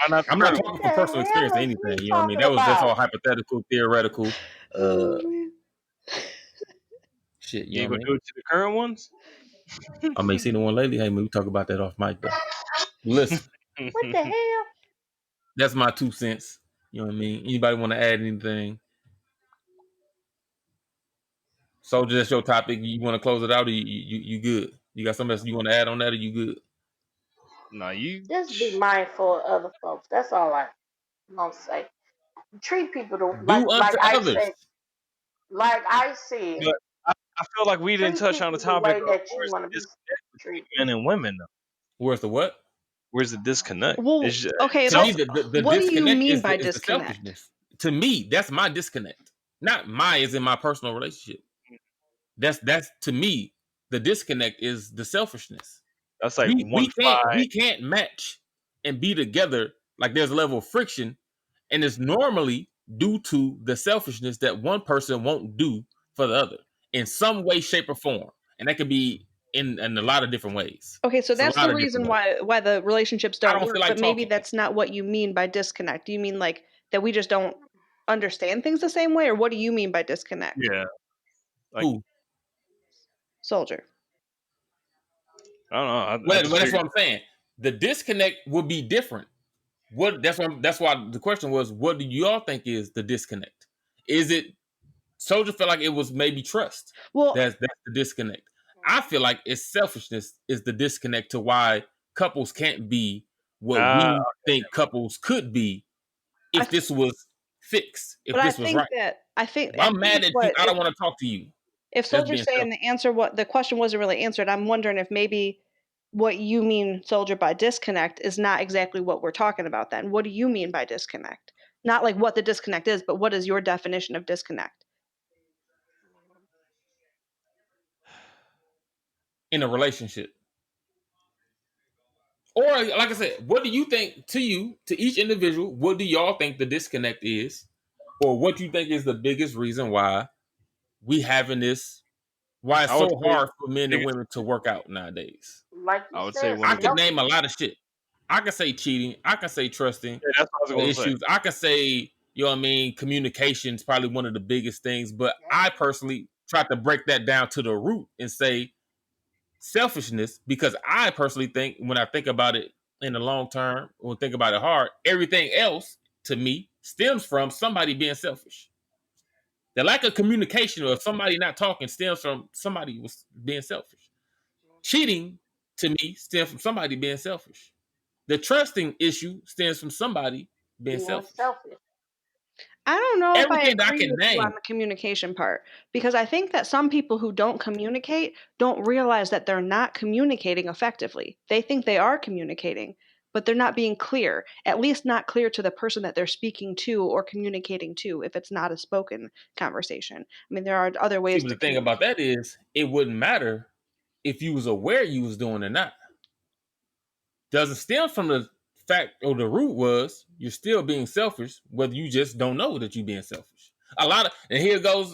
I'm not talking from personal experience or anything. You know what I mean? That's all hypothetical, theoretical. Shit, you know what I mean? Do it to the current ones? I may see the one lately. Hey, man, we talk about that off mic though. Listen, What the hell? that's my 2 cents. You know what I mean? Anybody want to add anything? So just your topic. You want to close it out, or you good? You got something else you want to add on that, or you good? No, you Just be mindful of other folks. That's all I'm gonna say. Treat people Do unto others. Like I said. But I feel like we didn't touch on the topic of that you want to be treated. men and women though. Where's the what? Where's the disconnect? Well, okay, to me, the what disconnect do you mean by is disconnect? the selfishness. To me, that's my disconnect. Not mine is in my personal relationship. That's to me, the disconnect is the selfishness. That's like we can't match and be together. Like there's a level of friction, and it's normally due to the selfishness that one person won't do for the other in some way, shape, or form, and that could be in a lot of different ways. Okay, so that's the reason why the relationships don't work. But maybe that's not what you mean by disconnect. Do you mean like that we just don't understand things the same way, or what do you mean by disconnect? Yeah. Like, who? Soldier. I don't know. Well, that's what I'm saying. The disconnect would be different. That's why the question was, what do you all think is the disconnect? Is it Soldier felt like it was maybe trust? Well, that's the disconnect. I feel like it's selfishness is the disconnect to why couples can't be what we think couples could be if this was fixed. If this was right. If I'm mad at you, I don't want to talk to you. If Soldier's saying the question wasn't really answered, I'm wondering if maybe what you mean, Soldier, by disconnect is not exactly what we're talking about then. What do you mean by disconnect? Not like what the disconnect is, but what is your definition of disconnect? In a relationship. Or like I said, what do you think to each individual, what do y'all think the disconnect is? Or what do you think is the biggest reason why we having this, why it's so hard for men and women to work out nowadays? Like I would say I could name a lot of shit. I could say cheating. I could say trusting. Yeah, that's what I was issues. Say. I could say, you know what I mean, communication is probably one of the biggest things. But I personally try to break that down to the root and say selfishness, because I personally think when I think about it in the long term, when I think about it hard, everything else to me stems from somebody being selfish. The lack of communication or somebody not talking stems from somebody was being selfish. cheating to me stems from somebody being selfish. The trusting issue stems from somebody being selfish. I don't know if I Everything that I agree can with you on name. the communication part, because I think that some people who don't communicate don't realize that they're not communicating effectively. They think they are communicating, but they're not being clear, at least not clear to the person that they're speaking to or communicating to if it's not a spoken conversation. I mean, there are other See, ways but to the thing about communicate. that is, it wouldn't matter if you was aware you was doing it or not. Doesn't stem from the fact or the root was you're still being selfish, whether you just don't know that you're being selfish. And here goes,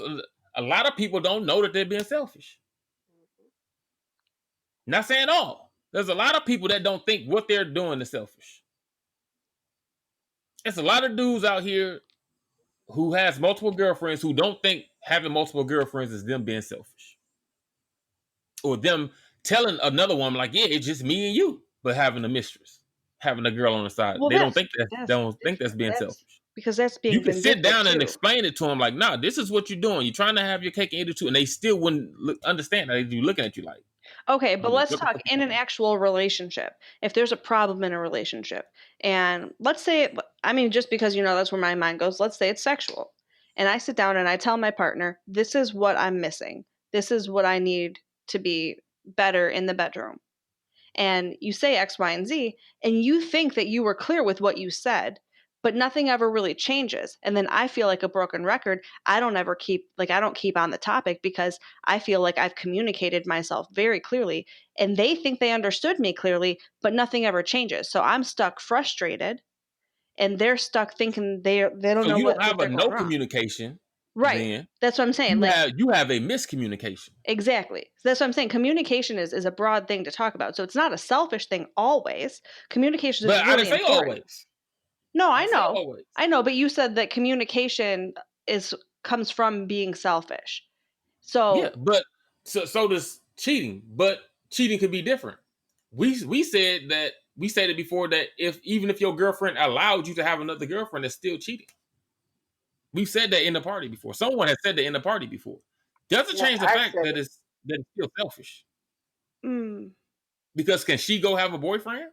a lot of people don't know that they're being selfish. Not saying all. There's a lot of people that don't think what they're doing is selfish. There's a lot of dudes out here who has multiple girlfriends who don't think having multiple girlfriends is them being selfish. Or them telling another woman, like, yeah, it's just me and you, but having a mistress, having a girl on the side. Well, They don't think that's that's being that's selfish. because that's You being can sit vindictive down and too. explain it to them, like, nah, this is what you're doing. You're trying to have your cake and eat it too, and they still wouldn't understand that. They'd be looking at you like, Okay, but let's what the talk fuck you in an talking about? actual relationship. If there's a problem in a relationship, and let's say, I mean, just because, that's where my mind goes, let's say it's sexual. And I sit down and I tell my partner, this is what I'm missing. This is what I need to be better in the bedroom. And you say X, Y, and Z, and you think that you were clear with what you said, but nothing ever really changes. And then I feel like a broken record. I don't keep on the topic because I feel like I've communicated myself very clearly, and they think they understood me clearly, but nothing ever changes. So I'm stuck frustrated, and they're stuck thinking they don't So know you don't what have a they're going no wrong. communication, Right. then That's what I'm saying. you Like, have a miscommunication. exactly. So that's what I'm saying. Communication is a broad thing to talk about. So it's not a selfish thing always. Communication is But I really didn't say important. always. No, I I didn't say know. always. I know, but you said that communication is comes from being selfish. Yeah, So, but so does cheating. But cheating could be different. We said it before that even if your girlfriend allowed you to have another girlfriend, that's still cheating. We've said that in the party before. Someone has said that in the party before. Doesn't Yeah, change the I fact said that it. it's still selfish. mm, Because can she go have a boyfriend?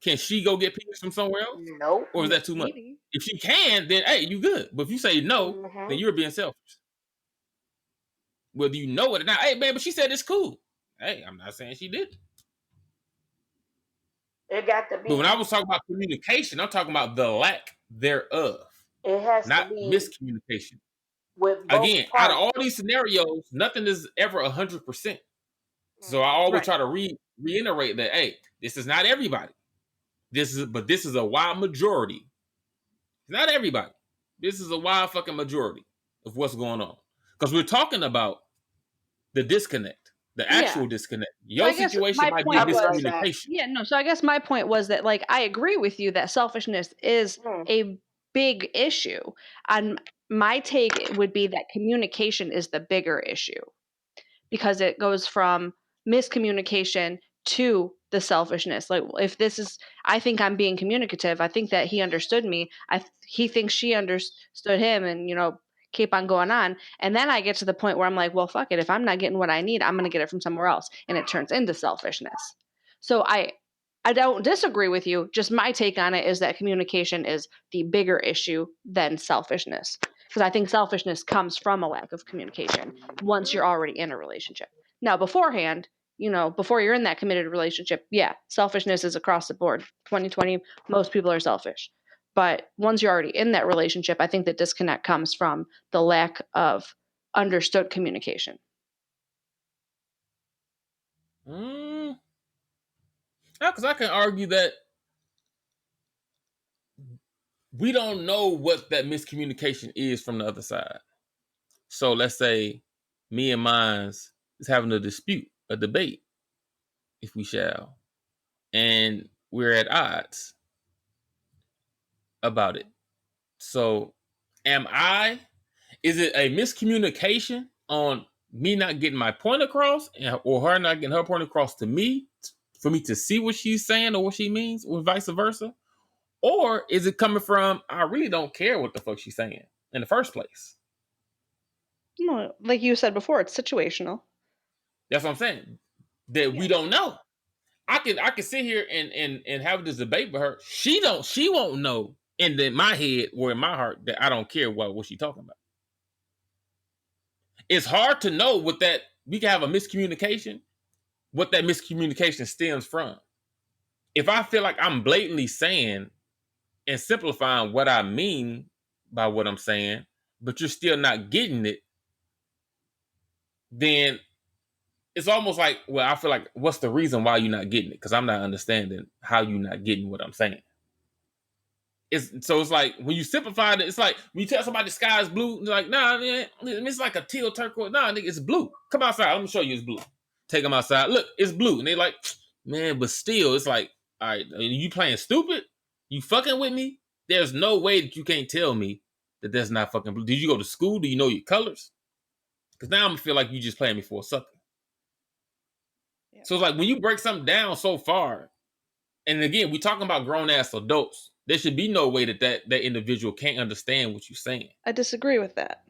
Can she go get penis from somewhere else? Nope. Or is that too much? maybe. If she can, then hey, you good. But if you say no, then you're being selfish. Whether you know it or not. Hey man, but she said it's cool. Hey, I'm not saying she did. It got to But when I be. was talking about communication, I'm talking about the lack thereof, It has to not be miscommunication. with both Again, out of parties. all these scenarios, nothing is ever 100%. So I always Right. try to reiterate that, hey, this is not everybody. This is a wild majority. It's not everybody. This is a wild fucking majority of what's going on. Because we're talking about the disconnect, the Yeah. actual disconnect. So Your I guess situation my might be I'll a point be right was, back. miscommunication. yeah, no. So I guess my point was that, like, I agree with you that selfishness is a big issue. And my take would be that communication is the bigger issue, because it goes from miscommunication to the selfishness. Like, if this is, I think I'm being communicative. I think that he understood me. He thinks she understood him, and keep on going on. And then I get to the point where I'm like, well, fuck it. If I'm not getting what I need, I'm going to get it from somewhere else, and it turns into selfishness. So I don't disagree with you. Just my take on it is that communication is the bigger issue than selfishness. Because I think selfishness comes from a lack of communication once you're already in a relationship. Now, beforehand, before you're in that committed relationship, yeah, selfishness is across the board. 2020, most people are selfish. But once you're already in that relationship, I think the disconnect comes from the lack of understood communication. Because I can argue that we don't know what that miscommunication is from the other side. So let's say me and mines is having a dispute, a debate, if we shall, and we're at odds about it. So is it a miscommunication on me not getting my point across, or her not getting her point across to me for me to see what she's saying or what she means, or vice versa? Or is it coming from, I really don't care what the fuck she's saying in the first place? Well, like you said before, it's situational. That's what I'm saying. that we don't know. I can sit here and have this debate with her. She won't know in my head or in my heart that I don't care what she's talking about. It's hard to know what that we can have a miscommunication, what that miscommunication stems from. If I feel like I'm blatantly saying and simplifying what I mean by what I'm saying, but you're still not getting it, then it's almost like, well, I feel like, what's the reason why you're not getting it? Because I'm not understanding how you're not getting what I'm saying. It's like when you simplify it, it's like when you tell somebody the sky is blue, they're like, nah, man, it's like a teal turquoise. Nah, nigga, it's blue. Come outside, let me show you it's blue. Take them outside. Look, it's blue. And they like, man, but still, it's like, all right, you playing stupid? You fucking with me? There's no way that you can't tell me that that's not fucking blue. Did you go to school? Do you know your colors? Because now I'm gonna feel like you just playing me for a sucker. Yeah. So it's like when you break something down so far, and again, we're talking about grown ass adults. There should be no way that individual can't understand what you're saying. I disagree with that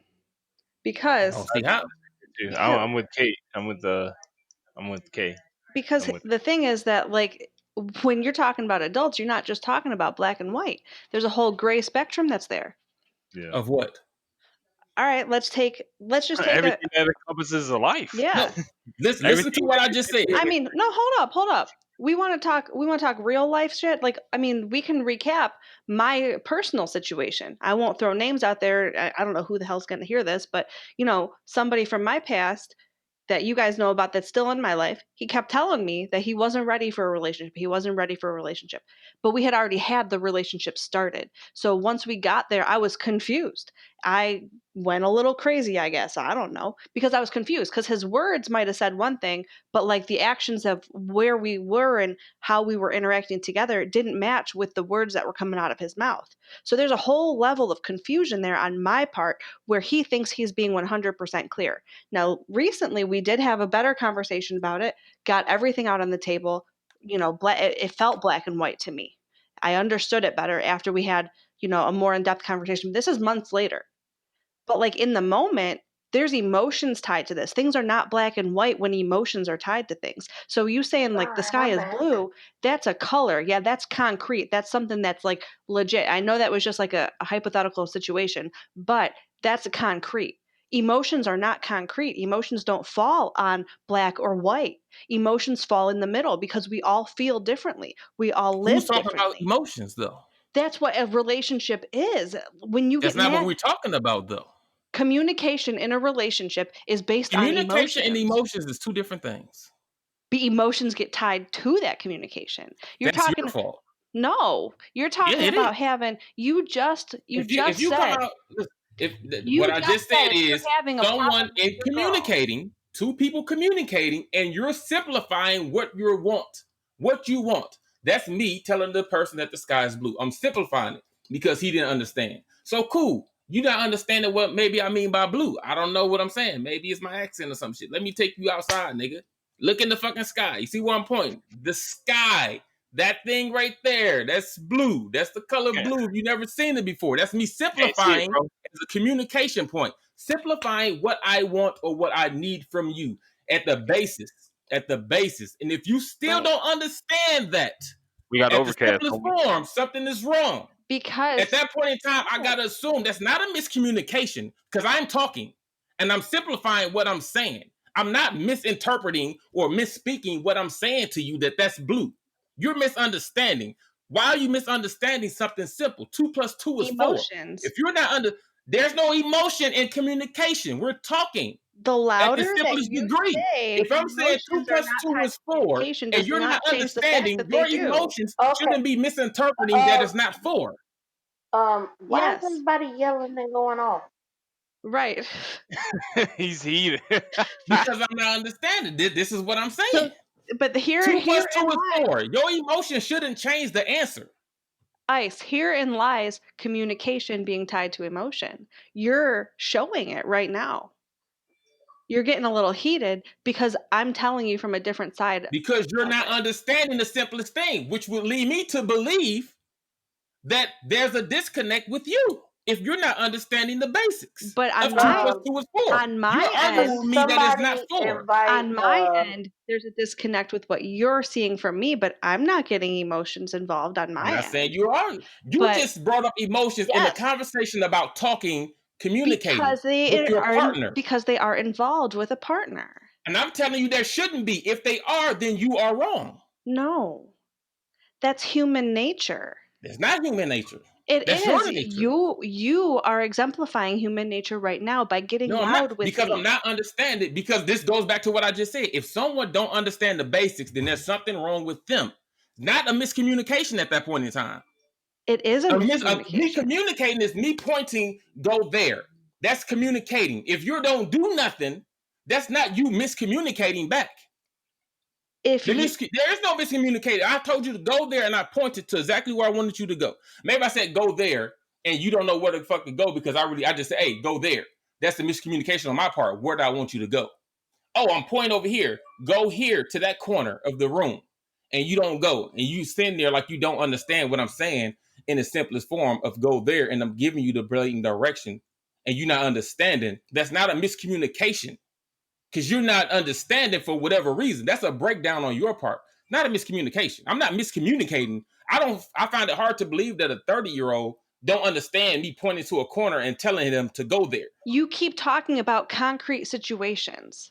because see how. I'm with Kate. I'm with Kay. Because the thing is that, like, when you're talking about adults, you're not just talking about black and white. There's a whole gray spectrum that's there. Yeah. Of what? All right, let's just take everything that encompasses a life. Yeah. No, listen to what I just said. I mean, no, hold up. We want to talk real life shit. Like, I mean, we can recap my personal situation. I won't throw names out there. I don't know who the hell's going to hear this, but somebody from my past that you guys know about that's still in my life, he kept telling me that he wasn't ready for a relationship. He wasn't ready for a relationship. But we had already had the relationship started. So once we got there, I was confused. I went a little crazy, I guess. I don't know. Because I was confused. Because his words might have said one thing, but like the actions of where we were and how we were interacting together didn't match with the words that were coming out of his mouth. So there's a whole level of confusion there on my part where he thinks he's being 100% clear. Now, recently we did have a better conversation about it, got everything out on the table. It felt black and white to me. I understood it better after we had, a more in-depth conversation. This is months later. But like in the moment, there's emotions tied to this. Things are not black and white when emotions are tied to things. So you saying like the sky is blue, that's a color. Yeah, that's concrete. That's something that's like legit. I know that was just like a hypothetical situation, but that's a concrete. Emotions are not concrete. Emotions don't fall on black or white. Emotions fall in the middle because we all feel differently. We all live Who's talking differently. about emotions though? That's what a relationship is. When you That's get not what we're talking about though. Communication in a relationship is based on emotions. Communication and emotions is two different things. The emotions get tied to that communication. That's your fault. No, you're talking about having. You just said. What I just said is someone in communicating, two people communicating, and you're simplifying what you want. That's me telling the person that the sky is blue. I'm simplifying it because he didn't understand. So cool. You not understanding what maybe I mean by blue. I don't know what I'm saying. Maybe it's my accent or some shit. Let me take you outside, nigga. Look in the fucking sky. You see where I'm pointing? The sky. That thing right there. That's blue. That's the color blue. You've never seen it before. That's me simplifying as a communication point. Simplifying what I want or what I need from you at the basis. And if you still don't understand that, we got overcast. The simplest form, something is wrong. Because at that point in time, I gotta assume that's not a miscommunication because I'm talking and I'm simplifying what I'm saying. I'm not misinterpreting or misspeaking what I'm saying to you that's blue. You're misunderstanding. Why are you misunderstanding something simple? 2 + 2 is 4. If you're not there's no emotion in communication. We're talking. The louder at the simplest degree. Say, if I'm saying 2 + 2 is 4, and you're not understanding, your emotions shouldn't be misinterpreting that it's not 4. Why is everybody yelling and going off? Right. He's heated. Because I'm not understanding. This is what I'm saying. But here 2 + 2 is 4. Your emotion shouldn't change the answer. Ice, herein lies communication being tied to emotion. You're showing it right now. You're getting a little heated because I'm telling you from a different side. Because you're not understanding the simplest thing, which would lead me to believe that there's a disconnect with you. if you're not understanding the basics But on of 2 my plus 2 is 4. on my You're end, arguing with me that it's not Somebody 4. invite on my end, there's a disconnect with what you're seeing from me, but I'm not getting emotions involved on I'm my not saying end. you are. You But just brought up emotions in the yes, conversation about talking, communicating because they with your are partner. because they are involved with a partner. And I'm telling you there shouldn't be. If they are, then you are wrong. No. That's human nature. It's not human nature. It That's is. your nature. You are exemplifying human nature right now by getting No, I'm loud not, with because me. I'm not understanding. Because this goes back to what I just said. If someone don't understand the basics, then there's something wrong with them. Not a miscommunication at that point in time. It is a Me miscommunication. communicating is me pointing, go there. That's communicating. If you don't do nothing, that's not you miscommunicating back. If There you, is no miscommunicating. I told you to go there and I pointed to exactly where I wanted you to go. Maybe I said go there and you don't know where the fuck to go because I just said, hey, go there. That's the miscommunication on my part. Where do I want you to go? Oh, I'm pointing over here. Go here to that corner of the room. And you don't go. And you stand there like you don't understand what I'm saying in the simplest form of go there. And I'm giving you the blatant direction and you're not understanding. That's not a miscommunication because you're not understanding for whatever reason. That's a breakdown on your part, not a miscommunication. I'm not miscommunicating. I find it hard to believe that a 30-year-old don't understand me pointing to a corner and telling them to go there. you keep talking about concrete situations.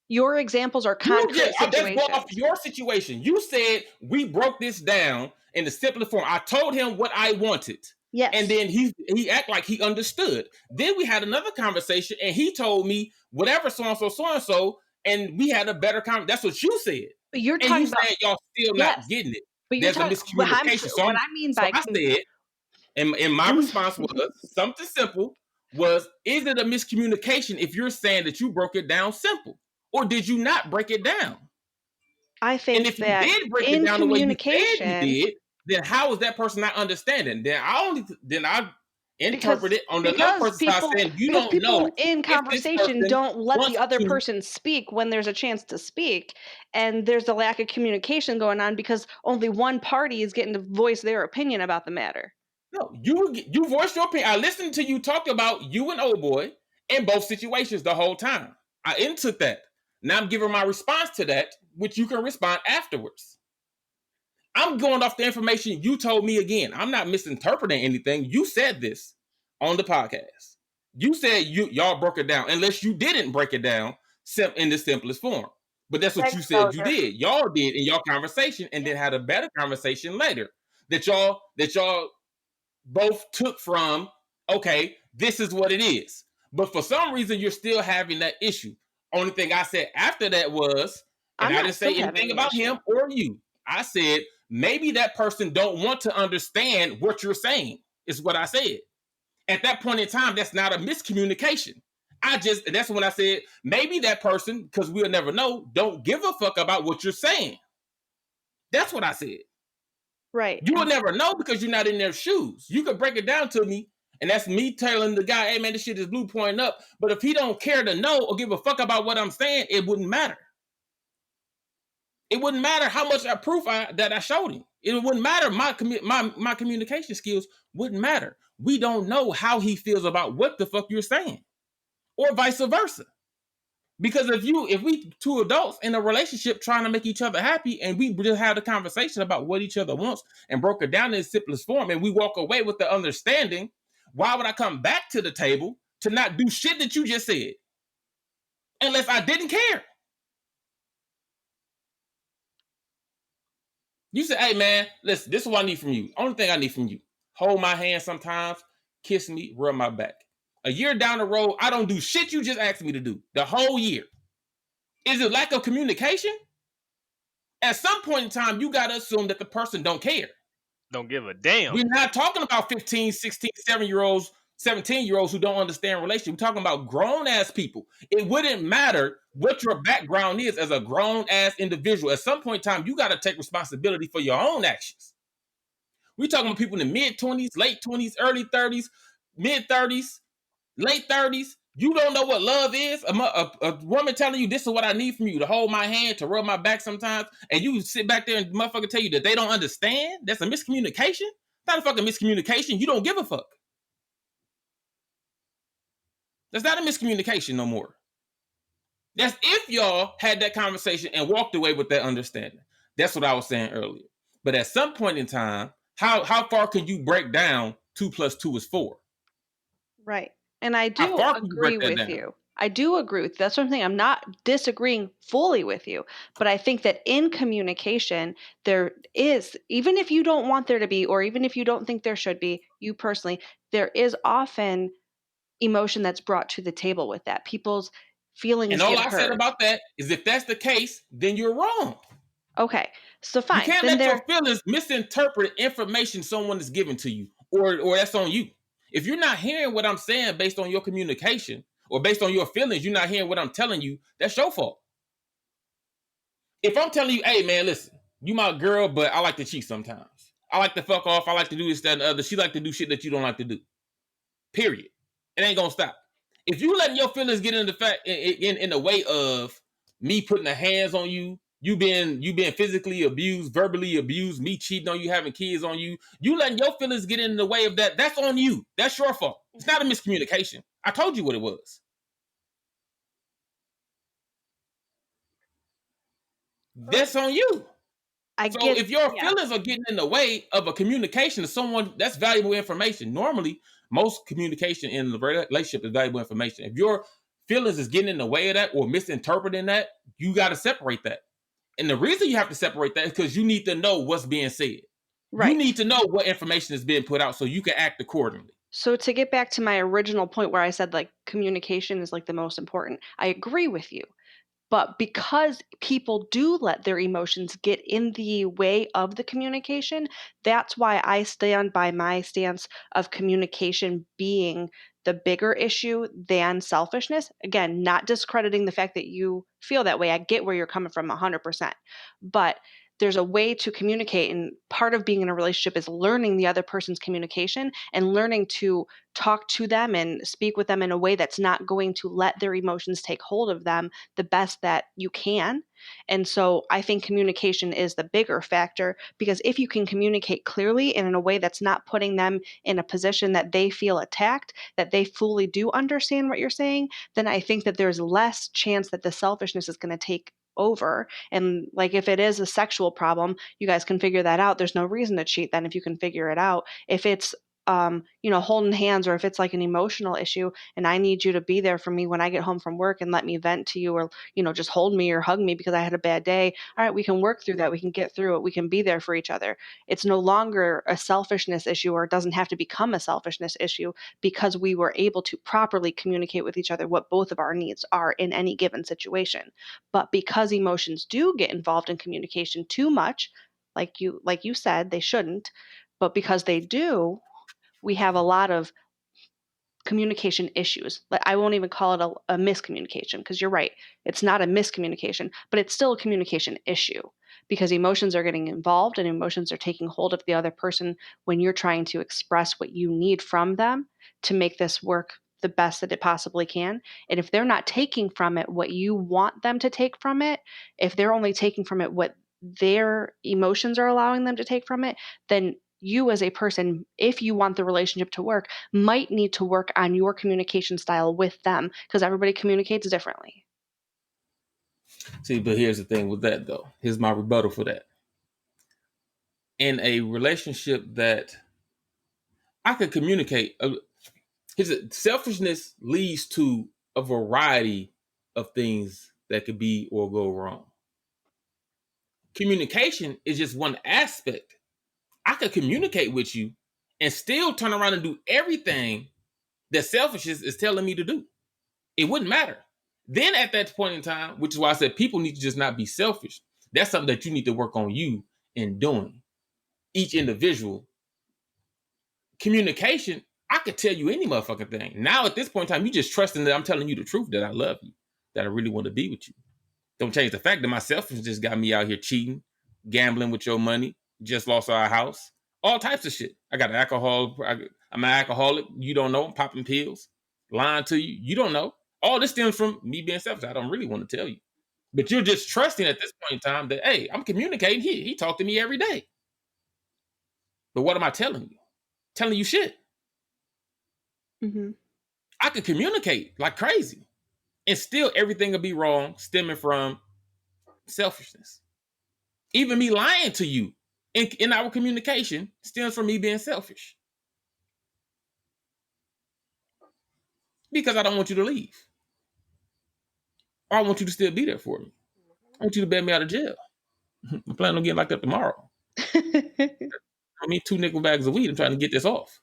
Your examples are concrete That's going situations. off your situation. You said we broke this down in the simplest form. I told him what I wanted. Yes. And then he acted like he understood. Then we had another conversation and he told me whatever so-and-so, and we had a better conversation. That's what you said. But you're And talking you about, said y'all still yes, not getting it. but you're There's a talking what miscommunication. what I mean So by I said, and my response was something simple, was, is it a miscommunication if you're saying that you broke it down simple? Or did you not break it down? I think And if you that did break in it down the way you said communication, you did, then how is that person not understanding? Then I interpret it on the other person's side saying you don't people know in if this conversation person don't let the wants other to. person speak when there's a chance to speak, and there's a lack of communication going on because only one party is getting to voice their opinion about the matter. No, you voiced your opinion. I listened to you talk about you and old boy in both situations the whole time. I intook that. Now I'm giving my response to that, which you can respond afterwards. I'm going off the information you told me again. I'm not misinterpreting anything. You said this on the podcast. You said y'all broke it down, unless you didn't break it down in the simplest form. But that's what you said you did. Y'all did in your conversation, and then had a better conversation later that y'all both took from, okay, this is what it is. But for some reason, you're still having that issue. Only thing I said after that was, and I didn't say anything about him or you. I said, maybe that person don't want to understand what you're saying, is what I said. At that point in time, that's not a miscommunication. That's when I said, maybe that person, because we'll never know, don't give a fuck about what you're saying. That's what I said. Right. You will never know because you're not in their shoes. You could break it down to me, and that's me telling the guy, hey man, this shit is blue pointing up. But if he don't care to know or give a fuck about what I'm saying, it wouldn't matter. It wouldn't matter how much proof that I showed him. It wouldn't matter. My communication skills wouldn't matter. We don't know how he feels about what the fuck you're saying, or vice versa. Because if we two adults in a relationship trying to make each other happy, and we just had a conversation about what each other wants and broke it down in its simplest form, and we walk away with the understanding, why would I come back to the table to not do shit that you just said? Unless I didn't care. You said, hey man, listen, this is what I need from you. Only thing I need from you. Hold my hand sometimes, kiss me, rub my back. A year down the road, I don't do shit you just asked me to do. The whole year. Is it lack of communication? At some point in time, you got to assume that the person don't care. Don't give a damn. We're not talking about 15, 16, 7-year-olds, 17-year-olds who don't understand relationships. We're talking about grown-ass people. It wouldn't matter what your background is as a grown-ass individual. At some point in time, you got to take responsibility for your own actions. We're talking about people in the mid-20s, late 20s, early 30s, mid-30s, late 30s. You don't know what love is. A woman telling you, this is what I need from you, to hold my hand, to rub my back sometimes, and you sit back there and motherfucker tell you that they don't understand. That's a miscommunication. It's not a fucking miscommunication. You don't give a fuck. That's not a miscommunication no more. That's if y'all had that conversation and walked away with that understanding. That's what I was saying earlier. But at some point in time, how far can you break down 2 + 2 is 4? Right. And I How do far can you break agree that with down? you. I do agree with that's what I'm saying. I'm not disagreeing fully with you, but I think that in communication, there is, even if you don't want there to be, or even if you don't think there should be, you personally, there is often emotion that's brought to the table with that. People's And feelings all get I said hurt. about that is if that's the case, then you're wrong. Okay. So You fine. can't Then let your there feelings misinterpret information someone is giving to you, or that's on you. If you're not hearing what I'm saying based on your communication or based on your feelings, you're not hearing what I'm telling you, that's your fault. If I'm telling you, hey man, listen, you my girl, but I like to cheat sometimes. I like to fuck off. I like to do this, that, and the other. She like to do shit that you don't like to do. Period. It ain't gonna stop. If you letting your feelings get in the fact in the way of me putting the hands on you, you being physically abused, verbally abused, me cheating on you, having kids on you, you letting your feelings get in the way of that, that's on you. That's your fault. It's not a miscommunication. I told you what it was. That's on you. I So get if your yeah. feelings are getting in the way of a communication to someone, that's valuable information. Normally, most communication in the relationship is valuable information. If your feelings is getting in the way of that or misinterpreting that, you got to separate that. And the reason you have to separate that is because you need to know what's being said. You Right. need to know what information is being put out so you can act accordingly. So to get back to my original point where I said like communication is like the most important, I agree with you. But because people do let their emotions get in the way of the communication, that's why I stand by my stance of communication being the bigger issue than selfishness. Again, not discrediting the fact that you feel that way. I get where you're coming from 100%. But there's a way to communicate, and part of being in a relationship is learning the other person's communication and learning to talk to them and speak with them in a way that's not going to let their emotions take hold of them the best that you can. And so I think communication is the bigger factor, because if you can communicate clearly and in a way that's not putting them in a position that they feel attacked, that they fully do understand what you're saying, then I think that there's less chance that the selfishness is going to take over. And like if it is a sexual problem, you guys can figure that out. There's no reason to cheat then if you can figure it out. If it's holding hands, or if it's like an emotional issue and I need you to be there for me when I get home from work and let me vent to you, or, just hold me or hug me because I had a bad day. All right, we can work through that. We can get through it. We can be there for each other. It's no longer a selfishness issue, or it doesn't have to become a selfishness issue because we were able to properly communicate with each other what both of our needs are in any given situation. But because emotions do get involved in communication too much, like you said, they shouldn't, but because they do, we have a lot of communication issues. Like I won't even call it a miscommunication, because you're right. It's not a miscommunication, but it's still a communication issue because emotions are getting involved and emotions are taking hold of the other person when you're trying to express what you need from them to make this work the best that it possibly can. And if they're not taking from it what you want them to take from it, if they're only taking from it what their emotions are allowing them to take from it, then you as a person, if you want the relationship to work, might need to work on your communication style with them, because everybody communicates differently. See, but here's the thing with that though. Here's my rebuttal for that. In a relationship that I could communicate, selfishness leads to a variety of things that could be or go wrong. Communication is just one aspect. I could communicate with you and still turn around and do everything that selfishness is telling me to do. It wouldn't matter. Then at that point in time, which is why I said people need to just not be selfish. That's something that you need to work on you in doing. Each individual. Communication, I could tell you any motherfucking thing. Now at this point in time, you just trusting that I'm telling you the truth, that I love you, that I really want to be with you. Don't change the fact that my selfishness just got me out here cheating, gambling with your money, just lost our house, all types of shit. I got alcohol. I'm an alcoholic. You don't know. I'm popping pills, lying to you. You don't know. All this stems from me being selfish. I don't really want to tell you. But you're just trusting at this point in time that, hey, I'm communicating. He talked to me every day. But what am I telling you? Telling you shit. Mm-hmm. I could communicate like crazy, and still everything will be wrong, stemming from selfishness. Even me lying to you in our communication stems from me being selfish. Because I don't want you to leave. Or I want you to still be there for me. I want you to bail me out of jail. I'm planning on getting locked up tomorrow. I mean, 2 nickel bags of weed. I'm trying to get this off.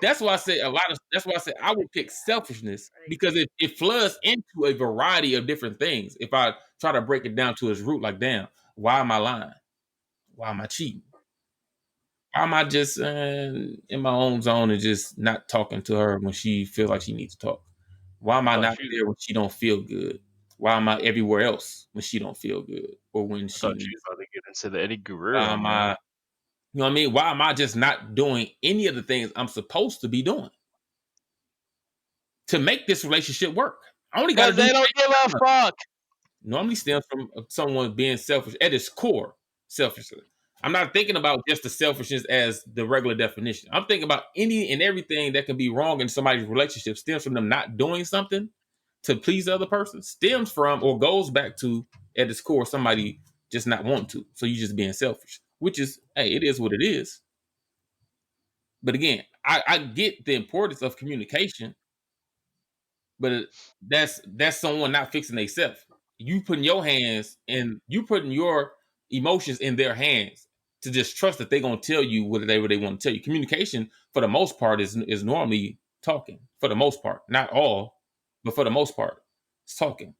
That's why I say I would pick selfishness, because it floods into a variety of different things. If I try to break it down to its root, like, damn, why am I lying? Why am I cheating? Why am I just in my own zone and just not talking to her when she feels like she needs to talk? Why am I not there when she don't feel good? Why am I everywhere else when she don't feel good? Or when I she thought you was about to get into the Eddie why Guerrero, am man. I, you know what I mean? Why am I just not doing any of the things I'm supposed to be doing to make this relationship work? I only got to do Because they don't give a fuck. normally stems from someone being selfish at its core, selfishness. I'm not thinking about just the selfishness as the regular definition. I'm thinking about any and everything that can be wrong in somebody's relationship stems from them not doing something to please the other person, stems from or goes back to at its core somebody just not wanting to. So you just being selfish, which is, hey, it is what it is. But again, I get the importance of communication, but that's someone not fixing themselves. You putting your hands and you putting your emotions in their hands to just trust that they're gonna tell you whatever they want to tell you. Communication, for the most part, is normally talking. For the most part, not all, but for the most part, it's talking.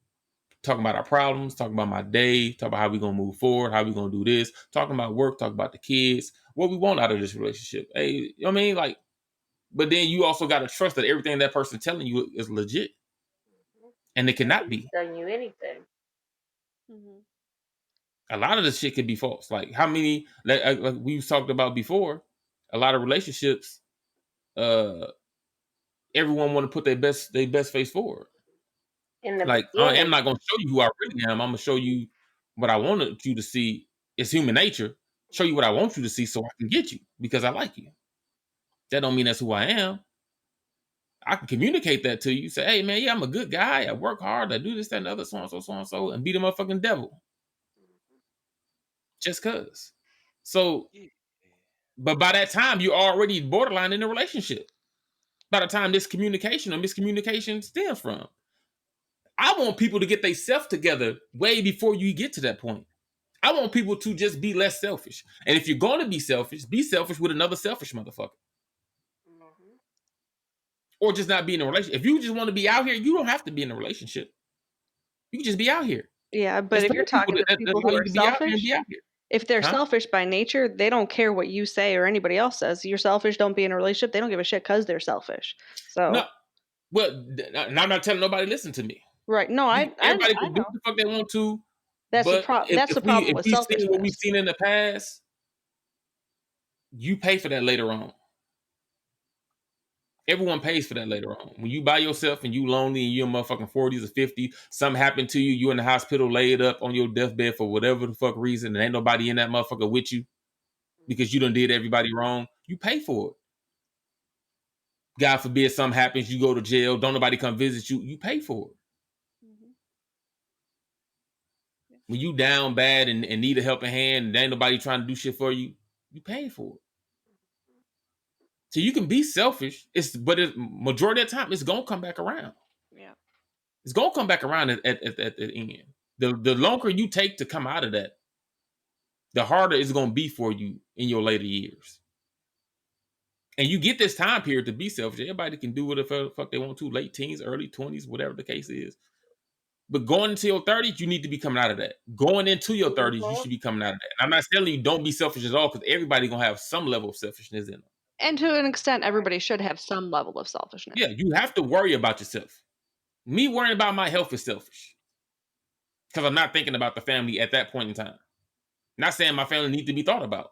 Talking about our problems, talking about my day, talking about how we're gonna move forward, how we're gonna do this, talking about work, talking about the kids, what we want out of this relationship. Hey, you know what I mean? Like, but then you also got to trust that everything that person telling you is legit, and it cannot be. Telling you anything. Mhm. A lot of this shit could be false. Like how many, like we've talked about before, a lot of relationships, everyone want to put their best face forward. In the Like I am beginning, not gonna show you who I really am. I'm gonna show you what I wanted you to see. It's human nature. Show you what I want you to see so I can get you because I like you. That don't mean that's who I am. I can communicate that to you. Say, hey man, yeah, I'm a good guy. I work hard. I do this, that, and the other, so and so, and be the motherfucking devil. Just cause. So, but by that time, you're already borderline in a relationship. By the time this communication or miscommunication stems from. I want people to get themselves together way before you get to that point. I want people to just be less selfish. And if you're going to be selfish with another selfish motherfucker. Or just not be in a relationship. If you just want to be out here, you don't have to be in a relationship. You can just be out here. Yeah, but There's if you're plenty of people talking to that people allow who you are to be out here and selfish, be out here. if they're Huh? selfish by nature, they don't care what you say or anybody else says. You're selfish, don't be in a relationship. They don't give a shit because they're selfish. So No, well, I'm not telling nobody listen to me. right, no, Everybody I can do know what the fuck they want to, that's the but problem. That's the problem if with we've seen what we've selfishness. seen in the past, you pay for that later on. Everyone pays for that later on. When you by yourself and you lonely and you're in motherfucking 40s or 50s, something happened to you, you in the hospital laid up on your deathbed for whatever the fuck reason, and ain't nobody in that motherfucker with you because you done did everybody wrong, you pay for it. God forbid something happens, you go to jail, don't nobody come visit you, you pay for it. When you down bad and need a helping hand and ain't nobody trying to do shit for you, you pay for it. So you can be selfish, but majority of the time it's gonna come back around. Yeah. It's gonna come back around at the end. The longer you take to come out of that, the harder it's gonna be for you in your later years. And you get this time period to be selfish. Everybody can do whatever the fuck they want to, late teens, early 20s, whatever the case is. But going into your 30s, you need to be coming out of that. Going into your 30s, you should be coming out of that. And I'm not telling you don't be selfish at all, because everybody gonna have some level of selfishness in them. And to an extent, everybody should have some level of selfishness. Yeah, you have to worry about yourself. Me worrying about my health is selfish, because I'm not thinking about the family at that point in time. Not saying my family need to be thought about,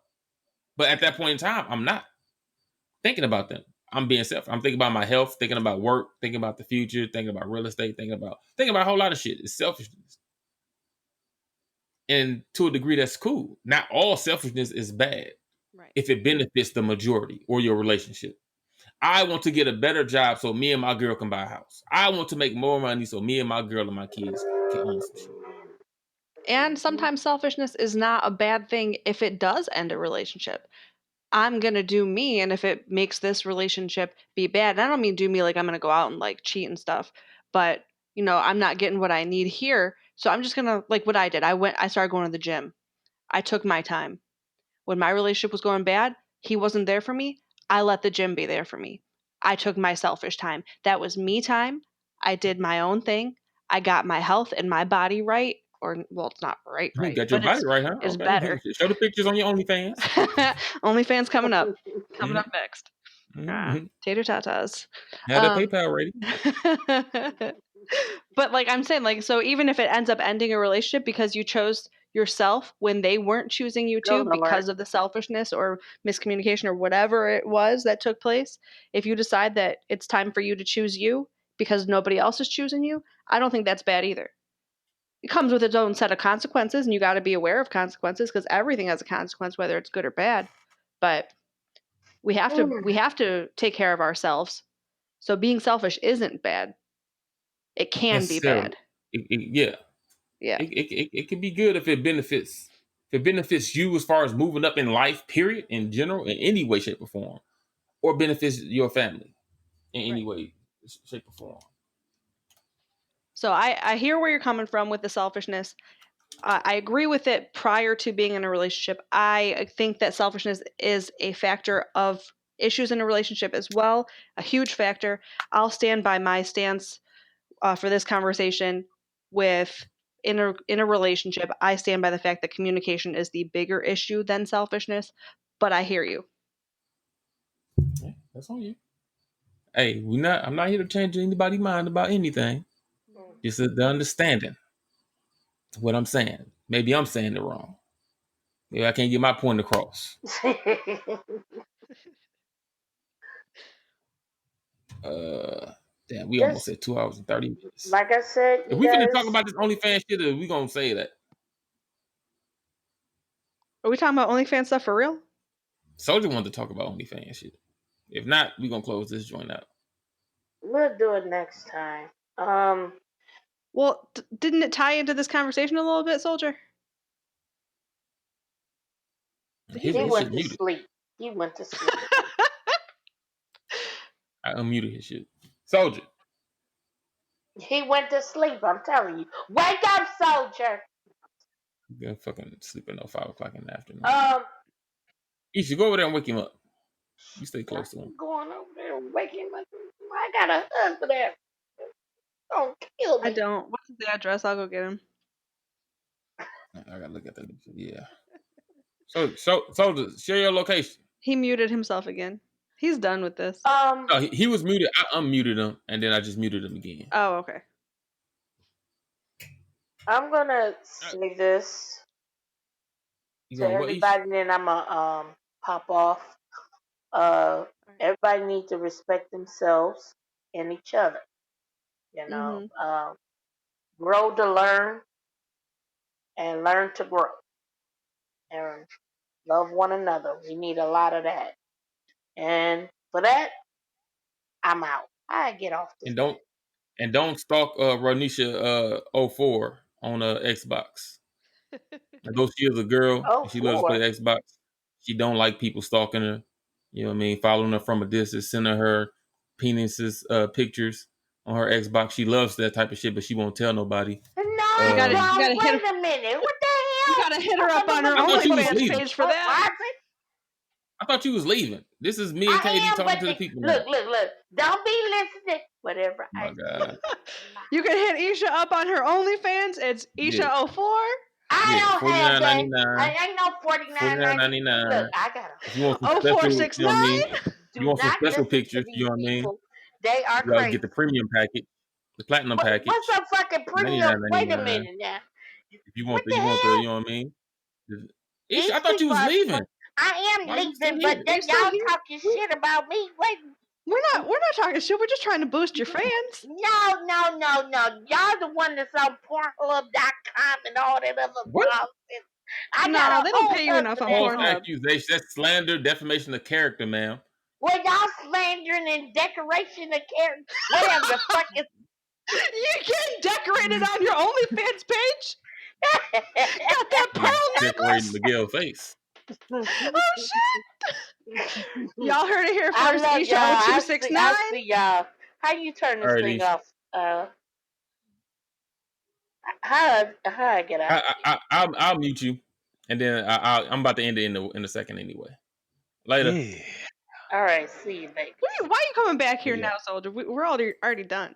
but at that point in time, I'm not thinking about them. I'm being selfish. I'm thinking about my health, thinking about work, thinking about the future, thinking about real estate, thinking about a whole lot of shit. It's selfishness. And to a degree, that's cool. Not all selfishness is bad. Right. If it benefits the majority or your relationship. I want to get a better job so me and my girl can buy a house. I want to make more money so me and my girl and my kids can own some shit. And sometimes selfishness is not a bad thing if it does end a relationship. I'm going to do me, and if it makes this relationship be bad, and I don't mean do me like I'm going to go out and like cheat and stuff, but I'm not getting what I need here, so I'm just going to, like what I did. I started going to the gym. I took my time. When my relationship was going bad, he wasn't there for me. I let the gym be there for me. I took my selfish time. That was me time. I did my own thing. I got my health and my body right. Or, well, it's not right, You got your but body right, huh? it's Okay. better. Show the pictures on your OnlyFans. OnlyFans coming up next. Mm-hmm. Tater tatas. Have that PayPal ready. But like I'm saying, like, so even if it ends up ending a relationship because you chose yourself when they weren't choosing you to because of the selfishness or miscommunication or whatever it was that took place, if you decide that it's time for you to choose you because nobody else is choosing you, I don't think that's bad either. It comes with its own set of consequences, and you got to be aware of consequences because everything has a consequence, whether it's good or bad. But we have to take care of ourselves. So being selfish isn't bad. It can be bad. Yeah. Yeah. It can be good if it benefits you as far as moving up in life, period, in general, in any way, shape, or form, or benefits your family in any way, shape, or form. So I hear where you're coming from with the selfishness. I agree with it prior to being in a relationship. I think that selfishness is a factor of issues in a relationship as well, a huge factor. I'll stand by my stance for this conversation with in a relationship. I stand by the fact that communication is the bigger issue than selfishness, but I hear you. Yeah, that's on you. Hey, I'm not here to change anybody's mind about anything. Just the understanding what I'm saying. Maybe I'm saying it wrong. Maybe I can't get my point across. Damn, we almost at 2 hours and 30 minutes. Like I said, if we finna talk about this OnlyFans shit, we gonna say that. Are we talking about OnlyFans stuff for real? Soldier wanted to talk about OnlyFans shit. If not, we gonna close this joint out. We'll do it next time. Well, didn't it tie into this conversation a little bit, Soldier? He went to sleep. He went to sleep. I unmuted his shit. Soldier. He went to sleep. I'm telling you. Wake up, Soldier. You're gonna fucking sleep at 5 o'clock in the afternoon. You should go over there and wake him up. You stay close to him. Going over there and waking him up. I got a husband there. Don't kill me. I don't. What's the address? I'll go get him. I gotta look at that. Yeah. So, Soldier, share your location. He muted himself again. He's done with this. No, he was muted. I unmuted him, and then I just muted him again. Oh, okay. I'm gonna say this to everybody, and then I'm gonna pop off. Everybody needs to respect themselves and each other. You know, grow to learn, and learn to grow, and love one another. We need a lot of that. And for that, I'm out. I get off this. And don't stalk Ronisha 04 on Xbox. Although she is a girl, and she loves to play Xbox. She don't like people stalking her. You know what I mean? Following her from a distance, sending her penises pictures on her Xbox. She loves that type of shit, but she won't tell nobody. No, you gotta wait a minute. What the hell? You gotta hit her up on her OnlyFans page for that. I thought you was leaving. This is me and Katie talking to the people. Look. Don't be listening. Whatever. Oh my God. You can hit Isha up on her OnlyFans. It's Isha04. I don't have that. I ain't no $49.99. Look, I got it. You want some 0469? You want some special pictures? You know what I mean? They are crazy. You gotta get the premium package, the platinum package. What's a fucking premium? Wait a minute now. If you want the, you know what I mean? Isha, I thought you was leaving. I am leaving, but then y'all talking shit about me. Wait. We're not talking shit. We're just trying to boost your fans. No. Y'all the one that's on Pornhub.com and all that other nonsense. They don't pay you enough on Pornhub. Accusation. That's slander, defamation of character, ma'am. Well, y'all slandering and decoration of character, whatever the fuck is. You getting decorated on your OnlyFans page? Got that pearl Decorating necklace? Miguel's face. Oh shit! Y'all heard it here I first. love Isha y'all. I 0269. see y'all. How you turn this All right, thing Isha. off? How I get out? I'll mute you, and then I'm about to end it in a second anyway. Later. Yeah. All right, see you, baby. Why are you coming back here Yeah. now, Soldier? We're already done.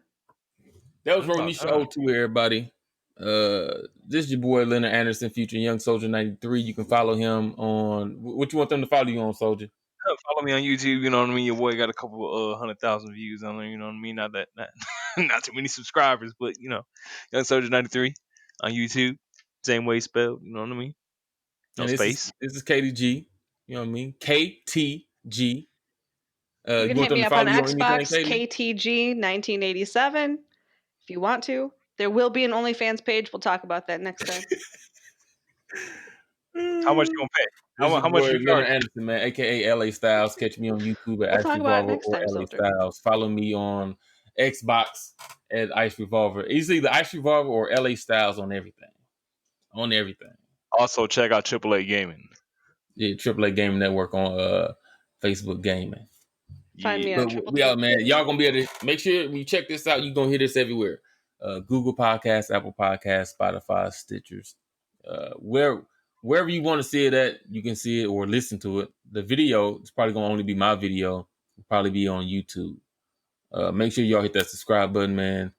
That was I'm about Ronisha done. O2, everybody. This is your boy Leonard Anderson, future Young Soldier 93. You can follow him on what you want them to follow you on, Soldier. Follow me on YouTube. You know what I mean. Your boy got a couple 100,000 views on there. You know what I mean. Not not too many subscribers, but you know, Young Soldier 93 on YouTube. Same way spelled. You know what I mean. No And space. This is KTG. You know what I mean? KTG. You You can want hit them me to up on follow you on anything, Xbox Katie? KTG 1987 if you want to. There will be an OnlyFans page. We'll talk about that next time. How much you gonna pay? This is How much boy you Leonard charge? Anderson, man, aka LA Styles. Catch me on YouTube at We'll Ice talk about it Revolver next or time, LA Soldier. Styles. Follow me on Xbox at Ice Revolver. It's either Ice Revolver or LA Styles on everything. On everything. Also check out AAA Gaming. Yeah, AAA Gaming Network on Facebook Gaming. Find me Yeah. on But Triple we out, man. Y'all gonna be able to make sure you check this out. You're gonna hear this everywhere. Google Podcasts, Apple Podcasts, Spotify, Stitchers. Wherever you want to see it at, you can see it or listen to it. The video is probably gonna only be my video. It'll probably be on YouTube. Make sure y'all hit that subscribe button, man.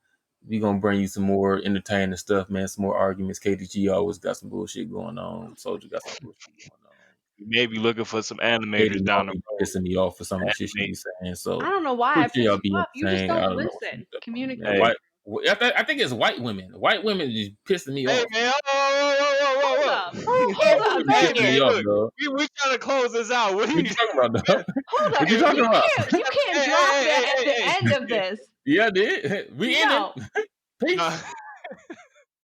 We're gonna bring you some more entertaining stuff, man. Some more arguments. KDG always got some bullshit going on. Soldier got some bullshit going on. You may be looking for some Katie animators down the be road. pissing me off for some of the shit she Animate. be saying. So I don't know why I pretty sure y'all pissed be you off. You just entertained. I don't don't know what listen. you got on, man. Communicate. I think it's white women. White women just pissing me Hey off. man, Hold up. Who Hold is up, They man. pissing me off, look, dog. we trying to close this out. What are What you? you talking about, dog? Hold up. What you talking about? You can't drop that at the end of this. Yeah, I did. We No. ended. Peace.